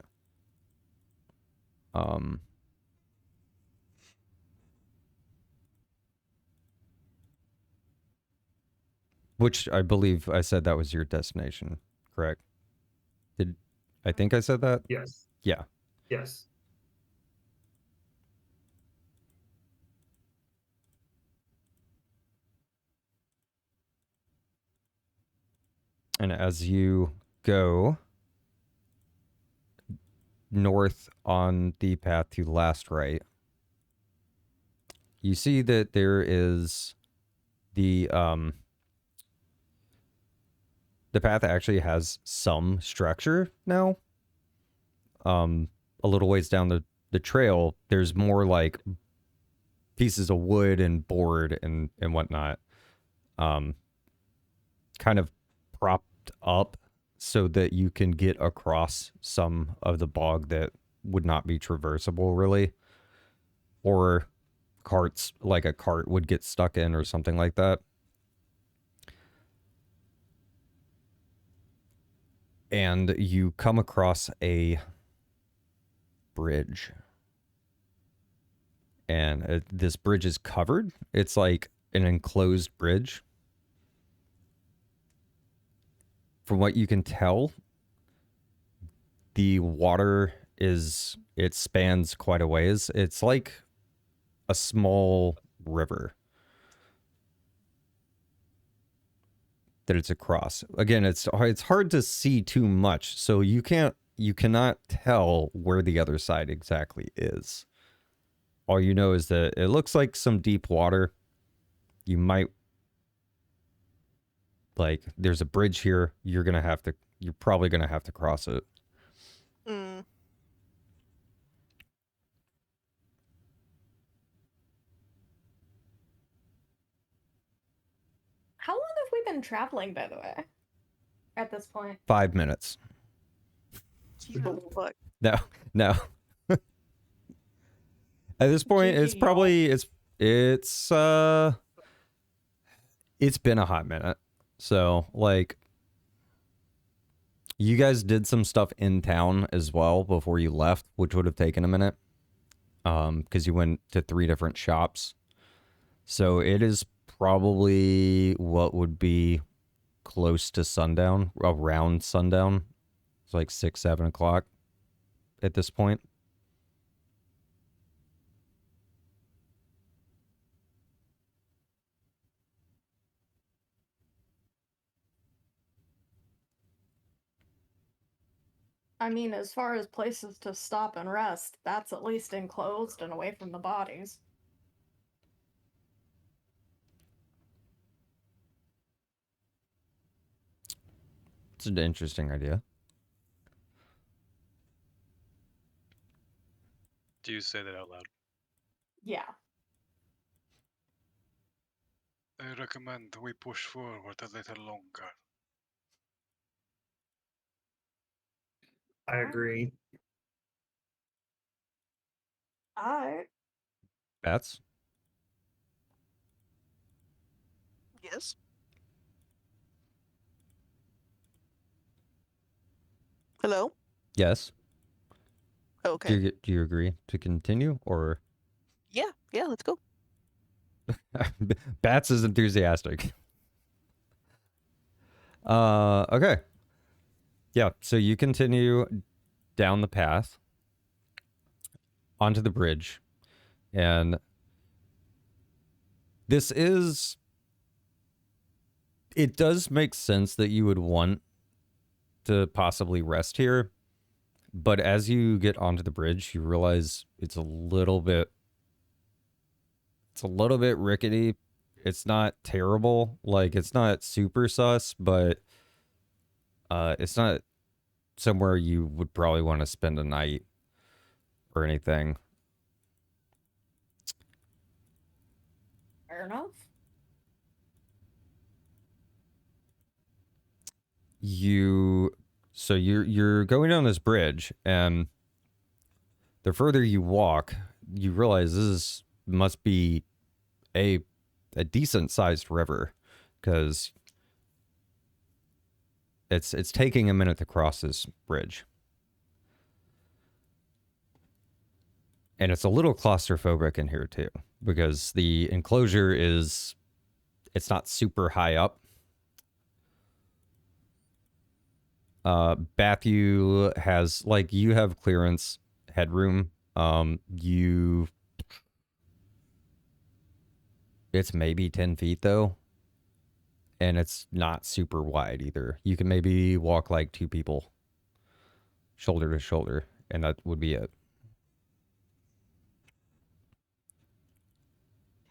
Which I believe I said that was your destination, correct? I think I said that? Yes. Yeah. Yes. And as you go north on the path to last right, you see that there is the path actually has some structure now. A little ways down the trail, there's more like pieces of wood and board and whatnot, kind of propped up so that you can get across some of the bog that would not be traversable really, or carts, like a cart would get stuck in or something like that. And you come across a bridge, and this bridge is covered. It's like an enclosed bridge. From what you can tell, the water it spans quite a ways. It's like a small river that it's across. Again, it's hard to see too much, so you cannot tell where the other side exactly is. All you know is that it looks like some deep water. You might, like, there's a bridge here. You're probably gonna have to cross it. Mm. How long have we been traveling, by the way? At this point. 5 minutes. Jesus fuck. No. At this point, it's GG, probably it's been a hot minute. So, like, you guys did some stuff in town as well before you left, which would have taken a minute. Because you went to 3 different shops. So it is probably what would be close to sundown, around sundown. It's like 6, 7 o'clock at this point. I mean, as far as places to stop and rest, that's at least enclosed and away from the bodies. It's an interesting idea. Do you say that out loud? Yeah. I recommend we push forward a little longer. I agree. Alright. Bats? Yes. Hello? Yes. Okay. Do you agree to continue, or? Yeah, let's go. Bats is enthusiastic. Okay. Yeah, so you continue down the path onto the bridge, and it does make sense that you would want to possibly rest here, but as you get onto the bridge, you realize it's a little bit rickety. It's not terrible. Like, it's not super sus, but it's not somewhere you would probably want to spend a night or anything. Fair enough. You So you're going down this bridge, and the further you walk, you realize must be a decent sized river, because it's taking a minute to cross this bridge. And it's a little claustrophobic in here too, because the enclosure it's not super high up. Bathu has, like, you have clearance headroom. It's maybe 10 feet though. And it's not super wide either. You can maybe walk like 2 people shoulder to shoulder, and that would be it.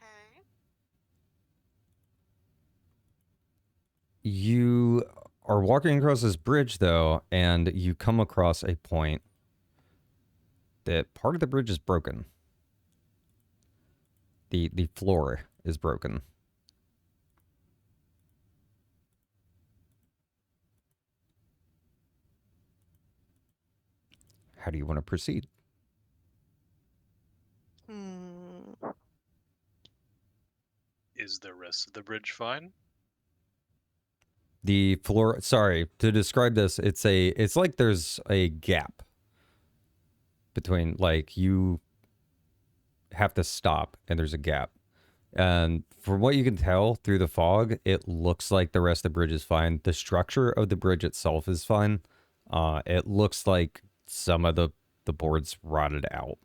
Okay. You are walking across this bridge though, and you come across a point that part of the bridge is broken. The floor is broken. How do you want to proceed? Is the rest of the bridge fine? The floor, sorry, to describe this, it's like there's a gap between, like, you have to stop and there's a gap. And from what you can tell through the fog, it looks like the rest of the bridge is fine. The structure of the bridge itself is fine. It looks like some of the boards rotted out.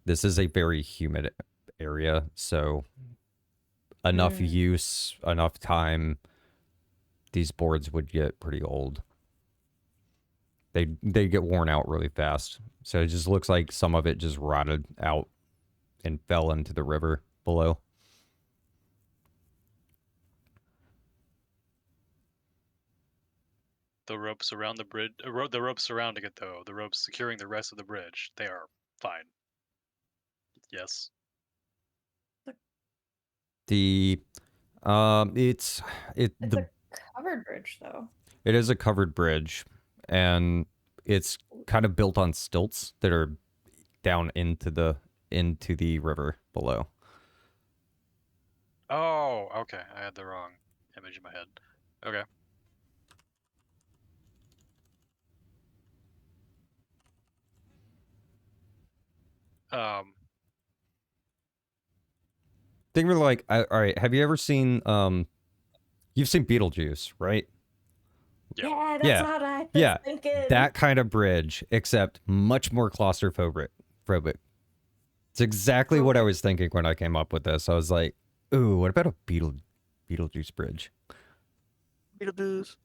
This is a very humid area, so enough use, enough time, these boards would get pretty old. They get worn out really fast. So it just looks like some of it just rotted out and fell into the river below. The ropes around the bridge, the ropes surrounding it though, the ropes securing the rest of the bridge, they are fine. Yes. It's It's a covered bridge, though. It is a covered bridge, and it's kind of built on stilts that are down into the river below. Oh, okay. I had the wrong image in my head. Okay. Think of it like, all right, have you ever seen, you've seen Beetlejuice, right? Yeah, that's what I was thinking. That kind of bridge, except much more claustrophobic. It's exactly what I was thinking when I came up with this. I was like, ooh, what about a Beetlejuice bridge? Beetlejuice.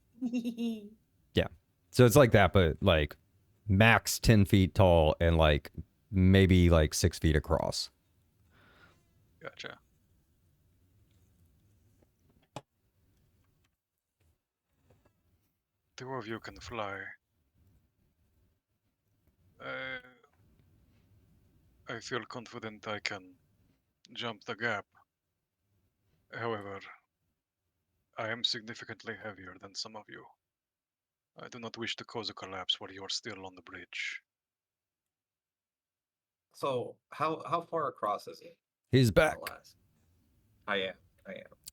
Yeah. So it's like that, but like max 10 feet tall and like maybe like 6 feet across. Gotcha. Two of you can fly. I feel confident I can jump the gap. However, I am significantly heavier than some of you. I do not wish to cause a collapse while you are still on the bridge. So how far across is he? He's back. I am.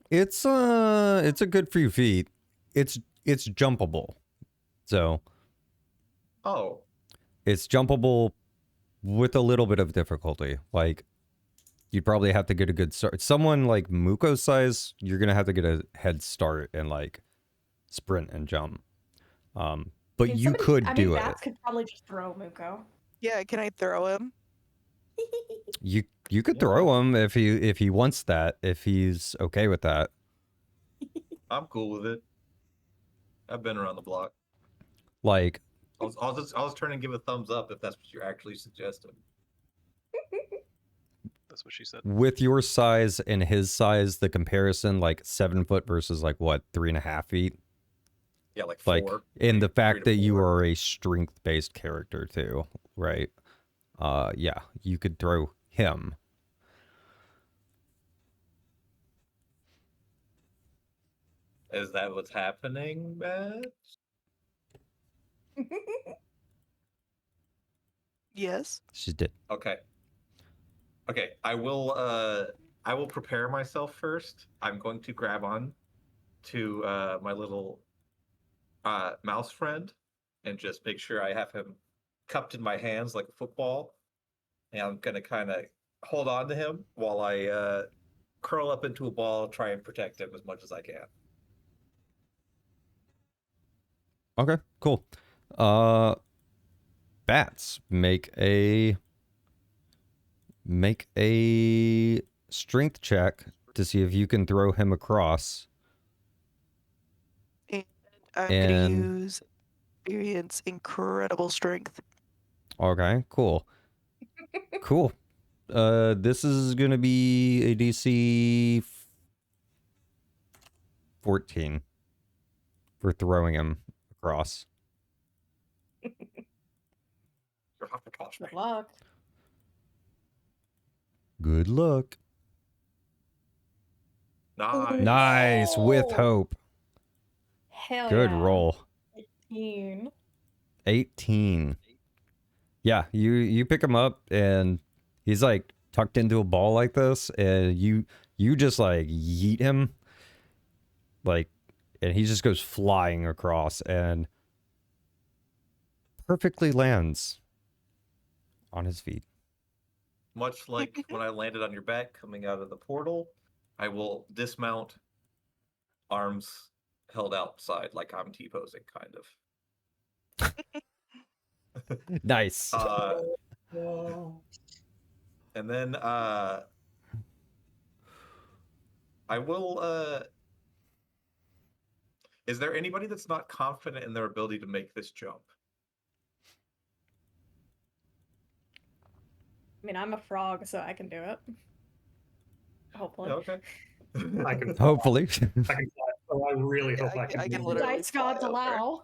It's a good few feet. It's jumpable. So Oh. It's jumpable with a little bit of difficulty. Like, you'd probably have to get a good start. Someone like Muko's size, you're gonna have to get a head start and like sprint and jump. But you could do it. Bats could probably just throw Muko. Yeah, can I throw him? You could throw him if he wants that, if he's okay with that. I'm cool with it. I've been around the block. Like, I was trying to give a thumbs up if that's what you're actually suggesting. That's what she said. With your size and his size, the comparison, like 7 foot versus like what, 3.5 feet? Yeah, like 4. In the fact that you are a strength-based character too, right? Yeah, you could throw him. Is that what's happening, Matt? Yes. She's dead. Okay. Okay, I will prepare myself first. I'm going to grab on to my little mouse friend and just make sure I have him cupped in my hands like a football. And I'm gonna kind of hold on to him while I curl up into a ball, try and protect him as much as I can. Okay, cool. Bats, make a strength check to see if you can throw him across. And I'm And- gonna use experience incredible strength. Okay, cool. Cool. This is gonna be a DC 14 for throwing him across. You'll have to catch me. Good luck. Good luck. Nice. Nice, with Oh. hope. Hell Good yeah. roll. 18. Yeah, you pick him up and he's like tucked into a ball like this, and you just like yeet him, like, and he just goes flying across and perfectly lands on his feet. Much like when I landed on your back coming out of the portal, I will dismount, arms held outside like I'm T-posing, kind of. Nice. And then I will is there anybody that's not confident in their ability to make this jump? I mean, I'm a frog, so I can do it. Hopefully. Okay. I can Hopefully. I can fly. So I really hope I can. I can do literally it. Dice fly gods over. allow.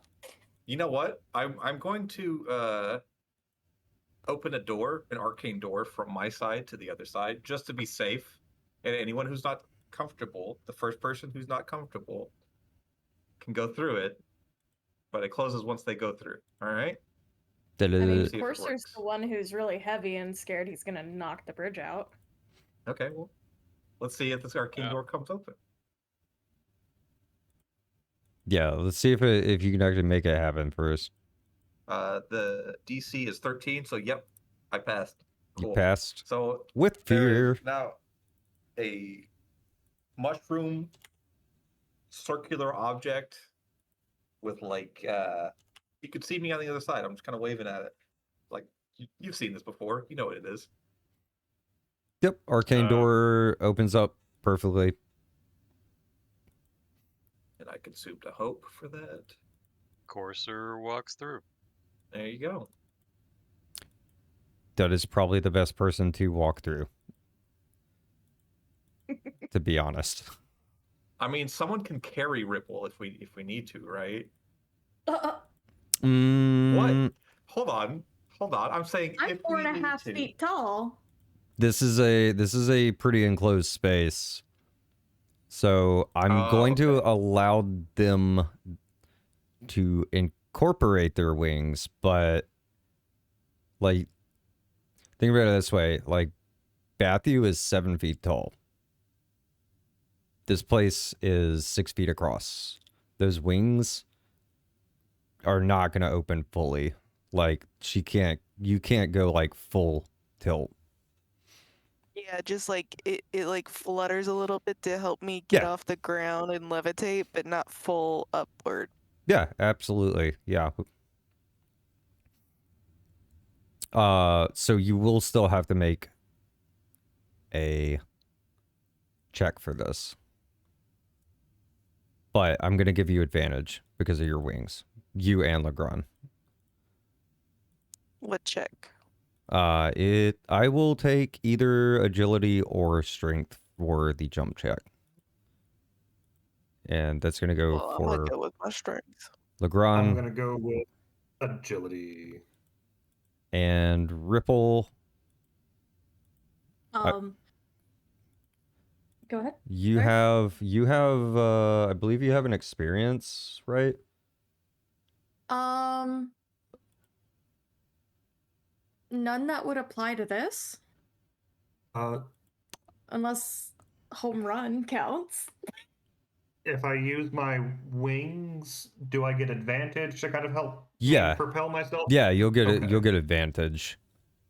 You know what? I'm going to open a door, an arcane door from my side to the other side, just to be safe. And anyone who's not comfortable, the first person who's not comfortable, can go through it, but it closes once they go through. All right. I mean, See if it Corsair's works. the one who's really heavy and scared he's gonna knock the bridge out. Okay. Well, let's see if this arcane Yeah. door comes open. Yeah, let's see if you can actually make it happen first. The DC is 13, so yep, I passed. You Cool. passed So with there is fear. now a mushroom circular object with like you could see me on the other side. I'm just kind of waving at it. Like you've seen this before. You know what it is. Yep, arcane door opens up perfectly. And I consumed a hope for that. Courser walks through. There you go. That is probably the best person to walk through. To be honest. I mean, someone can carry Ripple if we need to, right? Mm, Hold on. I'm saying I'm if we 4.5 need to. feet tall. This is a pretty enclosed space. So I'm going to okay. allow them to incorporate their wings, but like think about it this way, like Bathu is 7 feet tall. This place is 6 feet across. Those wings are not going to open fully. Like you can't go like full tilt. Yeah, just like it like flutters a little bit to help me get Yeah. off the ground and levitate, but not full upward. Yeah, absolutely. Yeah. So you will still have to make a check for this. But I'm going to give you advantage because of your wings. You and Legrand. What check? I will take either agility or strength for the jump check. And that's going to go Well, I'm for gonna go with my strength. I'm Legrand gonna go with agility. and Ripple. Go ahead. You Sorry? have I believe you have an experience, right? None that would apply to this, unless home run counts. If I use my wings, do I get advantage to kind of help Yeah. me propel myself? Yeah, you'll get Okay. you'll get advantage.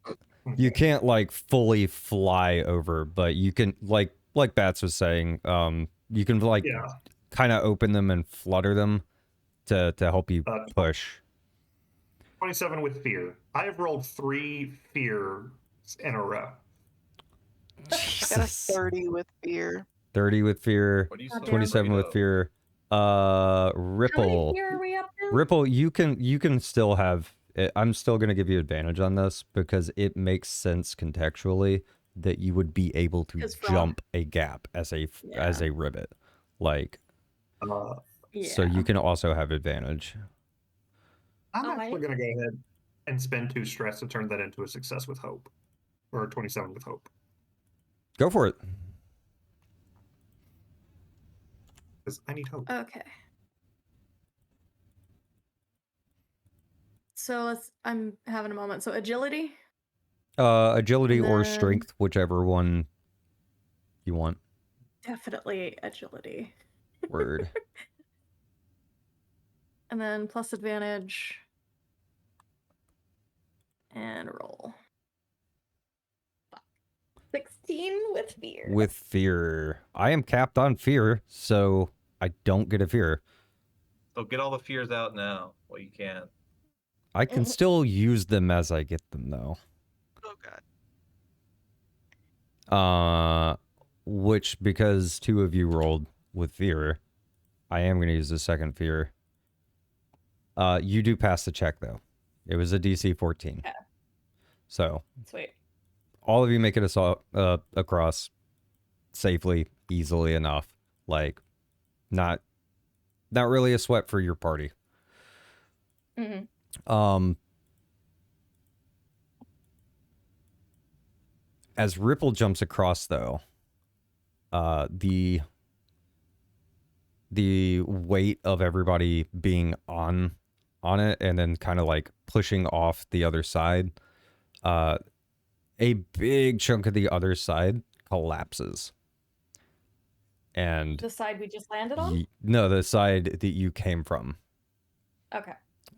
Okay. You can't like fully fly over, but you can like Bats was saying, you can like Yeah. kind of open them and flutter them to help you Uh, push. 27 with fear. I have rolled 3 fears in a row. I got a Jesus. 30 with fear. 30 with fear, What do you God still damn. 27 with afraid of? fear. How many Ripple. fear are we up to? Ripple, you can still have I'm still going to give you advantage on this because it makes sense contextually that you would be able to 'Cause frog. jump a gap as a ribbit. Like Uh, so you can also have advantage. I'm Alright. actually going to go ahead and spend 2 stress to turn that into a success with hope. Or 27 with hope. Go for it. Because I need hope. Okay. So I'm having a moment. So agility? Agility And or then- strength, whichever one you want. Definitely agility. Word. And then plus advantage. And roll. 16 with fear. With fear. I am capped on fear, so I don't get a fear. So get all the fears out now. Well, you can. I can still use them as I get them, though. Oh god. Which, because 2 of you rolled with fear, I am going to use the second fear. You do pass the check, though. It was a DC 14. Yeah. So, Sweet. all of you make it across safely, easily enough. Like, not really a sweat for your party. Mm-hmm. As Ripple jumps across, though, the weight of everybody being on it and then kind of like pushing off the other side, a big chunk of the other side collapses. And The side we just landed on? no, the side that you came from. Okay.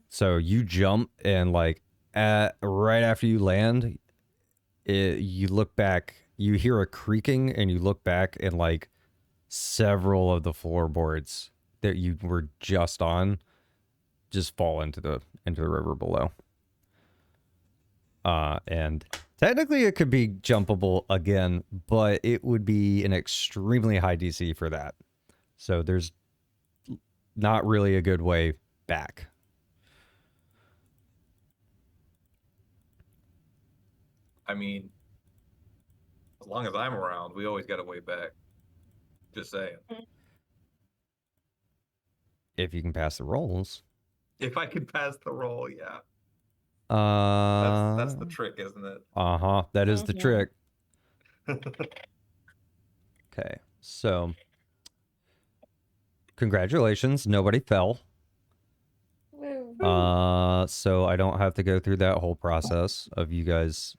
So you jump and like right after you land, you look back, you hear a creaking and you look back and like several of the floorboards that you were just on just fall into the river below. And technically it could be jumpable again, but it would be an extremely high DC for that. So there's not really a good way back. I mean, as long as I'm around, we always got a way back. Just saying. If you can pass the rolls. If I can pass the roll, yeah. That's That's the trick, isn't it? Uh-huh. That is the Mhm. trick. Okay. So congratulations, nobody fell. Woo. So I don't have to go through that whole process of you guys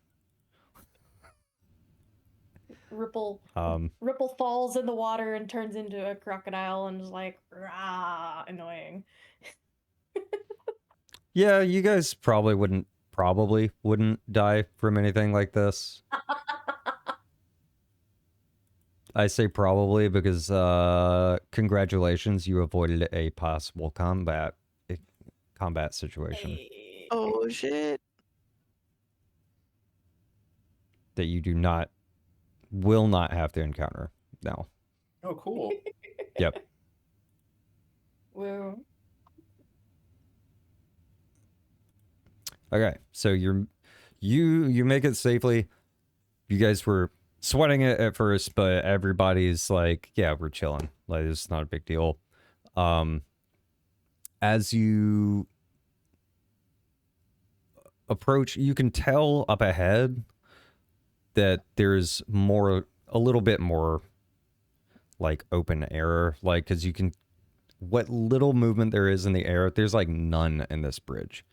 Ripple um Ripple falls in the water and turns into a crocodile and is like, rah, annoying. yeah, you guys probably wouldn't die from anything like this. I say probably because congratulations, you avoided a possible combat situation Hey. Oh shit. that you will not have to encounter now. Oh, cool. Yep. Woo. Okay, so you make it safely. You guys were sweating it at first, but everybody's like, yeah, we're chilling. Like, it's not a big deal. As you approach, you can tell up ahead that there's a little bit more like open air, like because you can, what little movement there is in the air, there's like none in this bridge.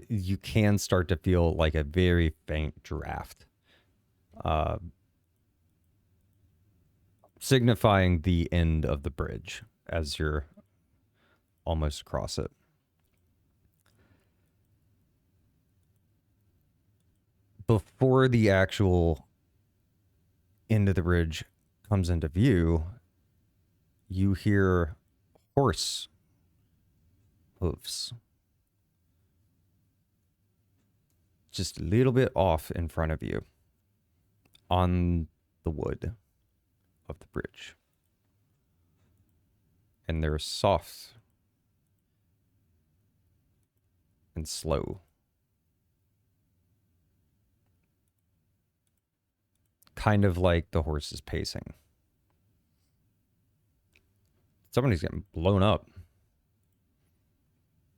You can start to feel like a very faint draft, signifying the end of the bridge as you're almost across it. Before the actual end of the bridge comes into view, you hear horse hoofs just a little bit off in front of you on the wood of the bridge. And they're soft and slow. Kind of like the horse is pacing. Somebody's getting blown up.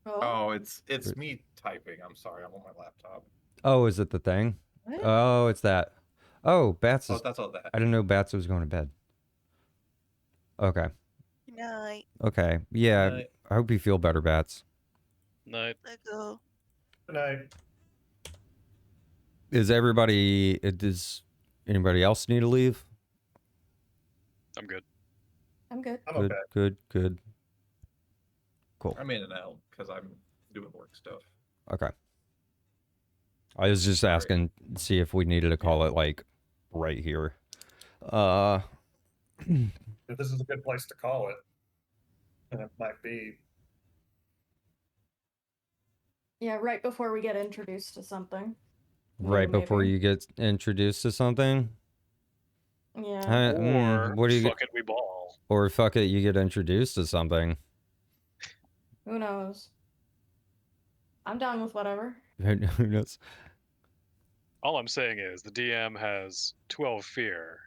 Oh, it's me typing. I'm sorry, I'm on my laptop. Oh, is it the thing? What? Oh, it's that. Oh, Bats Oh, is... that's all that. I didn't know Bats was going to bed. Okay. Good night. Okay. Yeah, Night. I hope you feel better, Bats. Night. Let go. Good night. Does anybody else need to leave? I'm good. I'm good. I'm Good, okay. good. Cool. I'm in and out because I'm doing work stuff. Okay. I was just asking, see if we needed to call it like right here. If this is a good place to call it, and it might be. Yeah, right before we get introduced to something. Right before maybe. you get introduced to something. Yeah. Or what do you fuck it, we ball. Or fuck it, you get introduced to something. Who knows? I'm down with whatever. Who knows? All I'm saying is the DM has 12 fear,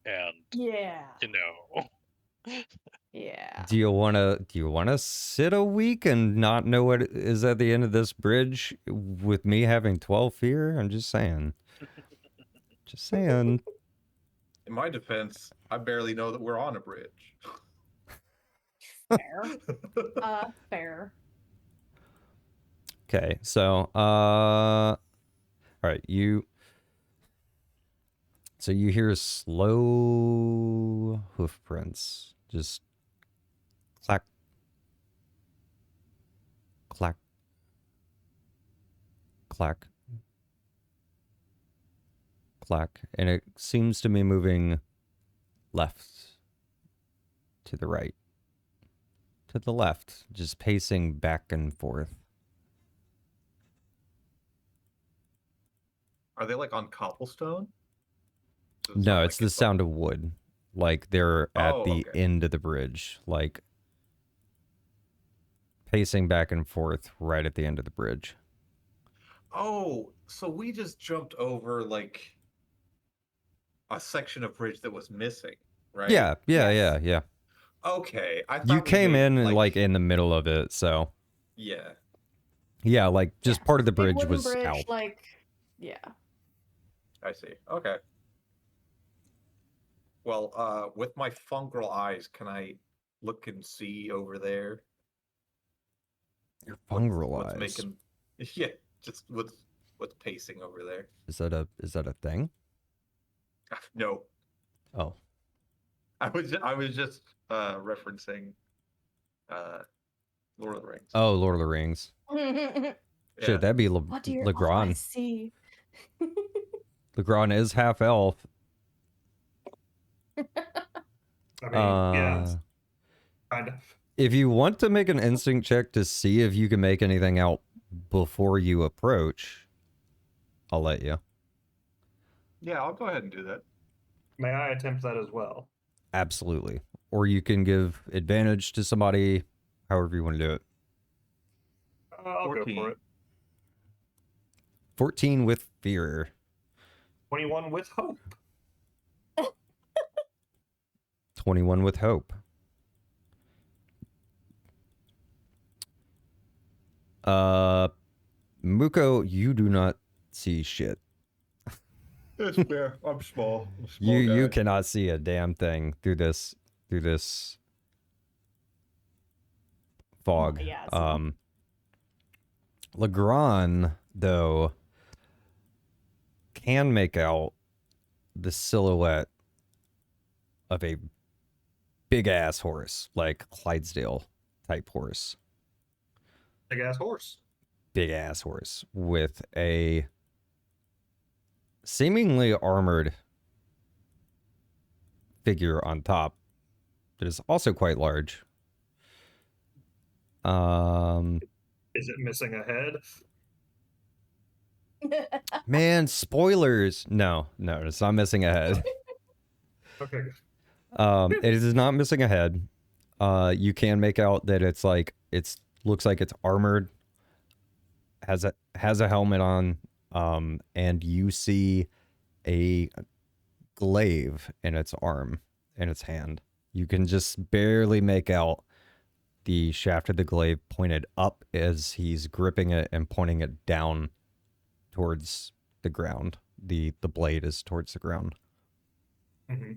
and Yeah. you know. Yeah. Do you wanna sit a week and not know what is at the end of this bridge with me having 12 fear? I'm just saying. Just saying. In my defense, I barely know that we're on a bridge. Fair. Fair. Okay, so all right, so you hear slow hoof prints, just clack, clack, clack, clack, and it seems to be moving left to the right, to the left, just pacing back and forth. Are they like on cobblestone? Does it No, sound it's like the like- sound of wood. Like they're at Oh, the okay. end of the bridge, like pacing back and forth right at the end of the bridge. Oh, so we just jumped over like a section of bridge that was missing, right? Yeah. Okay, I thought You we came made, in like in the middle of it, so yeah. yeah, like just Yeah, part of the big bridge wooden was bridge, out. like, yeah. I see. Okay. Well, with my fungal eyes, can I look and see over there? Your What- fungal what's eyes. making? Yeah, just what's pacing over there? Is that a thing? No, Oh, I was just referencing Lord of the Rings. oh, Lord of the Rings. Yeah. Shit, that'd be What do your eyes Legrand. see? Legrand is half elf. I mean, yeah, kind of. If you want to make an instinct check to see if you can make anything out before you approach, I'll let you. Yeah, I'll go ahead and do that. May I attempt that as well? Absolutely. Or you can give advantage to somebody, however you want to do it. I'll go 14. for it. 14 with fear. 21 with hope. 21 with hope. Muko, you do not see shit. It's fair. I'm small. I'm a small You guy. cannot see a damn thing through this fog. Yeah, it's not- Legrand, though, can make out the silhouette of a big ass horse, like Clydesdale type horse. Big ass horse. Big ass horse with a seemingly armored figure on top that is also quite large. Is it missing a head? Man, spoilers. No, it's not missing a head. Okay. It is not missing a head. You can make out that looks like it's armored, has a helmet on, and you see a glaive in its arm, in its hand. You can just barely make out the shaft of the glaive pointed up as he's gripping it and pointing it down towards the ground. The blade is towards the ground. Mm-hmm.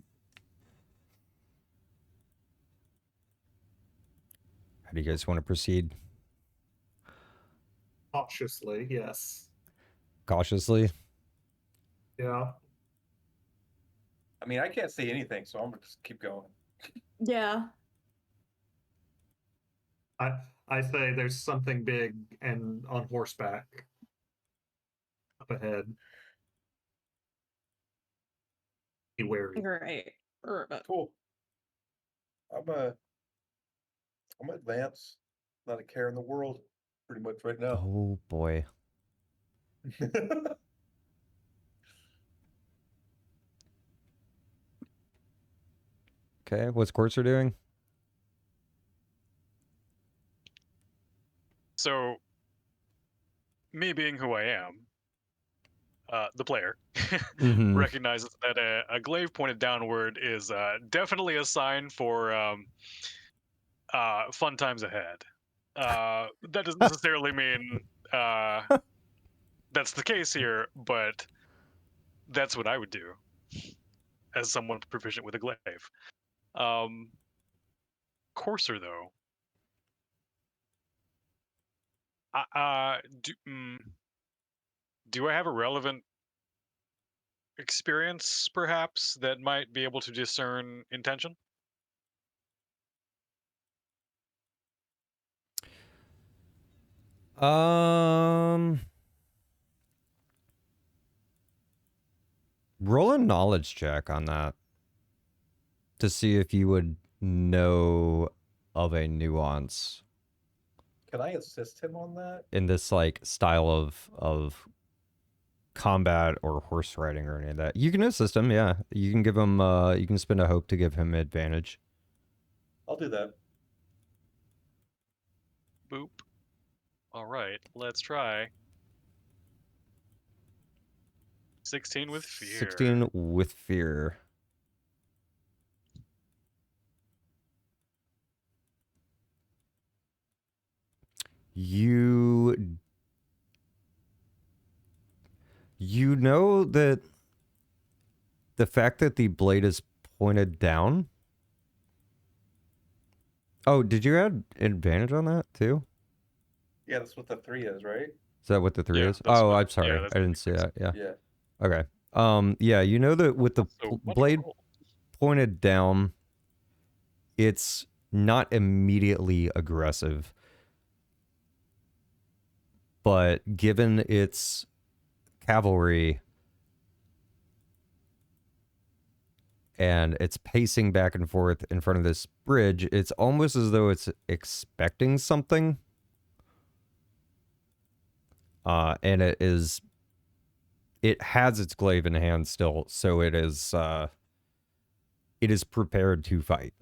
How do you guys want to proceed? Cautiously, yes. Cautiously? Yeah. I mean, I can't see anything, so I'm gonna just keep going. Yeah. I say there's something big and on horseback up ahead. Be wary. Right. Cool. I'm gonna advance. Not a care in the world, pretty much right now. Oh boy. Okay, what's Courser doing? So, me being who I am, the player Mhm. recognizes that a glaive pointed downward is definitely a sign for fun times ahead. That doesn't necessarily mean that's the case here, but that's what I would do as someone proficient with a glaive. Courser, though, do I have a relevant experience, perhaps, that might be able to discern intention? Roll a knowledge check on that to see if you would know of a nuance Can I assist him on that? in this like style of combat or horse riding or any of that. You can assist him, yeah. You can give him you can spend a hope to give him advantage. I'll do that. Boop. All right, let's try. 16 with fear. 16 with fear. You know that the fact that the blade is pointed down. Oh, did you add advantage on that too? Yeah, that's what the 3 is, right? Is that what the 3 Yeah, is? that's Oh, what- I'm sorry. yeah, that's I what didn't see that. Yeah. Yeah. Okay. Yeah, you know that with the So, blade wonderful. pointed down, it's not immediately aggressive. But given its cavalry and it's pacing back and forth in front of this bridge, it's almost as though it's expecting something. And it has its glaive in hand still, so it is prepared to fight.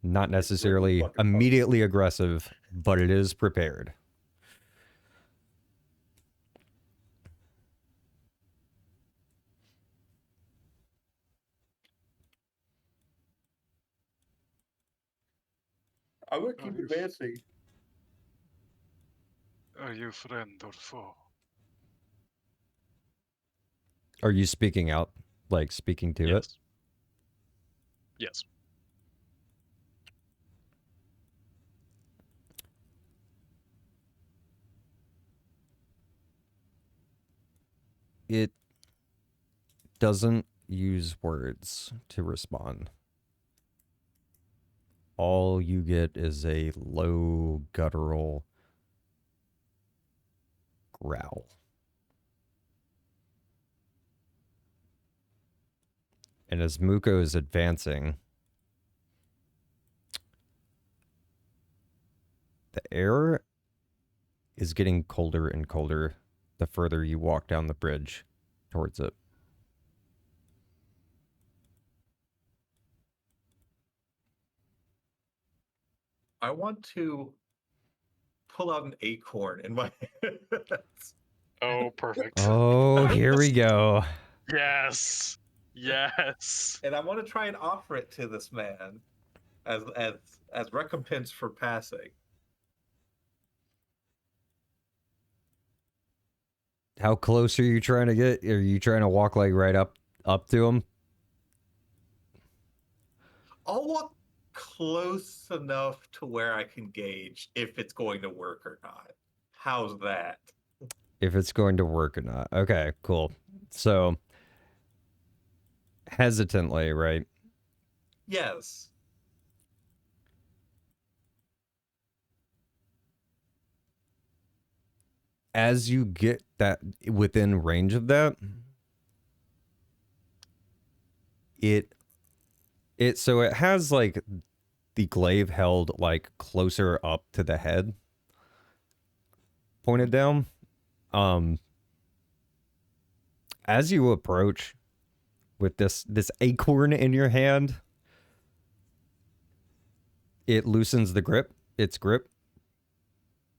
Not necessarily fucking immediately aggressive, but it is prepared. I'm gonna keep advancing. Are you friend or foe? Are you speaking out, like speaking to it? Yes. Yes. It doesn't use words to respond. All you get is a low guttural growl. And as Muko is advancing, the air is getting colder and colder the further you walk down the bridge towards it. I want to pull out an acorn in my hands. Oh, perfect. Oh, here we go. Yes. Yes. And I want to try and offer it to this man as recompense for passing. How close are you trying to get? Are you trying to walk like right up to him? I'll walk close enough to where I can gauge if it's going to work or not. How's that? If it's going to work or not. Okay, cool. So, hesitantly, right? Yes. As you get that within range of that, so it has like the glaive held like closer up to the head, pointed down. As you approach with this acorn in your hand, it loosens its grip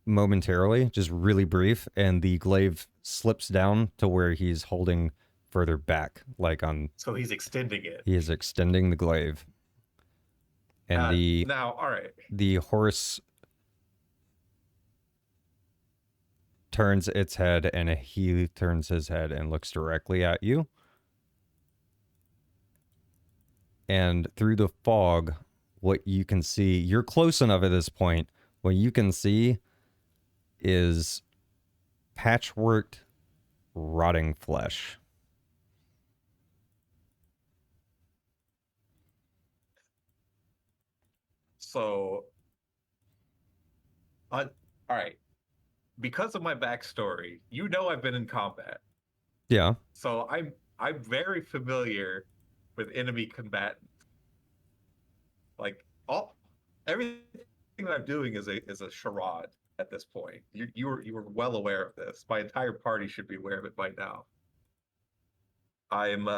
momentarily, just really brief, and the glaive slips down to where he's holding further back, like on. So he's extending it. He is extending the glaive, and now, all right. The horse turns its head, and he turns his head and looks directly at you. And through the fog, what you can see, you're close enough at this point, what you can see is patchworked, rotting flesh. So, all right. Because of my backstory, you know I've been in combat. Yeah. So I'm very familiar with enemy combatants. Like everything that I'm doing is a charade at this point. You were well aware of this. My entire party should be aware of it by now. I'm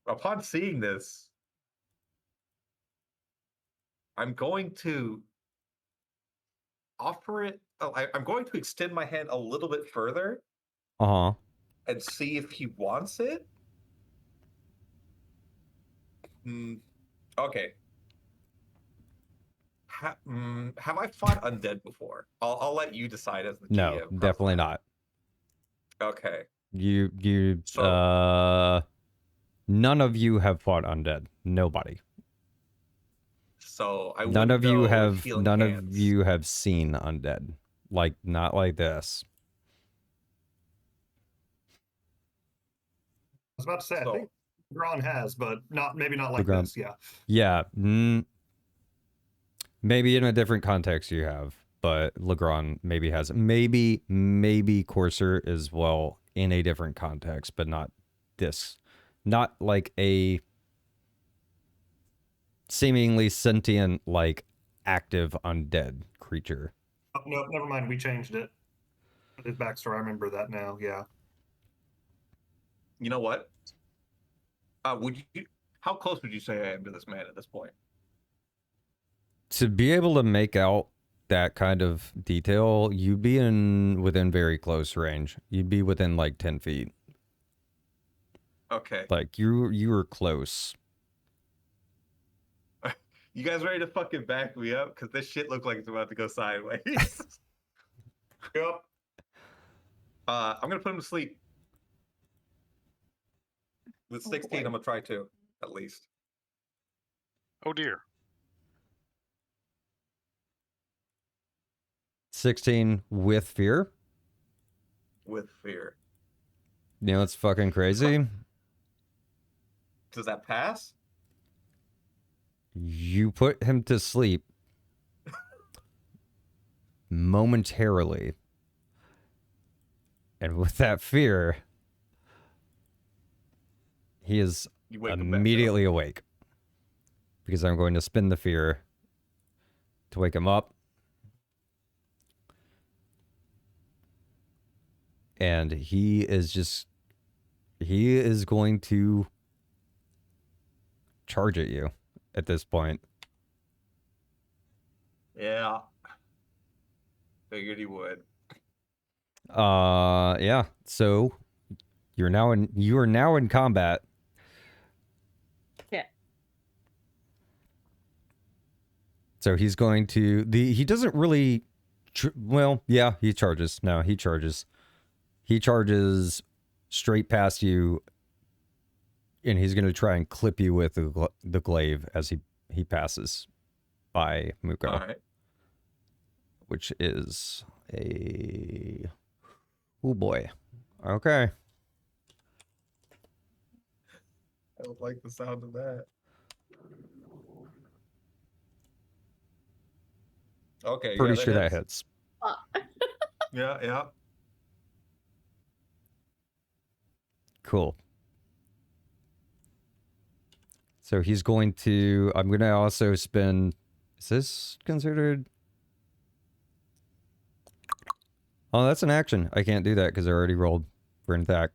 upon seeing this, I'm going to offer it. I'm going to extend my hand a little bit further. Uh-huh. And see if he wants it. Okay. Have I fought undead before? I'll let you decide as the GM. No, definitely not. Okay. None of you have fought undead. Nobody. So none of you have seen undead. Like, not like this. I was about to say, I think Legrand has, but maybe not like Legrand. this. Yeah. Yeah. Maybe in a different context you have, but Legrand maybe has. Maybe Courser as well in a different context, but not this. Not like a seemingly sentient, like active undead creature. Oh, no, never mind. We changed it. His backstory. I remember that now. Yeah. You know what? How close would you say I am to this man at this point? To be able to make out that kind of detail, you'd be within very close range. You'd be within like 10 feet. Okay. Like you were close. You guys ready to fucking back me up? Because this shit looks like it's about to go sideways. Yep. I'm gonna put him to sleep. With 16, boy. I'm gonna try 2, at least. Oh dear. 16 with fear? With fear. You know, it's fucking crazy. Does that pass? You put him to sleep momentarily. And with that fear, he is You wake him back up. immediately awake. Because I'm going to spin the fear to wake him up. And he is going to charge at you at this point. Yeah. Figured he would. Yeah. So you are now in combat. Yeah. So he's going to he doesn't really well, yeah, he charges. No, he charges. He charges straight past you, and he's going to try and clip you with the glaive as he passes by Muko. All right. Which is a... Oh boy. Okay. I don't like the sound of that. Okay. Pretty yeah, sure that hits. Yeah, yeah. Cool. So he's going to... I'm going to also spend... Is this considered... Oh, that's an action. I can't do that because I already rolled for an attack.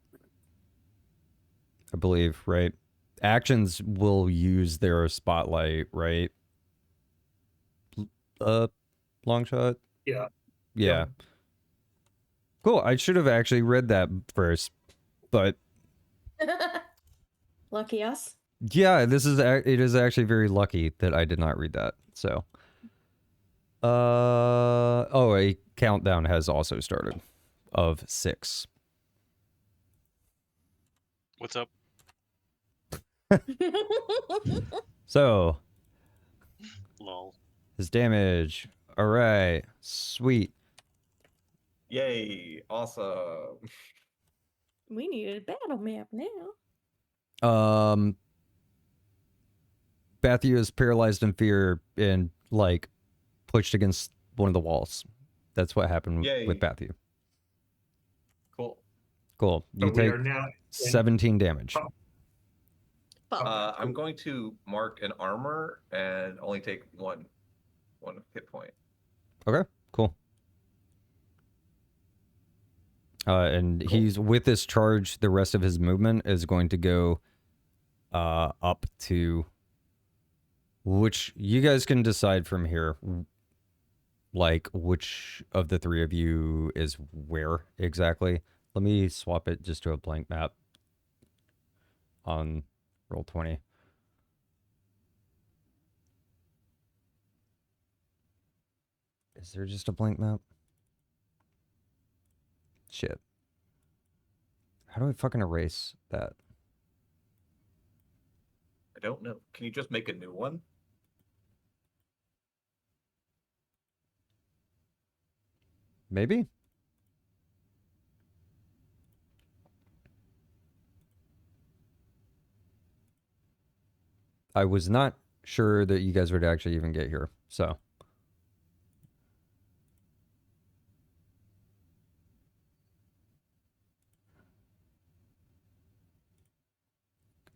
I believe, right? Actions will use their spotlight, right? Long shot? Yeah. Yeah. Cool. I should have actually read that first, but Lucky us. yeah, it is actually very lucky that I did not read that. So, a countdown has also started of 6. What's up? So, Lol. his damage. All right, sweet. Yay. Awesome. We need a battle map now. Matthew is paralyzed in fear and like pushed against one of the walls. That's what happened Yay. with Matthew. Cool. Cool. So You we take are now 17 damage. I'm going to mark an armor and only take one hit point. Okay, cool. And Cool. he's with this charge. The rest of his movement is going to go up to, which you guys can decide from here, like which of the 3 of you is where exactly. Let me swap it just to a blank map on Roll20. Is there just a blank map? Shit. How do I fucking erase that? I don't know. Can you just make a new one? Maybe? I was not sure that you guys would actually even get here, so.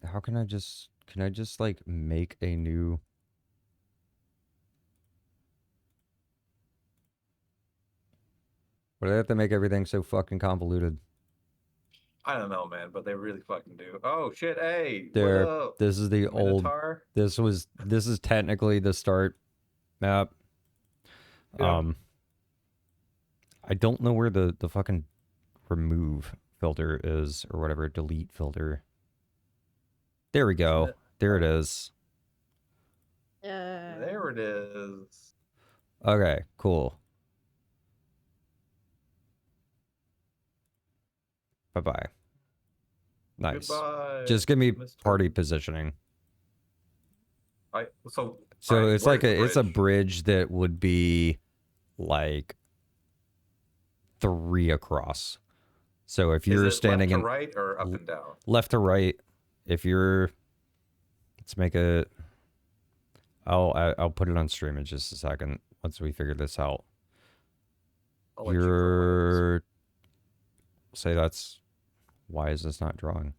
How can I just like make a new... Why do they have to make everything so fucking convoluted? I don't know, man, but they really fucking do. Oh shit! Hey, There, what up, this is the old... Minotaur? This is technically the start map. Yeah. I don't know where the fucking remove filter is or whatever, delete filter. There we go. There it is. There it is. Okay, cool. Bye-bye. Nice. Goodbye, Just give me Mr. party positioning. So So it's like where's the a bridge that would be like 3 across. So if you're Is it standing left in to right or up and down? left to right, if you're, let's make it. I'll put it on stream in just a second once we figure this out. I'll let you draw it. You're say that's why is this not drawing?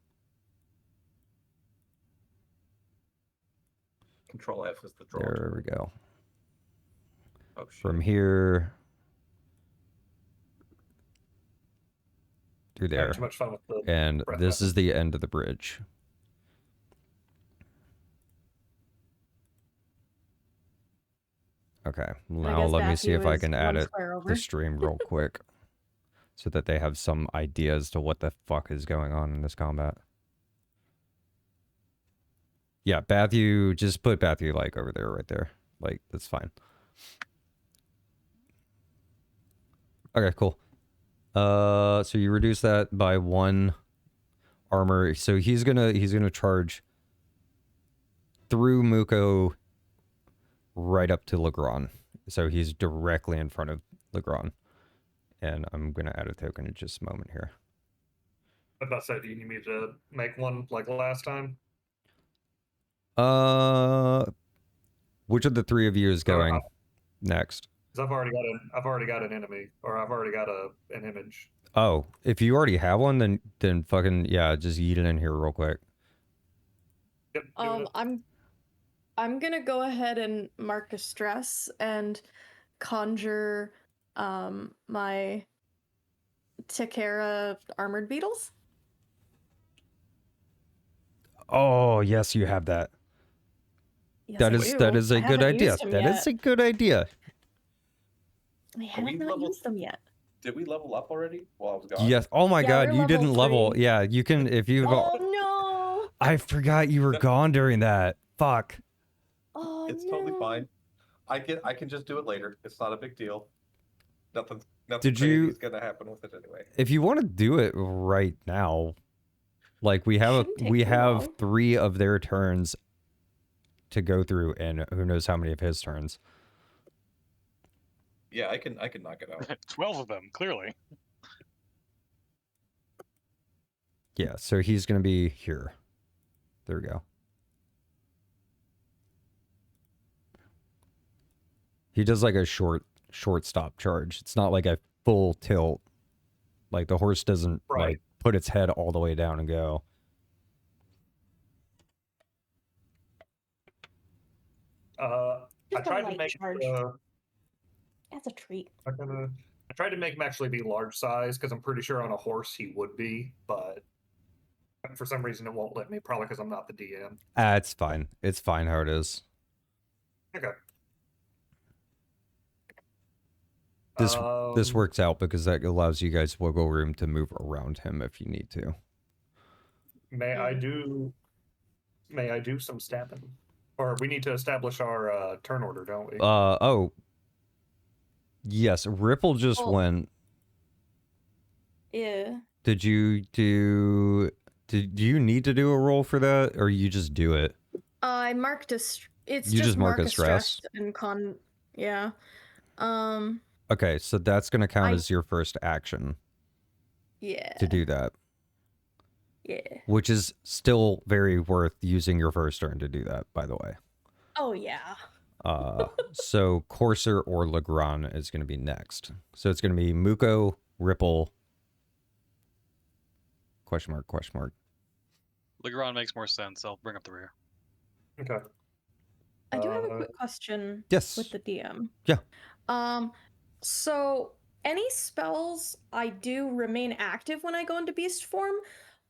Control F is the draw. There we go. Oh, shit. From here through there. Having too much fun with the And breath this weapon. is the end of the bridge. Okay, now let me see if I can add it to stream real quick so that they have some idea as to what the fuck is going on in this combat. Yeah, Bathu, just put Bathu like over there, right there. Like, that's fine. Okay, cool. So you reduce that by 1 armor. So he's gonna charge through Muko right up to Legrand. So he's directly in front of Legrand. And I'm gonna add a token in just a moment here. I was about to say, do you need me to make one like last time? Which of the 3 of you is going I'll- next? Because I've already got an enemy, or I've already got an image. Oh, if you already have one, then fucking yeah, just yeet it in here real quick. Yep. do it. I'm gonna go ahead and mark a stress and conjure my Takara armored beetles. Oh yes, you have that. Yes, That I is do. that is I a good haven't idea. used them That yet. is a good idea. I haven't not used them yet. Did we level up already while I was gone? Yes. Oh my Yeah, god, we're you level didn't level. 3. Yeah, you can if you. Oh no! I forgot you were gone during that. Fuck. Oh It's no! totally fine. I can just do it later. It's not a big deal. Nothing Did crazy you- is gonna happen with it anyway. If you want to do it right now, like we have Shouldn't take we too have long. 3 of their turns to go through, and who knows how many of his turns. Yeah, I can knock it out. 12 of them, clearly. Yeah, so he's gonna be here. There we go. He does like a short stop charge. It's not like a full tilt. Like the horse doesn't Right. like put its head all the way down and go. I Just a tried to light make charge. That's a treat. I tried to make him actually be large size because I'm pretty sure on a horse he would be, but for some reason it won't let me. Probably because I'm not the DM. Ah, it's fine. It's fine how it is. Okay. This works out because that allows you guys wiggle room to move around him if you need to. May I do some stabbing? Or we need to establish our turn order, don't we? Oh. Yes, Ripple just Well- went. Yeah. Did you need to do a roll for that, or you just do it? I marked a. It's You just just mark a stress stress? and con. Yeah. Okay, so that's gonna count I- as your first action Yeah. to do that, Yeah. which is still very worth using your first turn to do that, by the way. Oh yeah. So Courser or Legrand is gonna be next. So it's gonna be Muko, Ripple, question mark. Legrand makes more sense. I'll bring up the rear. Okay. I do have a quick question Yes. with the DM. Yeah. So any spells I do remain active when I go into beast form,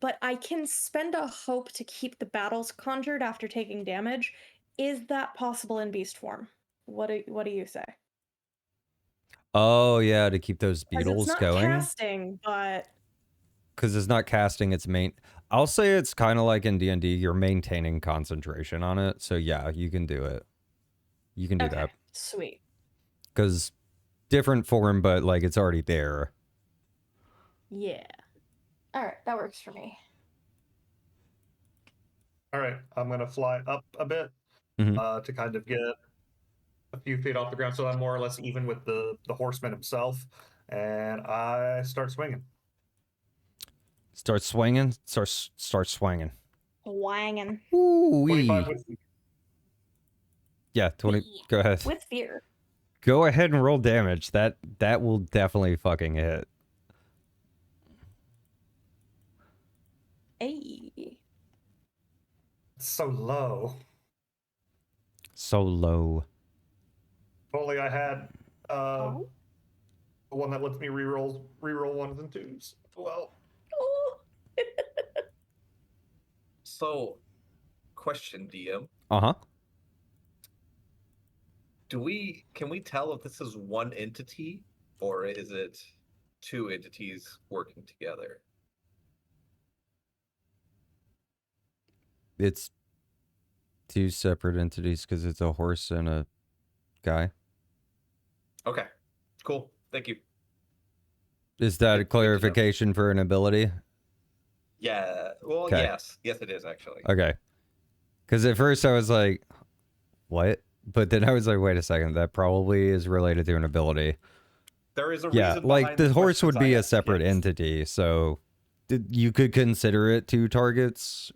but I can spend a hope to keep the battles conjured after taking damage. Is that possible in beast form? What do you say? Oh yeah, to keep those 'Cause beetles it's not going. casting, but Because it's not casting, it's I'll say it's kind of like in D&D, you're maintaining concentration on it. So yeah, you can do it. You can do okay, that. sweet. Because different form, but like it's already there. Yeah. All right, that works for me. All right, I'm gonna fly up a bit to kind of get a few feet off the ground, so I'm more or less even with the horseman himself, and I start swinging. Start swinging. Start swinging. Wanging. Ooh, 25 with yeah, 20. Go ahead. With fear. Go ahead and roll damage. That will definitely fucking hit. Hey. so low. So low. If only I had the one that lets me reroll ones and twos. Well, So, question, DM. Uh-huh. Can we tell if this is one entity or is it two entities working together? It's two separate entities because it's a horse and a guy. Okay, cool. Thank you. Is that a Good to know. clarification for an ability? Yeah. Well, Okay. yes. Yes, it is actually. Okay. Because at first I was like, what? But then I was like, wait a second. That probably is related to an ability. There is a Yeah, reason. like behind the horse questions would be I a ask, separate yes. entity. So you could consider it two targets.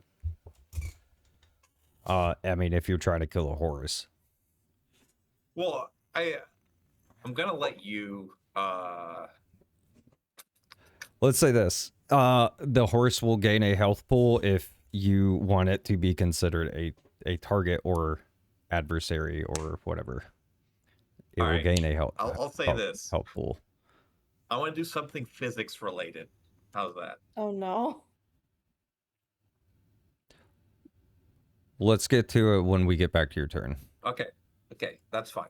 I mean, if you're trying to kill a horse. Well, I'm gonna let you. Let's say this. The horse will gain a health pool if you want it to be considered a target or adversary or whatever. It will Alright, gain a health. I'll say health- this. Health pool. I want to do something physics related. How's that? Oh no. Let's get to it when we get back to your turn. Okay. Okay, that's fine.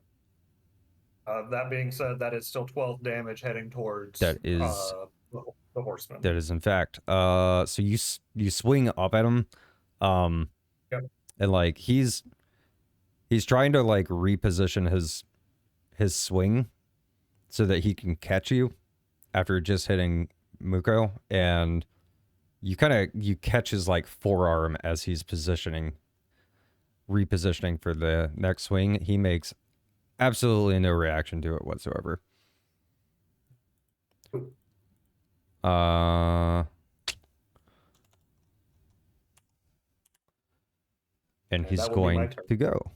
that being said, that is still 12 damage heading towards That is- the horseman. That is in fact. So you swing up at him, Yep. and like he's trying to like reposition his swing so that he can catch you after just hitting Muko, and you catch his like forearm as he's repositioning for the next swing. He makes absolutely no reaction to it whatsoever. And he's that would be my going turn. to go.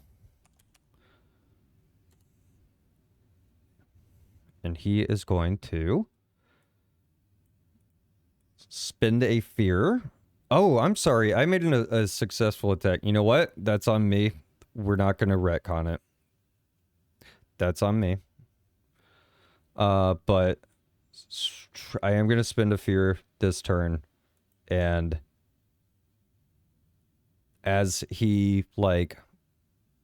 And he is going to spend a fear. Oh, I'm sorry. I made a successful attack. You know what? That's on me. We're not going to retcon it. That's on me. But I am going to spend a fear this turn. And as he, like,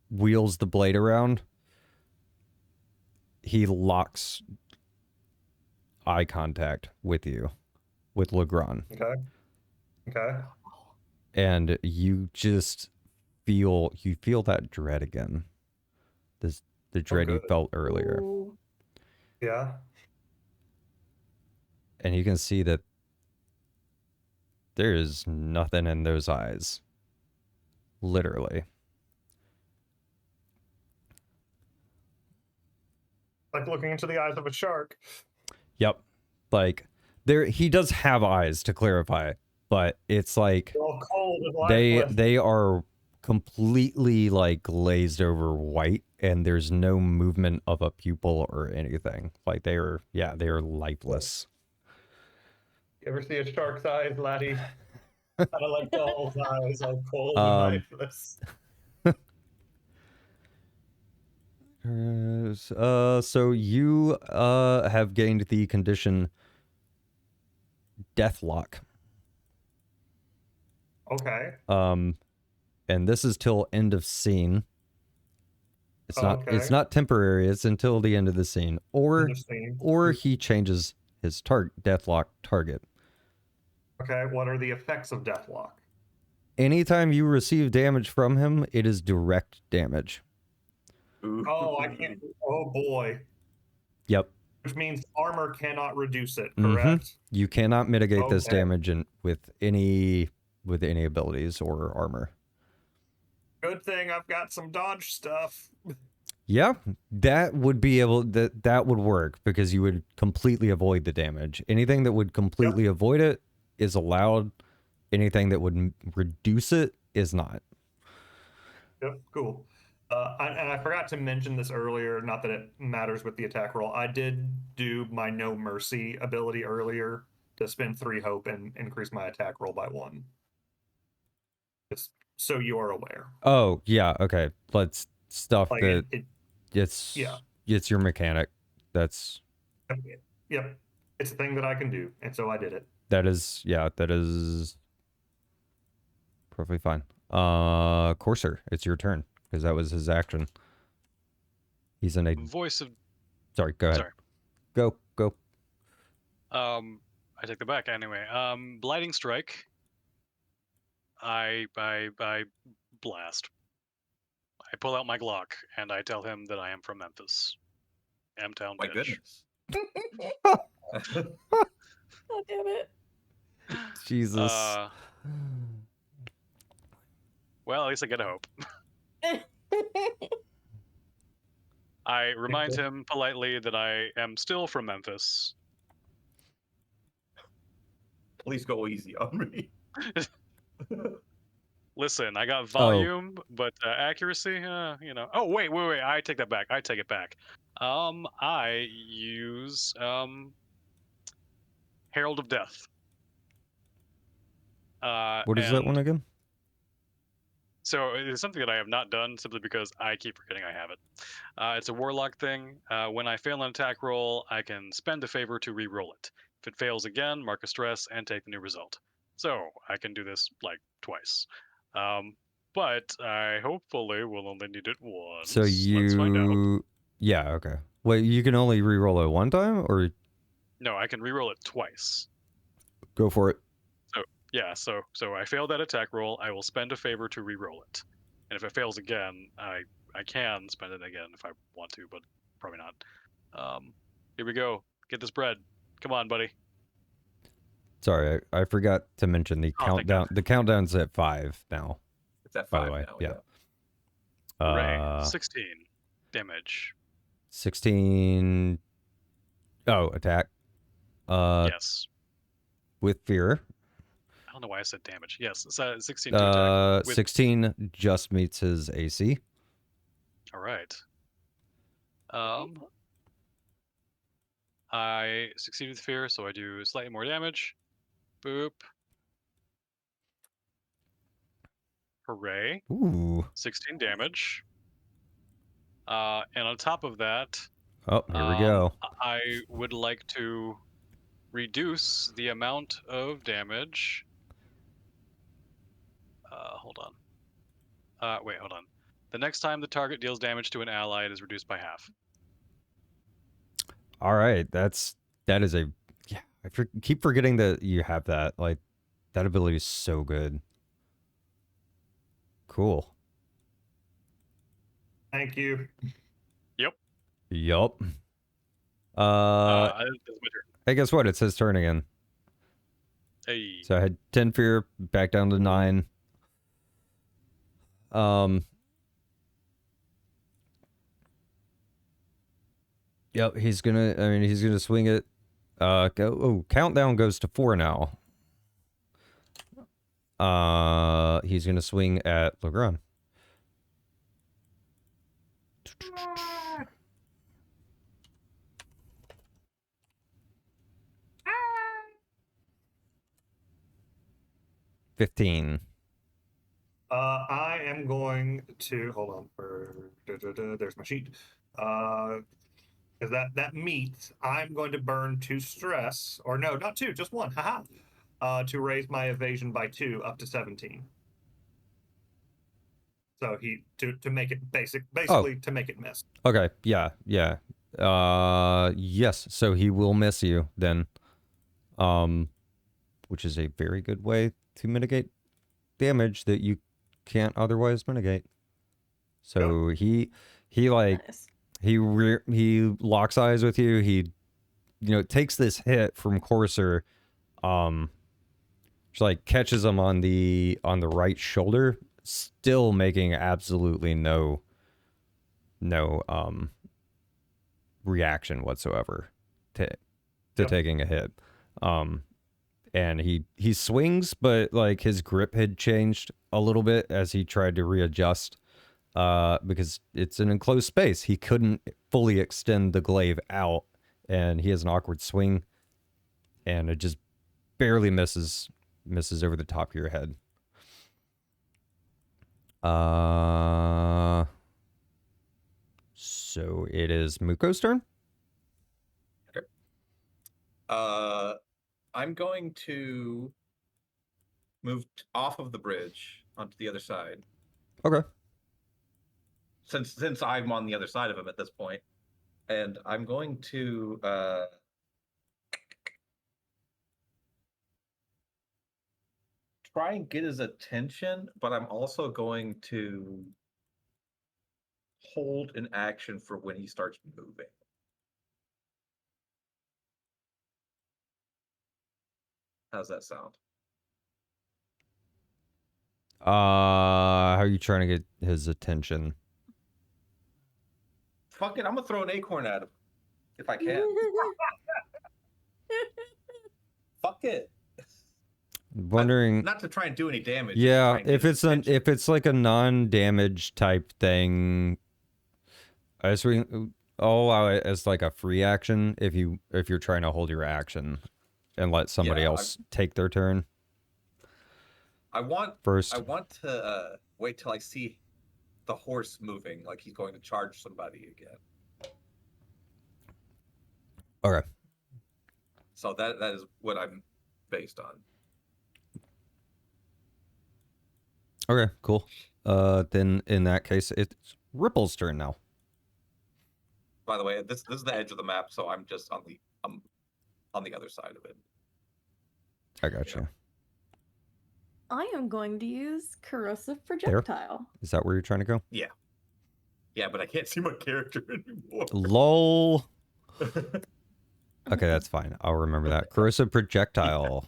wheels the blade around, he locks eye contact with you, with Legrand. Okay. And you just feel that dread again. The dread you good. felt earlier. Ooh. Yeah. And you can see that there is nothing in those eyes. Literally. Like looking into the eyes of a shark. Yep. Like he does have eyes, to clarify, but it's like They're all cold and lifeless. they are completely like glazed over white, and there's no movement of a pupil or anything. Like they are lifeless. You ever see a shark's eyes, laddie? Kind of like doll's eyes, all cold and lifeless. So you have gained the condition Deathlock. Okay. And this is till end of scene. It's Okay. not temporary. It's until the end of the scene, or Interesting. he changes his Deathlock target. Okay, what are the effects of Deathlock? Anytime you receive damage from him, it is direct damage. Oh, I can't. Oh boy. Yep. Which means armor cannot reduce it, Mhm. correct? You cannot mitigate this Okay. damage with any abilities or armor. Good thing I've got some dodge stuff. Yeah, that would be able that would work because you would completely avoid the damage. Anything that would completely avoid it is allowed. Anything that would reduce it is not. Yep, cool. And I forgot to mention this earlier, not that it matters with the attack roll. I did do my No Mercy ability earlier to spend 3 hope and increase my attack roll by 1. Just so you are aware. Oh, yeah, okay. Let's stuff Like that it's your mechanic. That's Yep. It's a thing that I can do, and so I did it. that is perfectly fine. Courser, it's your turn because that was his action. He's in a Voice of sorry, go ahead. sorry. Go. I take the back anyway. Blighting strike. I blast. I pull out my Glock and I tell him that I am from Memphis. M-Town My bitch. goodness. Oh damn it. Jesus. Well, at least I get a hope. I remind him politely that I am still from Memphis. Please go easy on me. Listen, I got volume, but accuracy, Oh, wait. I take that back. I take it back. I use Herald of Death. What is that one again? So it is something that I have not done simply because I keep forgetting I have it. It's a warlock thing. When I fail an attack roll, I can spend a favor to re-roll it. If it fails again, mark a stress and take the new result. So I can do this like twice. But I hopefully will only need it once. So Let's find out. Yeah, okay. Wait, you can only re-roll it one time, or No, I can re-roll it twice. go for it. Yeah, so I failed that attack roll. I will spend a favor to re-roll it, and if it fails again, I can spend it again if I want to, but probably not. Here we go. Get this bread. Come on, buddy. Sorry, I forgot to mention the Oh, thank countdown. The countdown's at 5 now. It's at By 5 the way, now. yeah. Hooray. 16 damage. 16. Oh, attack. Yes. With fear. I don't know why I said damage. Yes, it's 16 to attack. With... 16 just meets his AC. All right. I succeed with fear, so I do slightly more damage. Boop. Hooray. Ooh. 16 damage. And on top of that, Oh, here we go. I would like to reduce the amount of damage. Hold on. Wait, hold on. The next time the target deals damage to an ally, it is reduced by half. All right, that is a yeah. Keep forgetting that you have that. Like that ability is so good. Cool. Thank you. Yup. That's my turn. Hey, guess what? It's his turn again. Hey. So I had 10 fear, back down to 9. Yep, he's gonna swing it. Countdown goes to 4 now. He's gonna swing at Legrand. $15. I am going to hold on for there's my sheet. Because that meets, I'm going to burn 2 stress, or no, not 2, just 1, haha, to raise my evasion by 2 up to 17. So to make it basically to make it miss. Okay, yeah. Yes, so he will miss you then. Which is a very good way to mitigate damage that you can't otherwise mitigate. So he like Nice. he locks eyes with you. He takes this hit from Courser, just like catches him on the right shoulder, still making absolutely no reaction whatsoever to Yep. taking a hit. And he swings, but like his grip had changed a little bit as he tried to readjust, because it's an enclosed space. He couldn't fully extend the glaive out, and he has an awkward swing, and it just barely misses over the top of your head. So it is Muko's turn. I'm going to move off of the bridge onto the other side. Okay. Since I'm on the other side of him at this point, and I'm going to try and get his attention, but I'm also going to hold an action for when he starts moving. How's that sound? How are you trying to get his attention? Fuck it, I'm gonna throw an acorn at him if I can. Fuck it. Wondering. Not to try and do any damage. Yeah, try and get if his it's attention. if it's like a non-damage type thing, I guess I'll allow it as like a free action if you're trying to hold your action and let somebody Yeah, else take their turn I want first. I want to wait till I see the horse moving, like he's going to charge somebody again. Okay. So that is what I'm based on. Okay, cool. Then in that case, it's Ripple's turn now. By the way, this is the edge of the map, so I'm just on the other side of it. I got you. I am going to use corrosive projectile. Is that where you're trying to go? Yeah, but I can't see my character anymore. Lol. Okay, that's fine. I'll remember that. Corrosive projectile.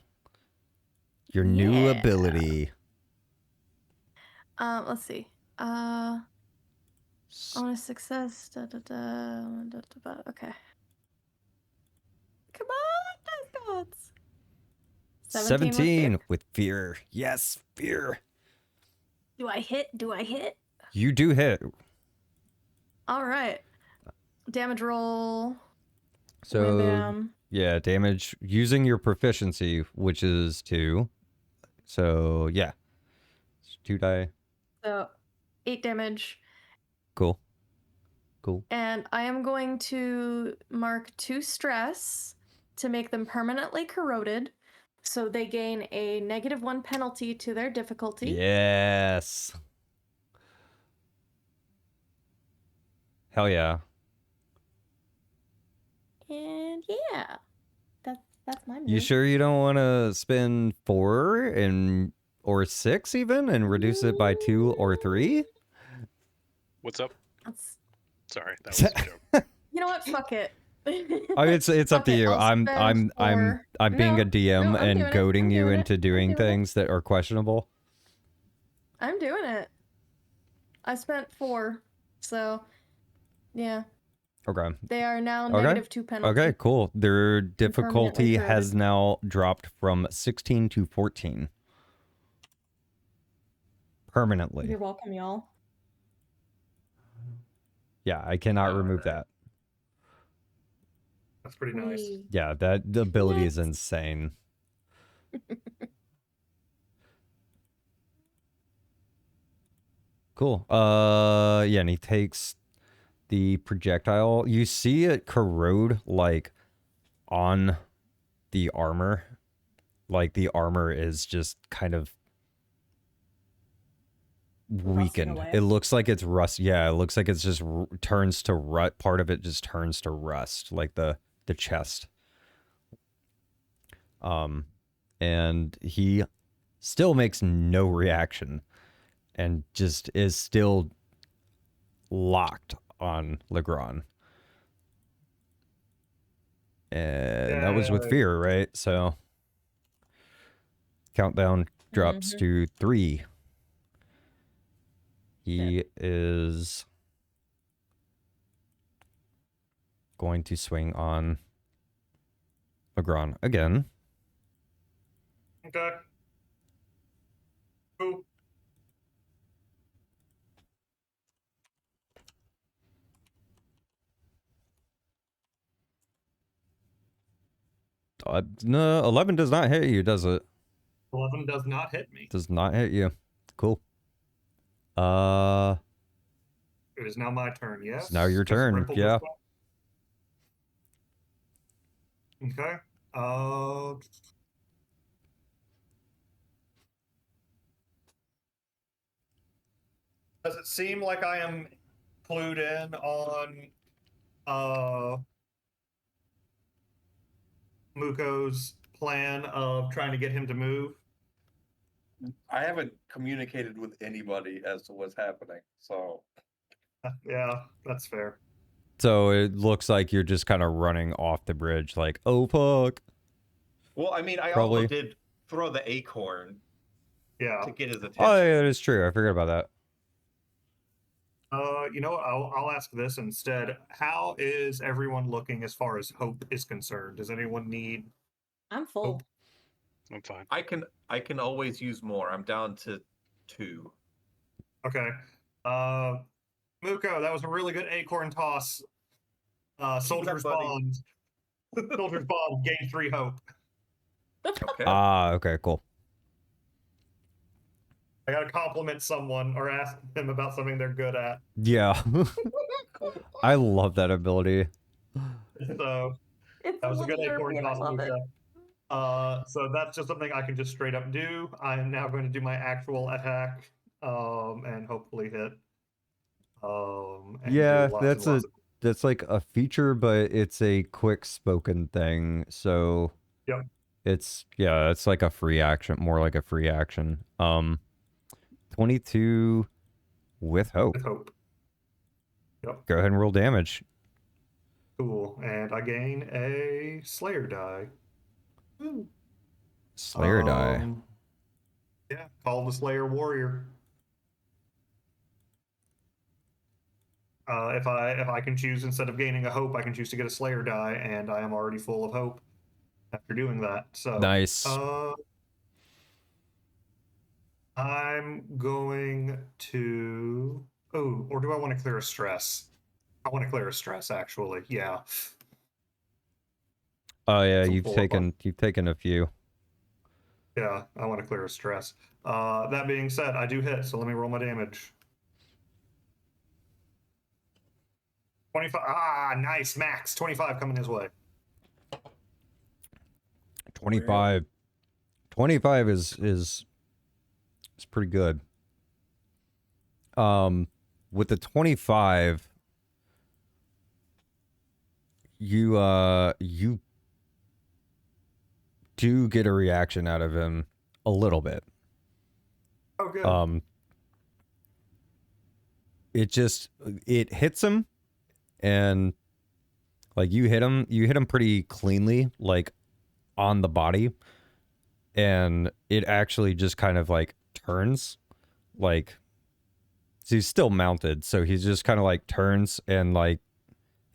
Your new Yeah. ability. Let's see. On a success. Okay. Come on, dice gods. 17 with fear. Yes, fear. Do I hit? Do I hit? You do hit. All right. Damage roll. So Bam. yeah, damage using your proficiency, which is 2. So yeah, it's 2 die. So 8 damage. Cool. And I am going to mark 2 stress to make them permanently corroded. So they gain a -1 penalty to their difficulty. Yes. Hell yeah. And yeah. That's my move. You sure you don't want to spend 4 or 6 even and reduce it by 2 or 3? What's up? That's... Sorry, that was a joke. You know what? Fuck it. Oh, it's up to Okay, you. I'll I'm spend 4. being a No, DM no, I'm and doing it. goading I'm you doing into it. I'm doing doing it. things that are questionable. I'm doing it. I spent 4. So, yeah. Okay. They are now Okay. -2 penalty. Okay, cool. Their difficulty permanently has corroded. now dropped from 16 to 14. Permanently. You're welcome, y'all. Yeah, I cannot remove Alright. that. That's pretty nice. Whee. Yeah, that the ability is Next. insane. Cool. Yeah, and he takes the projectile. You see it corrode like on the armor. Like the armor is just kind of weakened. away. It looks like it's rust. Yeah, it looks like it's just turns to rust. Part of it just turns to rust, like the chest. And he still makes no reaction and just is still locked on Legrand. And that was with Yay. fear, right? So countdown drops to 3. He is going to swing on Magron again. Okay. Cool. No, 11 does not hit you, does it? 11 does not hit me. Does not hit you. Cool. It is now my turn, yes? It's now your Just turn, ripple yeah. this one. Okay. Does it seem like I am clued in on Muko's plan of trying to get him to move? I haven't communicated with anybody as to what's happening, so Yeah, that's fair. So it looks like you're just kind of running off the bridge, like, oh fuck. well, I mean, I Probably. also did throw the acorn Yeah. to get his attention. Oh, yeah, that is true. I forgot about that. You know what? I'll ask this instead. How is everyone looking as far as hope is concerned? Does anyone need? I'm full. I'm fine. I can always use more. I'm down to 2. Okay. Muko, that was a really good acorn toss. Soldier's buddy. Bond. Soldier's Bond gain 3 hope. Okay. Okay, cool. I gotta compliment someone or ask them about something they're good at. Yeah. I love that ability. So It's that was a good Little acorn Derpy and I toss, love it. Muko. So that's just something I can just straight up do. I am now going to do my actual attack, and hopefully hit. And do Yeah, lots and lots of- that's like a feature, but it's a quick spoken thing. So Yep. it's like a free action, more like a free action. 22 with hope. with hope. Yep. Go ahead and roll damage. Cool. And I gain a Slayer die. Woo. Slayer die. Yeah, call the Slayer Warrior. If I can choose, instead of gaining a hope, I can choose to get a Slayer die, and I am already full of hope after doing that. So Nice. I'm going to. Oh, or do I want to clear a stress? I want to clear a stress, actually. Yeah. Oh yeah, Some you've full taken a few. Yeah, I want to clear a stress. That being said, I do hit, so let me roll my damage. 25. Ah, nice. Max. 25 coming his way. 25. 25 is pretty good. With the 25, you do get a reaction out of him a little bit. Oh, good. It hits him, and like you hit him pretty cleanly, like on the body, and it actually just kind of like turns, like, so he's still mounted, so he's just kind of like turns, and like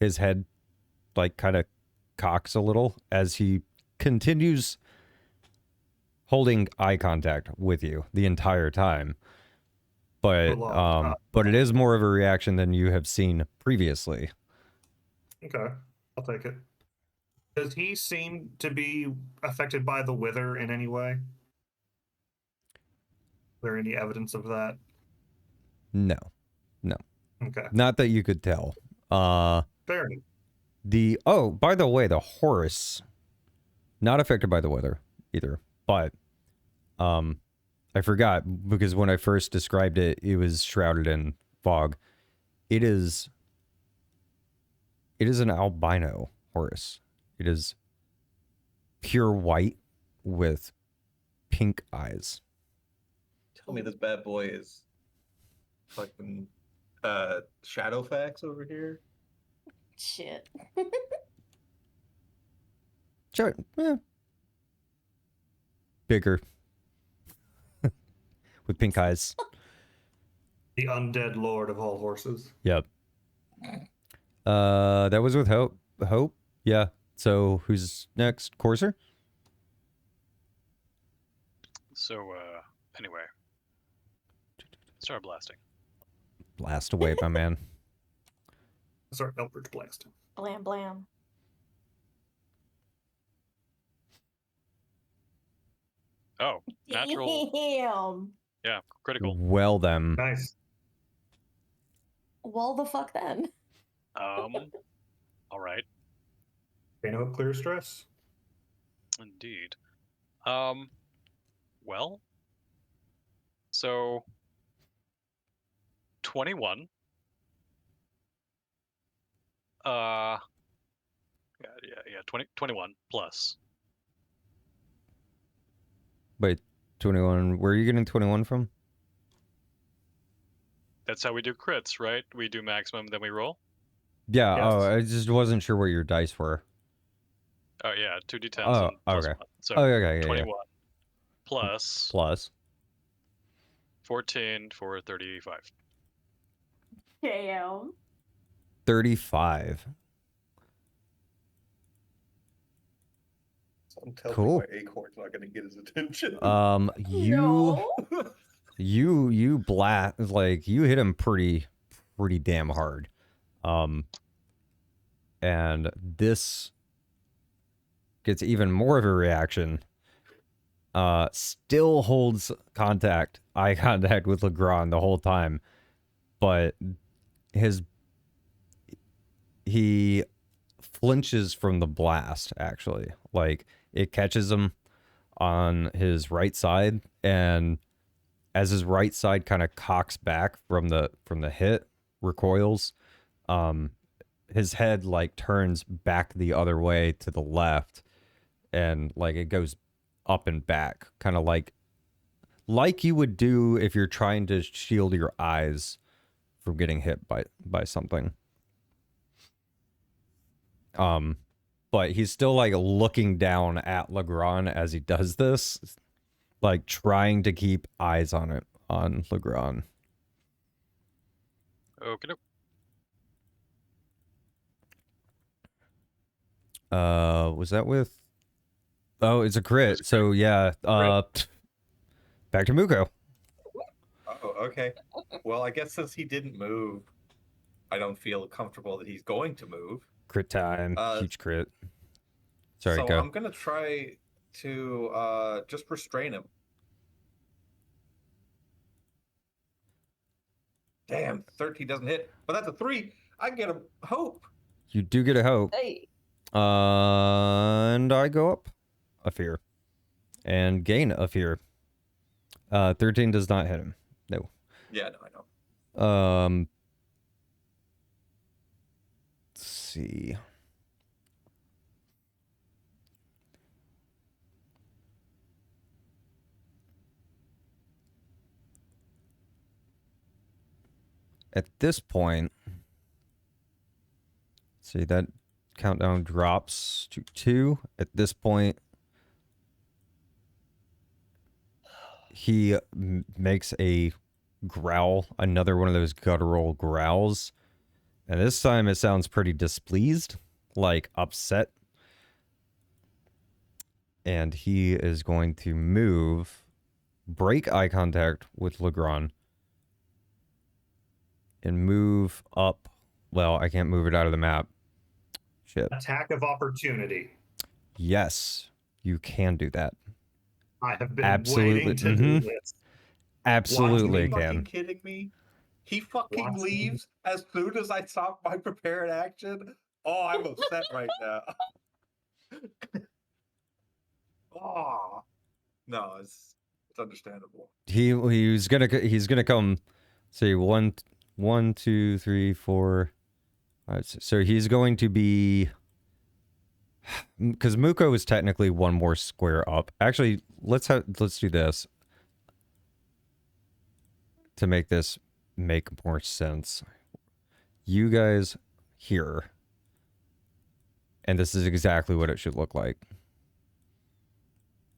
his head like kind of cocks a little as he continues holding eye contact with you the entire time. But but it is more of a reaction than you have seen previously. Okay, I'll take it. Does he seem to be affected by the wither in any way? Is there any evidence of that? No. Okay, Not that you could tell. fair enough. By the way, the horse not affected by the weather either. But I forgot, because when I first described it, it was shrouded in fog. It is an albino horse. It is pure white with pink eyes. Tell me this bad boy is fucking Shadowfax over here. Shit. Sure. Yeah. Bigger. With pink eyes. The undead lord of all horses. Yep. That was with Hope. Hope? Yeah. So who's next? Courser? So, anyway. Start blasting. Blast away, my man. Sorry, Eldritch Blast. Blam blam. Oh, natural. Damn. Yeah, critical. Well then. Nice. Well, the fuck then. All right. Pain Hope clear stress. Indeed. Well. So 21. Yeah, 21 plus. Wait, 21. Where are you getting 21 from? That's how we do crits, right? We do maximum, then we roll. Yeah, Yes. oh, I just wasn't sure what your dice were. Oh yeah, 2d10s Oh, and plus okay. 1. So Oh, okay, yeah, 21 yeah. plus Plus. 14 for 35. Damn. 35. Someone tell Cool. me my acorn's not going to get his attention. You blast, like, you hit him pretty damn hard. And this gets even more of a reaction. Still holds eye contact with Legrand the whole time, but he flinches from the blast, actually. Like, it catches him on his right side, and as his right side kind of cocks back from the hit, recoils, his head like turns back the other way to the left, and like it goes up and back, kind of like you would do if you're trying to shield your eyes from getting hit by something. But he's still like looking down at Legrand as he does this, like trying to keep eyes on Legrand. Okay. Was that with? Oh, it's a crit. So yeah. Back to Muko. Oh, okay. Well, I guess since he didn't move, I don't feel comfortable that he's going to move. Crit time. Huge crit. Sorry, so go. I'm gonna try to just restrain him. Damn, 13 doesn't hit, but that's a 3. I get a hope. You do get a hope. Hey. And I go up a fear and gain a fear. 13 does not hit him. No. Yeah, no, I know. Let's see. At this point, see that countdown drops to 2. At this point, he makes a growl, another one of those guttural growls. And this time it sounds pretty displeased, like upset. And he is going to move, break eye contact with Legrand, and move up. Well, I can't move it out of the map. Shit. Attack of opportunity. Yes, you can do that. I have been Absolutely. waiting to do this. Absolutely Are you can. fucking kidding me? He fucking leaves as soon as I stop my prepared action. Oh, I'm upset right now. Oh, no, it's understandable. He's gonna come. See, 1, 2, 3, 4. So he's going to be, because Muko is technically one more square up. Actually, let's do this to make this make more sense. You guys here, and this is exactly what it should look like.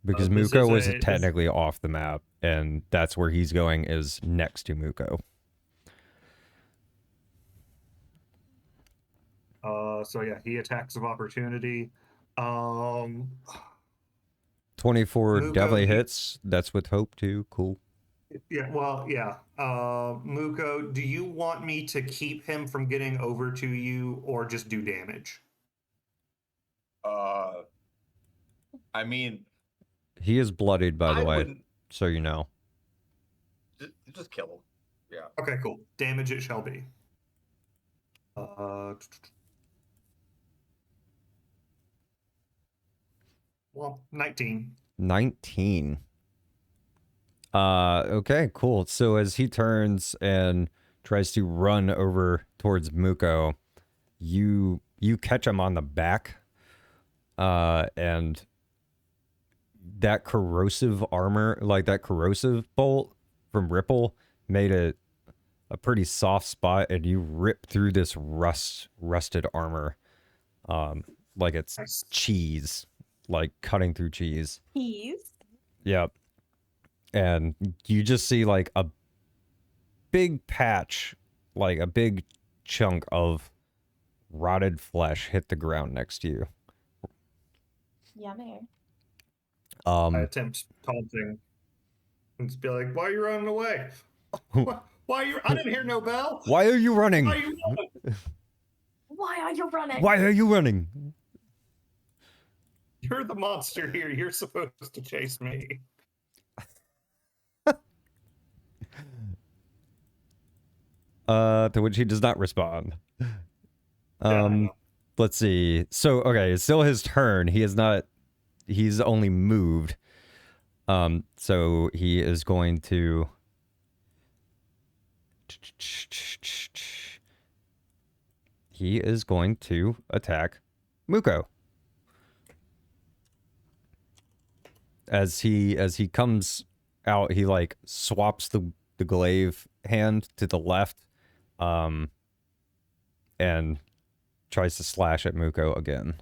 Because Muko was technically off the map, and that's where he's going, is next to Muko. So yeah, he attacks of opportunity. 24 Muko, definitely hits. That's with hope too. Cool. Yeah, well, yeah. Muko, do you want me to keep him from getting over to you or just do damage? I mean, He is bloodied, by the I way, wouldn't so you know. just kill him. Yeah. Okay, cool. Damage it shall be. Well, 19. 19. Okay, cool. So as he turns and tries to run over towards Muko, you catch him on the back. And that corrosive armor, like that corrosive bolt from Ripple, made it a pretty soft spot, and you rip through this rusted armor. Like it's Nice. cheese, like cutting through cheese. Cheese. Yep. And you just see like a big patch, like a big chunk of rotted flesh hit the ground next to you. Yummy. I attempt taunting and just be like, "Why are you running away? Why are you? I didn't hear no bell. Why are you running? Why are you running? Why are you running? Why are you running? You're the monster here. You're supposed to chase me." To which he does not respond. Yeah, Let's see. So, okay, it's still his turn. He is not, he's only moved. So he is going to attack Muko. As he comes out, he like swaps the glaive hand to the left, and tries to slash at Muko again.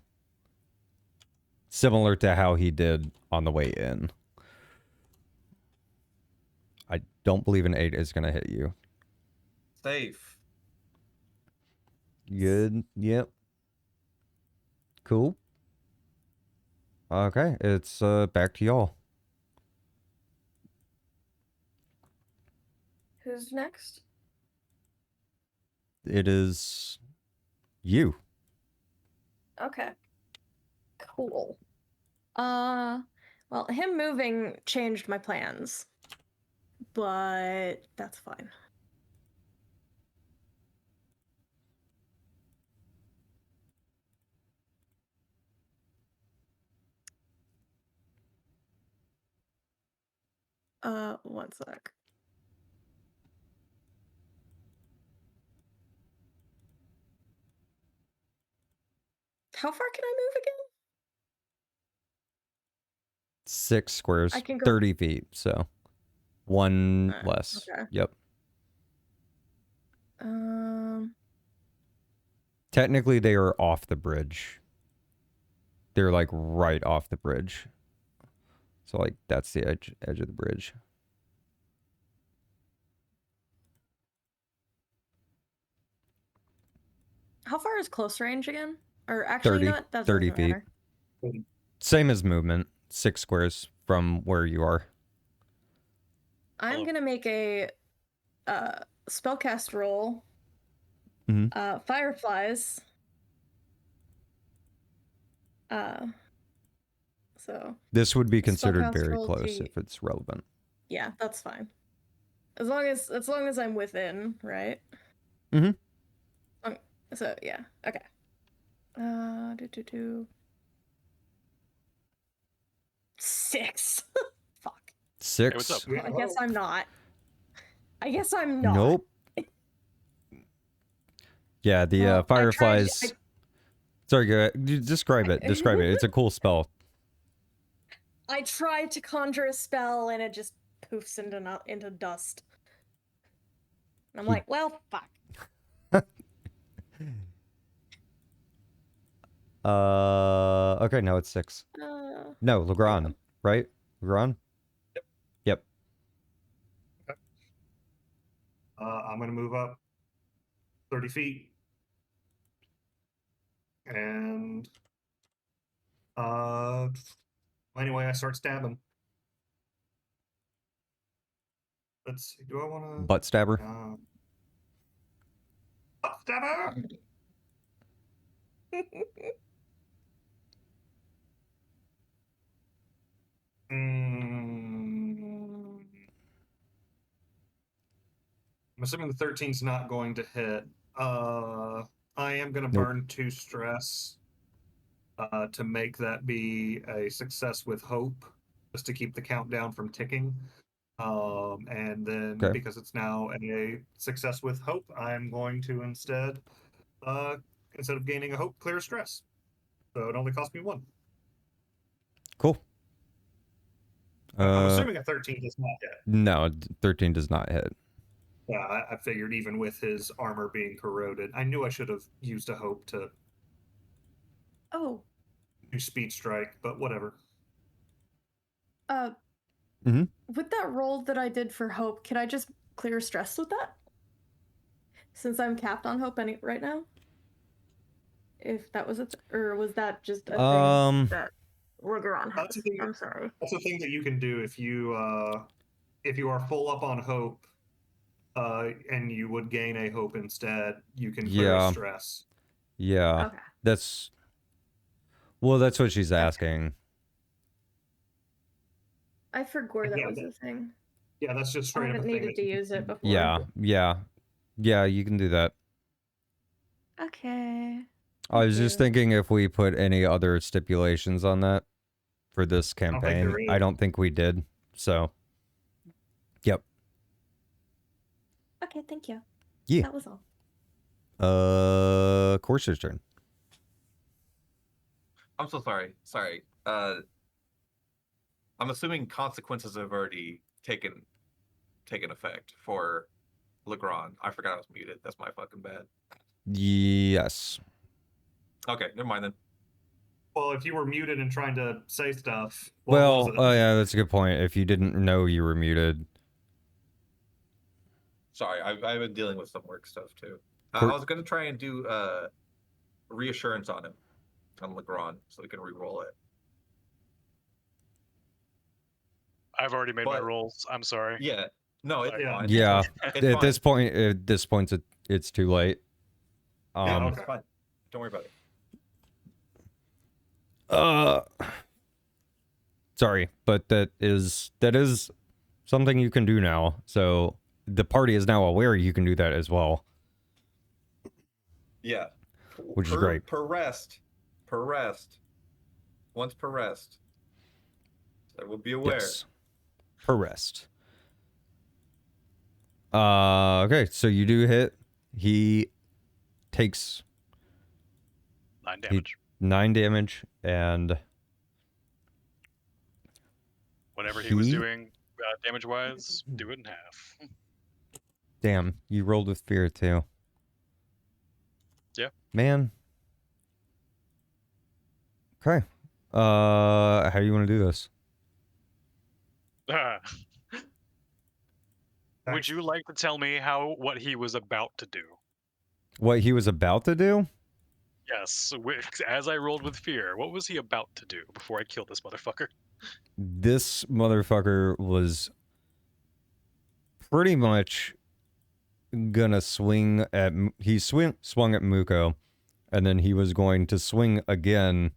Similar to how he did on the way in. I don't believe an 8 is going to hit you. Safe. Good. Yep. Cool. Okay, it's back to y'all. Who's next? It is you. Okay. Cool. Well, him moving changed my plans, but that's fine. One sec. How far can I move again? 6 squares, I can go- 30 feet, so one less. Okay. Yep. Um, Technically, they are off the bridge. They're like right off the bridge. So like that's the edge of the bridge. how far is close range again? Or actually, 30, not that 30 doesn't feet. matter. Same as movement, 6 squares from where you are. I'm gonna make a spellcast roll. Mhm. Fireflies. So This would be considered spellcast very roll close D- if it's relevant. yeah, that's fine. As long as I'm within, right? Mhm. So yeah, okay. 6. Fuck. 6. what's up? I guess I'm not. I guess I'm not. Nope. Yeah, the Well, I tried- fireflies. Sorry, go ahead. You describe it. Describe it. It's a cool spell. I tried to conjure a spell and it just poofs into dust. And I'm like, well, fuck. Okay, no, it's 6. No, Legrand, right? Legrand? Yep. I'm gonna move up 30 feet. And anyway, I start stabbing. Let's see. Do I want to Butt stabber. butt stabber? I'm assuming the 13's not going to hit. I am going to Nope. burn 2 stress to make that be a success with hope, just to keep the countdown from ticking. And then Okay. because it's now a success with hope, I'm going to instead of gaining a hope, clear a stress. So it only cost me 1. Cool. I'm assuming a 13 does not hit. No, 13 does not hit. Yeah, I figured even with his armor being corroded, I knew I should have used a hope to Oh, do speed strike, but whatever. with that roll that I did for hope, can I just clear stress with that? Since I'm capped on hope right now? If that was or was that just a thing that Legrand has? I'm sorry. That's a thing that you can do if you are full up on hope, and you would gain a hope instead. You can clear Yeah. stress. Yeah. Okay. That's what she's asking. I forgot that Yeah, was a thing. Yeah, that's just I straight up a haven't thing. needed to use it before. Yeah, you can do that. Okay. I was just you. thinking if we put any other stipulations on that for this don't think campaign. there is. I don't think we did. So, yep. Okay, thank you. Yeah. That was all. Courser's turn. I'm so sorry. Sorry. I'm assuming consequences have already taken effect for Legrand. I forgot I was muted. That's my fucking bad. Yes. Okay, never mind then. Well, if you were muted and trying to say stuff, Well, yeah, that's a good point. If you didn't know you were muted. Sorry, I've been dealing with some work stuff too. I Cool. was gonna try and do reassurance on him, on Legrand, so we can re-roll it. I've already made my But- rolls. I'm sorry. Yeah. No, it's Yeah. fine. Yeah. It's At fine. this point, it's too late. Yeah, okay. it's fine. Don't worry about it. Sorry, but that is something you can do now. So the party is now aware you can do that as well. Yeah. Which is great. Per rest. Once per rest. I will be aware. Yes. Per rest. Okay, so you do hit. He takes 9 damage. 9 damage, and Whatever he was he- doing damage-wise, do it in half. damn, you rolled with fear too. Yeah. Man. Okay. How do you want to do this? Would you like to tell me what he was about to do? What he was about to do? Yes, as I rolled with fear, what was he about to do before I killed this motherfucker? This motherfucker was pretty much gonna swing at swung at Muko, and then he was going to swing again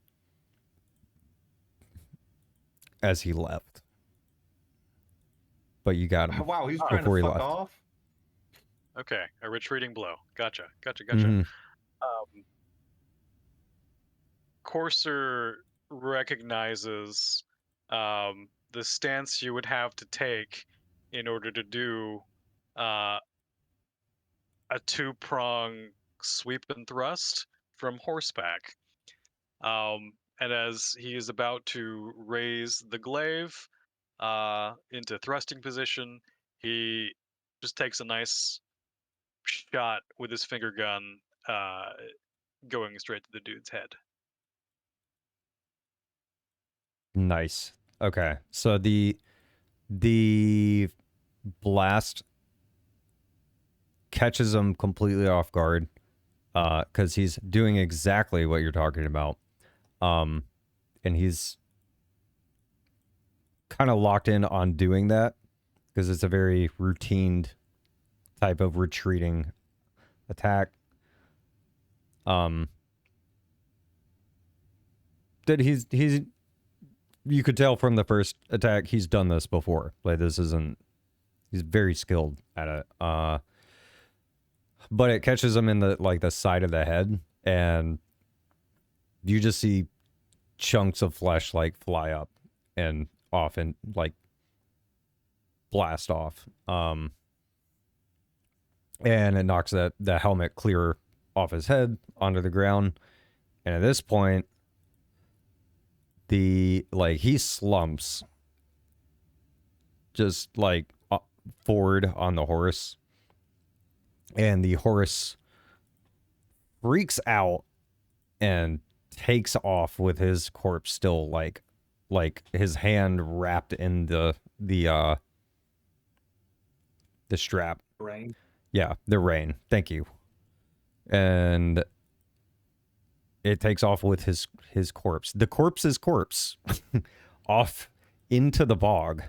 as he left. But you got him. Wow, he's trying Before to he fuck left. off. Okay, a retreating blow. Gotcha. Mhm. Courser recognizes the stance you would have to take in order to do a 2-prong sweep and thrust from horseback. And as he is about to raise the glaive into thrusting position, he just takes a nice shot with his finger gun, going straight to the dude's head. Nice. Okay. So the blast catches him completely off guard. because he's doing exactly what you're talking about. And he's kind of locked in on doing that because it's a very routine type of retreating attack. That he's you could tell from the first attack he's done this before. Like this isn't, he's very skilled at it. But it catches him in the side of the head, and you just see chunks of flesh like fly up and off and like blast off. And it knocks the helmet clear off his head onto the ground. And at this point, he slumps just forward on the horse, and the horse freaks out and takes off with his corpse still like his hand wrapped in the strap. Rein. Yeah, the rein. Thank you. And it takes off with his corpse. The corpse's corpse off into the bog.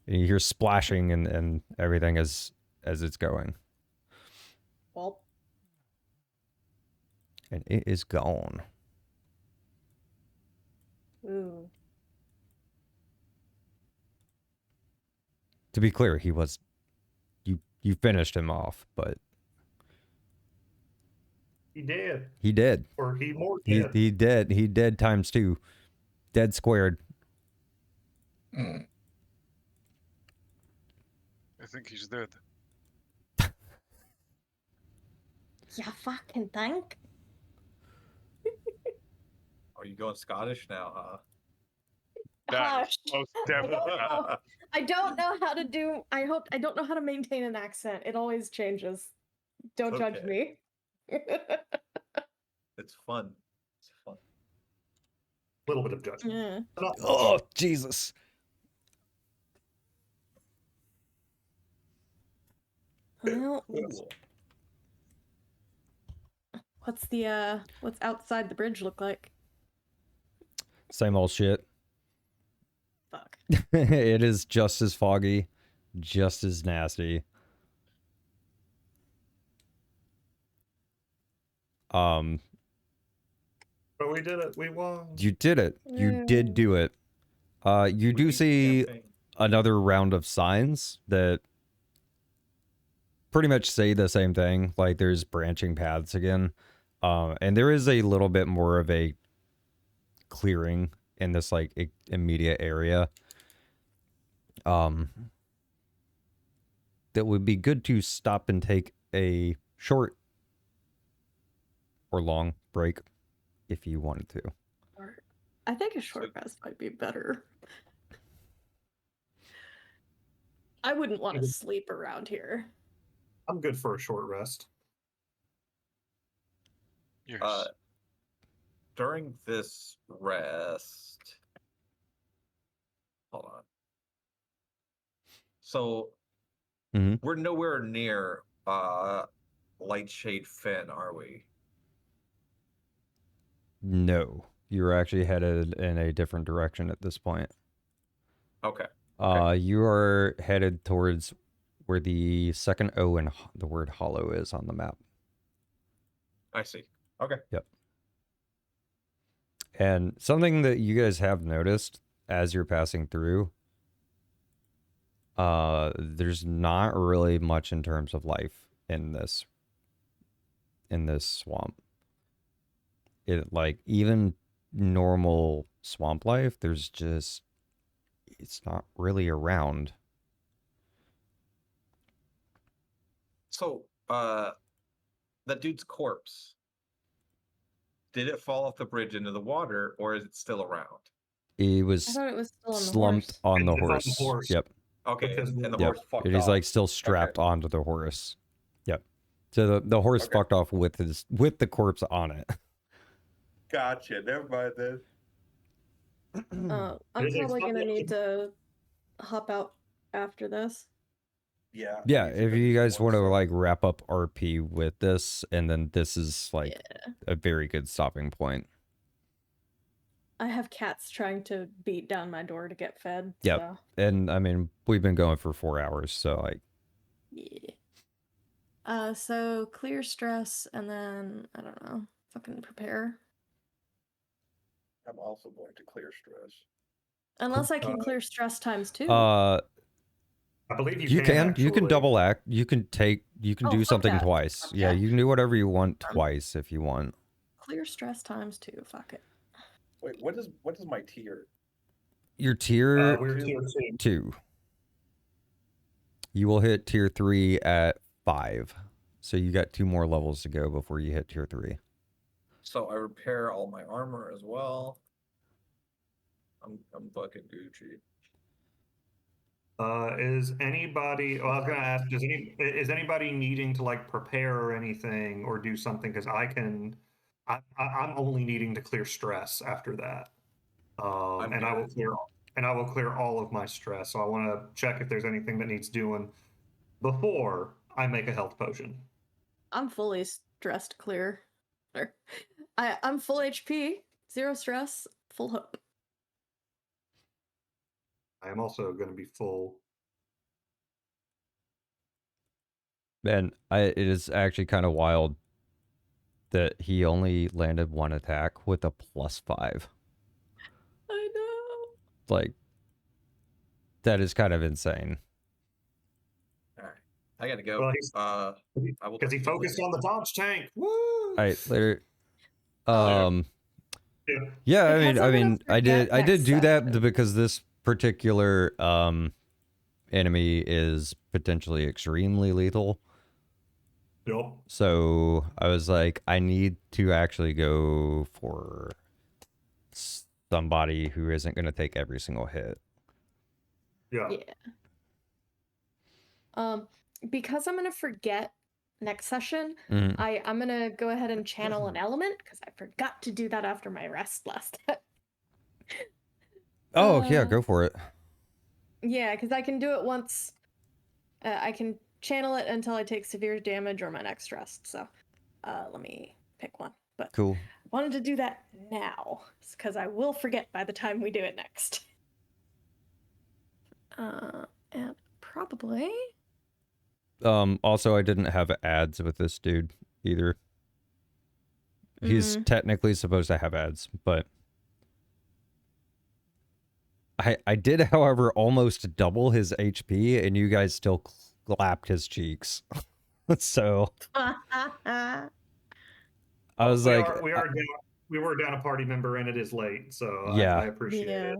And you hear splashing and everything as it's going. Well, And it is gone. ooh. To be clear, he was you finished him off, but He did. he did. Or he more He did. he did. He did times 2. Dead squared. I think he's dead. You fucking think? Are you going Scottish now, huh? That Hush. is most definitely. I don't know how to do. I don't know how to maintain an accent. It always changes. Don't judge Okay. me. It's fun. It's fun. A little bit of judgment. Yeah. Not much. Oh, Jesus. Well, Cool. what's outside the bridge look like? Same old shit. Fuck. It is just as foggy, just as nasty. But we did it. We won. You did it. You Yeah. did do it. You do We beat the see campaign. another round of signs that pretty much say the same thing. Like there's branching paths again. And there is a little bit more of a clearing in this immediate area. That would be good to stop and take a short or long break if you wanted to. I think a short rest might be better. I wouldn't want to sleep around here. I'm good for a short rest. Yes. During this rest, hold on. So Mhm. we're nowhere near Lightshade Fen, are we? No, you're actually headed in a different direction at this point. Okay. You are headed towards where the second O in the word hollow is on the map. I see. Okay. And something that you guys have noticed as you're passing through, there's not really much in terms of life in this swamp. It even normal swamp life, it's not really around. So, that dude's corpse, did it fall off the bridge into the water, or is it still around? He I was thought it was still on the slumped horse. on the It's on the horse. horse. Yep. Okay, Because and the Yep. horse fucked And he's off. still strapped onto the horse. Yep. So the horse Okay. fucked off with the corpse on it. Gotcha. Never mind then. I'm It's probably not gonna like- need to hop out after this. Yeah. Yeah, easy if for you these guys want ones, to so- like wrap up RP with this, and then this is like Yeah. a very good stopping point. I have cats trying to beat down my door to get fed. Yep. So. And I mean, we've been going for 4 hours, so like, Yeah. So clear stress, and then I don't know, fucking prepare. I'm also going to clear stress. Unless I can clear stress times 2. I believe you can actually. double act. You can Oh, do fuck something that. twice. Fuck Yeah, yeah. you can do whatever you want twice if you want. Clear stress times 2. Fuck it. Wait, what is my tier? Your tier We're tier 2. 2. You will hit tier 3 at 5. So you got 2 more levels to go before you hit tier 3. So I repair all my armor as well. I'm fucking Gucci. Is anybody? Well, I was gonna ask. Is anybody needing to like prepare or anything or do something? Because I'm only needing to clear stress after that. And I will clear all of my stress. So I want to check if there's anything that needs doing before I make a health potion. I'm fully stressed clear. I'm full HP, 0 stress, full hope. I am also going to be full. Man, it is actually kind of wild that he only landed 1 attack with a +5. I know. Like, that is kind of insane. All right, I gotta go. Well, I will because he focused on the dodge tank. Woo! All right, later. Yeah. Yeah, I Because I'm mean, gonna I did forget do next that session. because this particular enemy is potentially extremely lethal. Yep. So I was like, I need to actually go for somebody who isn't going to take every single hit. Yeah. Because I'm gonna forget next session, Mhm. I'm gonna go ahead and channel an element because I forgot to do that after my rest last time. Oh, yeah, go for it. Yeah, because I can do it once. I can channel it until I take severe damage or my next rest. So, let me pick one. But Cool. I wanted to do that now because I will forget by the time we do it next. And probably. Also, I didn't have ads with this dude either. He's technically supposed to have ads, but I did, however, almost double his HP, and you guys still clapped his cheeks. So I was we like, were down a party member, and it is late, so Yeah. I appreciate it.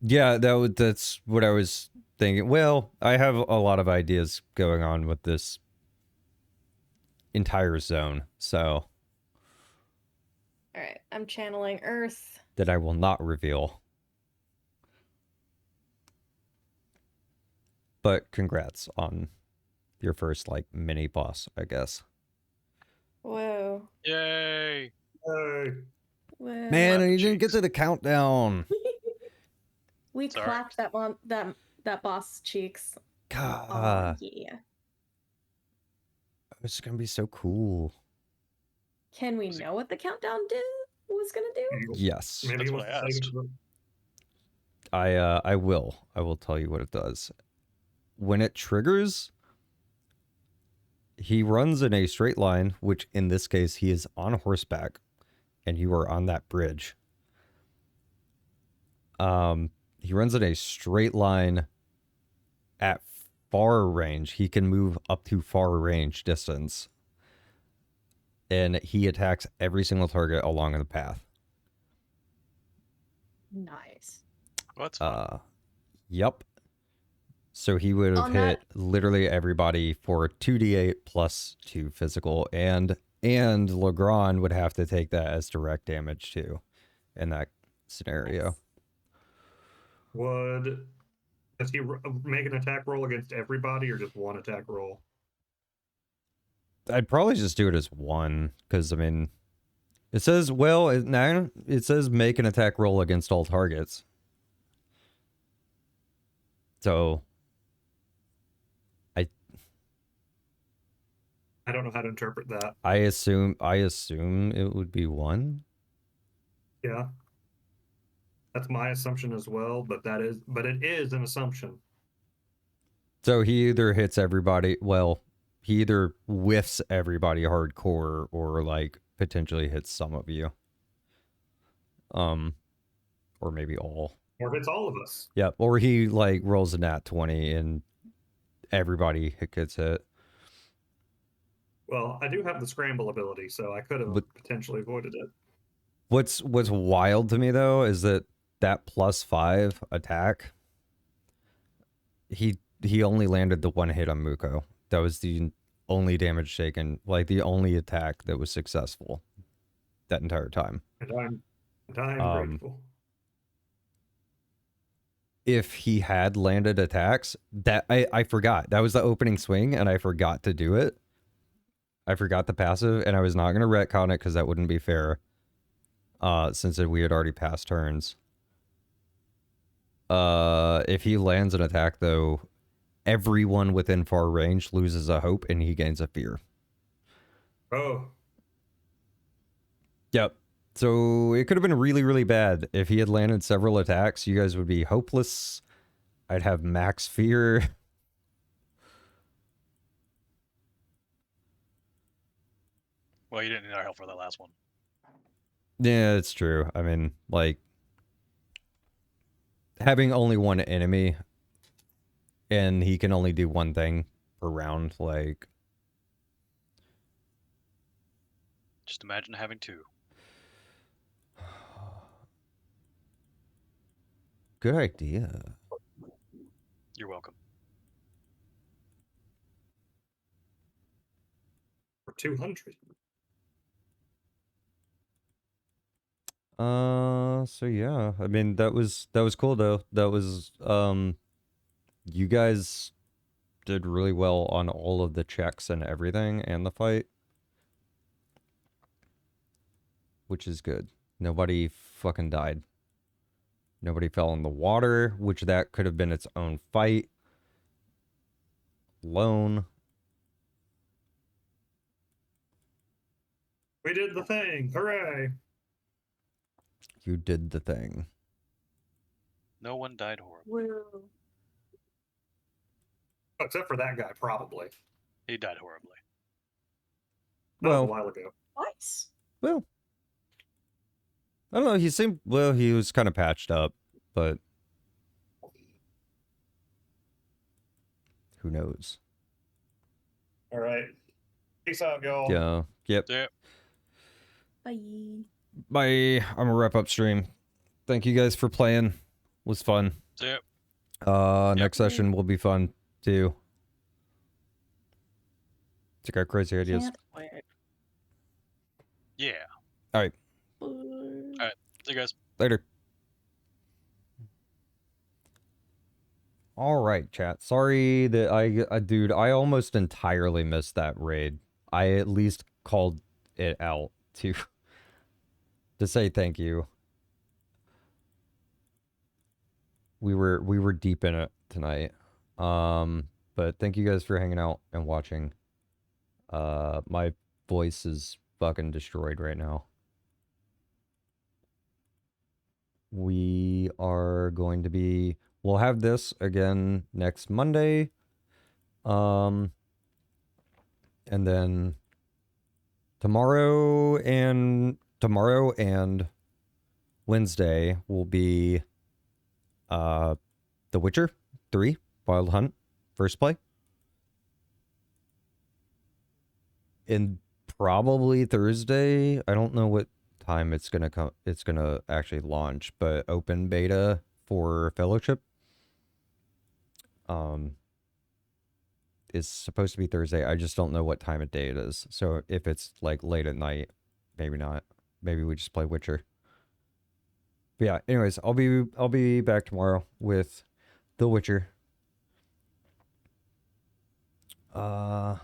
yeah, that's what I was thinking. Well, I have a lot of ideas going on with this entire zone, so All right, I'm channeling Earth. that I will not reveal. But congrats on your first like mini boss, I guess. Whoa. Yay! Whoa. Man, and you didn't get to the countdown. We Sorry. clapped that boss cheeks. God, Oh yeah. it's gonna be so cool. Can we know what the countdown was gonna do? Yes, Maybe That's he what wants I to save asked. it for- I will tell you what it does. When it triggers, he runs in a straight line, which in this case he is on horseback, and you are on that bridge. He runs in a straight line at far range. He can move up to far range distance, and he attacks every single target along the path. Nice. Well, that's fun. Yep. So he would have On hit that- literally everybody for 2d8 plus 2 physical, and Legrand would have to take that as direct damage too in that scenario. Does he make an attack roll against everybody or just one attack roll? I'd probably just do it as one, because I mean, it says it says make an attack roll against all targets. So I don't know how to interpret that. I assume it would be 1. Yeah. That's my assumption as well, but it is an assumption. So he either hits everybody, well, he either whiffs everybody hardcore or like potentially hits some of you. Or maybe all. Or hits all of us. Yeah, or he like rolls a nat 20 and everybody gets hit. Well, I do have the scramble ability, so I could have potentially avoided it. What's wild to me though is that +5 attack, he only landed the 1 hit on Muko. That was the only damage taken, like the only attack that was successful that entire time. And I'm grateful. If he had landed attacks, that I forgot. That was the opening swing and I forgot to do it. I forgot the passive and I was not going to retcon it because that wouldn't be fair. Since we had already passed turns. If he lands an attack though, everyone within far range loses a hope and he gains a fear. Oh. Yep. So it could have been really, really bad. If he had landed several attacks, you guys would be hopeless. I'd have max fear. Well, you didn't need our help for that last one. Yeah, it's true. I mean, like, having only one enemy and he can only do one thing per round, like... Just imagine having 2. Good idea. You're welcome. For 200. So yeah, I mean, that was cool though. That was, you guys did really well on all of the checks and everything and the fight. Which is good. Nobody fucking died. Nobody fell in the water, which that could have been its own fight. Alone. We did the thing. Hooray. You did the thing. No one died horribly. Woo. Except for that guy, probably. He died horribly. That was a Well, while ago. Nice. well, I don't know. He seemed, well, he was kind of patched up, but who knows? All right. Peace out, y'all. Yeah. Yep. Yeah. Bye. Bye. I'm gonna wrap up stream. Thank you guys for playing. It was fun. Yeah. Next session will be fun too. Check out crazy ideas. Can't wait. Yeah. All right. Alright. See you guys. Later. All right, chat. Sorry that dude, I almost entirely missed that raid. I at least called it out to say thank you. We were deep in it tonight. But thank you guys for hanging out and watching. My voice is fucking destroyed right now. We are going to be, we'll have this again next Monday. And then tomorrow and Wednesday will be The Witcher 3 Wild Hunt first play. And probably Thursday, I don't know what time it's gonna actually launch, but open beta for Fellowship is supposed to be Thursday. I just don't know what time of day it is. So if it's like late at night, maybe not. Maybe we just play Witcher. But yeah, anyways, I'll be back tomorrow with The Witcher. Is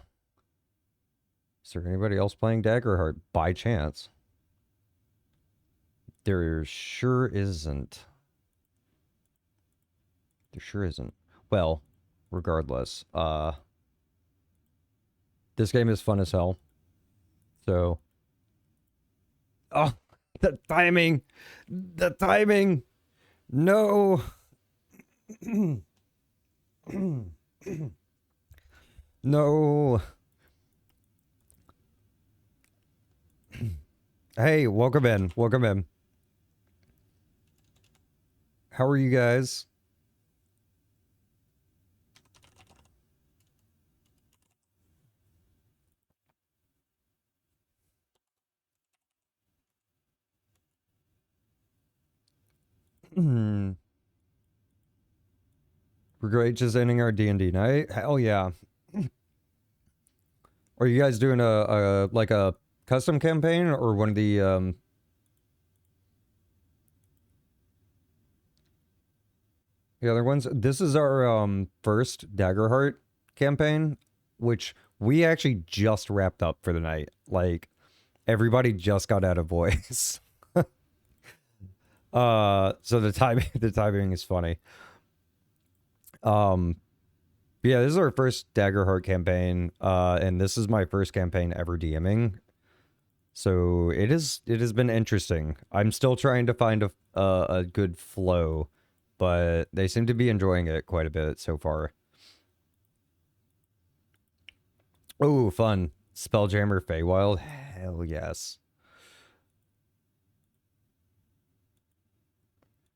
there anybody else playing Daggerheart by chance? There sure isn't. There sure isn't. Well, regardless, This game is fun as hell. So, oh, the timing, no. No. Hey, welcome in. Welcome in. How are you guys? We're great, just ending our D&D night. Hell yeah. Are you guys doing a like a custom campaign or one of the other ones? This is our first Daggerheart campaign, which we actually just wrapped up for the night. Like everybody just got out of voice. So the timing is funny. Yeah, this is our first Daggerheart campaign, and this is my first campaign ever DMing. So it has been interesting. I'm still trying to find a good flow, but they seem to be enjoying it quite a bit so far. Oh, fun. Spelljammer Feywild. Hell yes.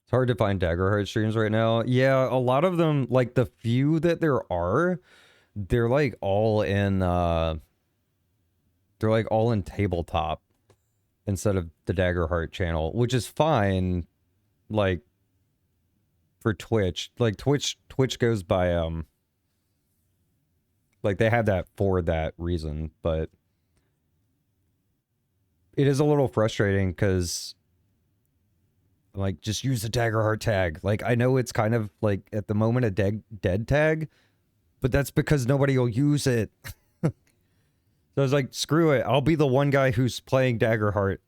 It's hard to find Daggerheart streams right now. Yeah, a lot of them, like the few that there are, they're like all in tabletop instead of the Daggerheart channel, which is fine, like for Twitch. Like Twitch goes by like they have that for that reason, but it is a little frustrating because like, just use the Daggerheart tag. Like, I know it's kind of, like, at the moment a dead tag, but that's because nobody will use it. So I was like, screw it. I'll be the one guy who's playing Daggerheart.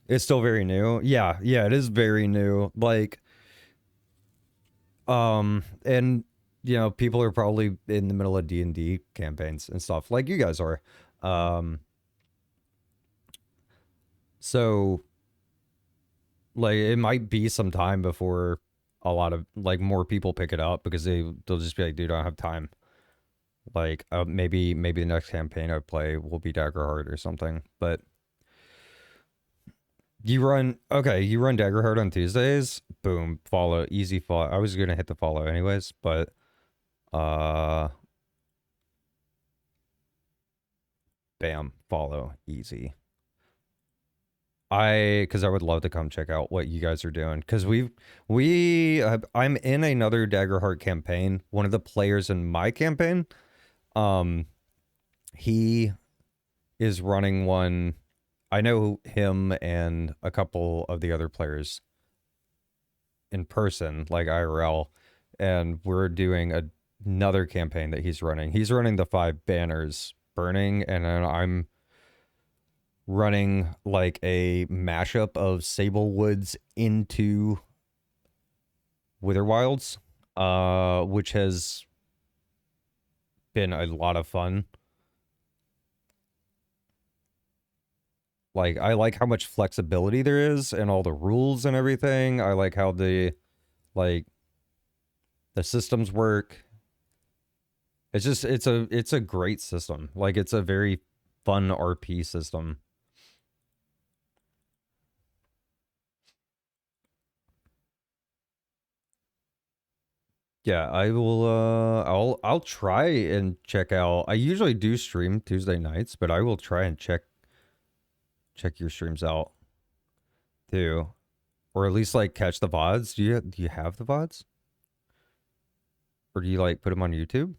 It's still very new. Yeah, it is very new. Like, and, you know, people are probably in the middle of D&D campaigns and stuff, like you guys are. So... like, it might be some time before a lot of, like, more people pick it up because they'll just be like, dude, I don't have time. Like, maybe the next campaign I play will be Daggerheart or something. But you run Daggerheart on Tuesdays? Boom, follow, easy follow. I was gonna hit the follow anyways, but bam, follow, easy. Because I would love to come check out what you guys are doing. Because I'm in another Daggerheart campaign. One of the players in my campaign, he is running one. I know him and a couple of the other players in person, like IRL, and we're doing another campaign that he's running. He's running the 5 banners burning, and then I'm running like a mashup of Sablewoods into Witherwilds, which has been a lot of fun. Like, I like how much flexibility there is and all the rules and everything. I like how the systems work. It's just, it's a great system. Like, it's a very fun RP system. Yeah, I will, I'll try and check out. I usually do stream Tuesday nights, but I will try and check your streams out too. Or at least like catch the VODs. Do you have the VODs? Or do you like put them on YouTube?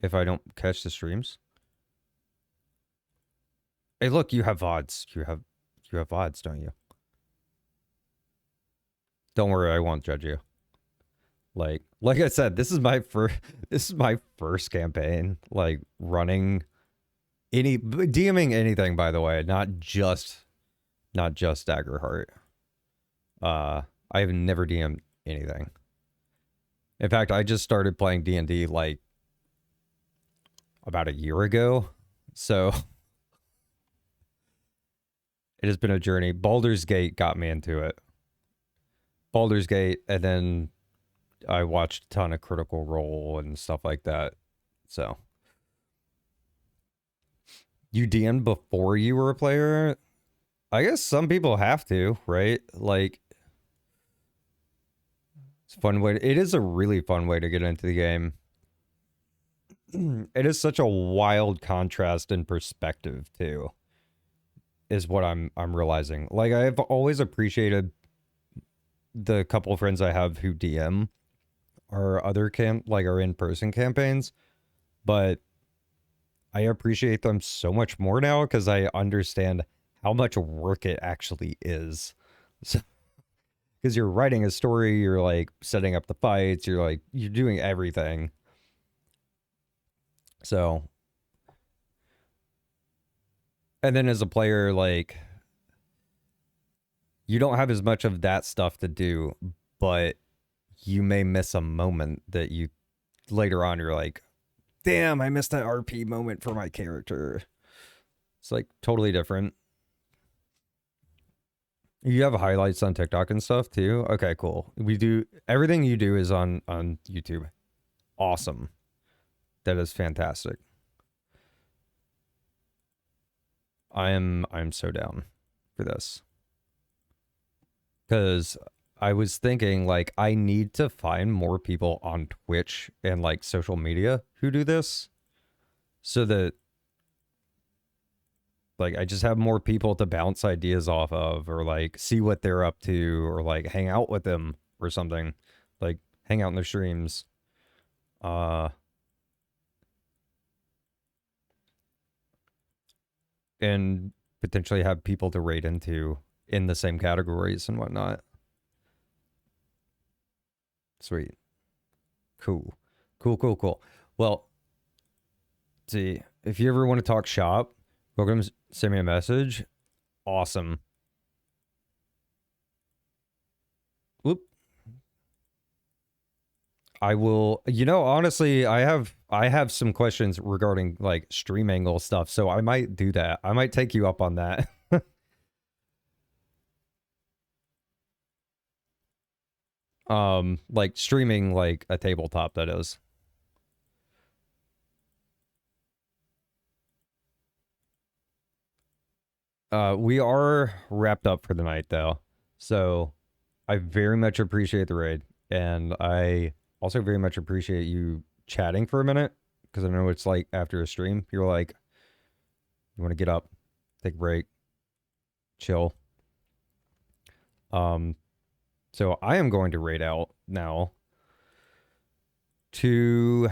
If I don't catch the streams? Hey, look, you have VODs. You have VODs, don't you? Don't worry, I won't judge you. Like I said, this is my first campaign, like running DMing anything, by the way, not just Daggerheart. I have never DM'd anything. In fact, I just started playing D&D like about a year ago. So it has been a journey. Baldur's Gate got me into it. Baldur's Gate, and then I watched a ton of Critical Role and stuff like that. So you DM'd before you were a player? I guess some people have to, right? Like, it's a fun way. It is a really fun way to get into the game. It is such a wild contrast in perspective too, is what I'm realizing. Like, I've always appreciated the couple of friends I have who DM our other our in-person campaigns, but I appreciate them so much more now because I understand how much work it actually is. So, because you're writing a story, you're like setting up the fights, you're doing everything. So, and then as a player, like, you don't have as much of that stuff to do, but you may miss a moment that you later on you're like, damn, I missed that RP moment for my character. It's like totally different. You have highlights on TikTok and stuff too? Okay, cool. We do everything you do is on YouTube. Awesome. That is fantastic. I'm so down for this. Cuz I was thinking, like, I need to find more people on Twitch and like social media who do this so that like I just have more people to bounce ideas off of, or like see what they're up to, or like hang out with them or something, like hang out in their streams. And potentially have people to raid into in the same categories and whatnot. Sweet. Cool. Well, see, if you ever want to talk shop, welcome, send me a message. Awesome. Whoop. I will, honestly, I have some questions regarding like stream angle stuff, so I might do that. I might take you up on that. Like streaming like a tabletop, that is. We are wrapped up for the night though. So I very much appreciate the raid, and I also very much appreciate you chatting for a minute, because I know it's like after a stream, you're like, you want to get up, take a break, chill. So I am going to raid out now to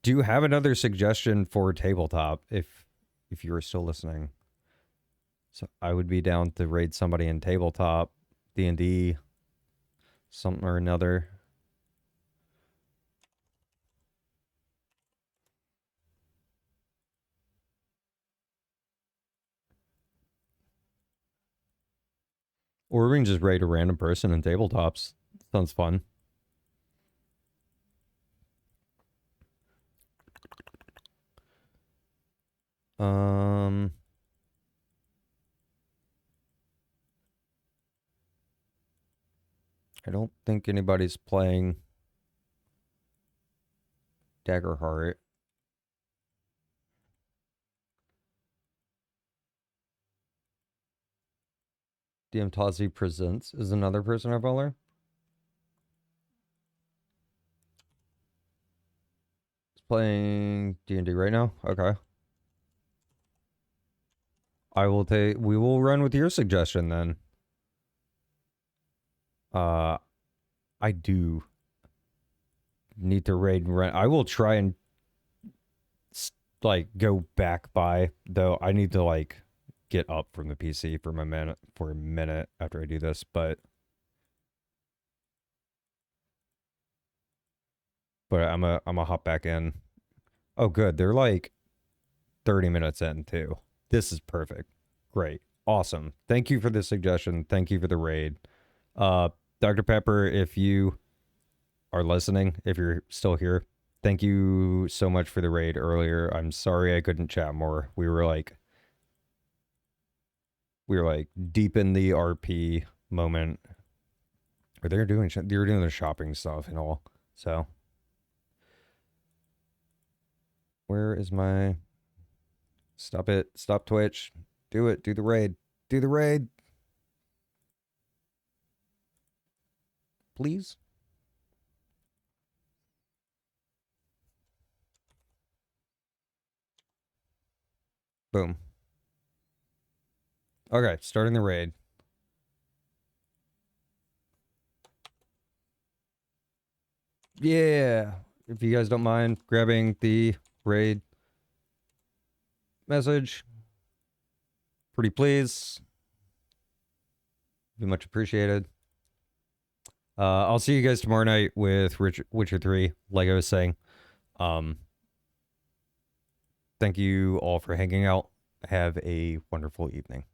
do you have another suggestion for tabletop if you're still listening. So I would be down to raid somebody in tabletop, D&D, something or another. Or we can just raid a random person in tabletops. Sounds fun. I don't think anybody's playing Daggerheart. DM Tazi Presents is another person I follow. It's playing D&D right now. Okay. We will run with your suggestion then. I do need to raid and rent. I will try and like go back by, though I need to like get up from the PC for a minute after I do this, but I'm a hop back in. Oh good, they're like 30 minutes in too. This is perfect. Great. Awesome. Thank you for the suggestion. Thank you for the raid. Dr. Pepper, if you are listening, if you're still here, thank you so much for the raid earlier. I'm sorry I couldn't chat more. We were like deep in the RP moment. Or they were doing the shopping stuff and all. So where is my stop it? Stop Twitch. Do it. Do the raid. Do the raid. Please. Boom. Okay, starting the raid. Yeah. If you guys don't mind grabbing the raid message, pretty please. Be much appreciated. I'll see you guys tomorrow night with Witcher 3, like I was saying. Thank you all for hanging out. Have a wonderful evening.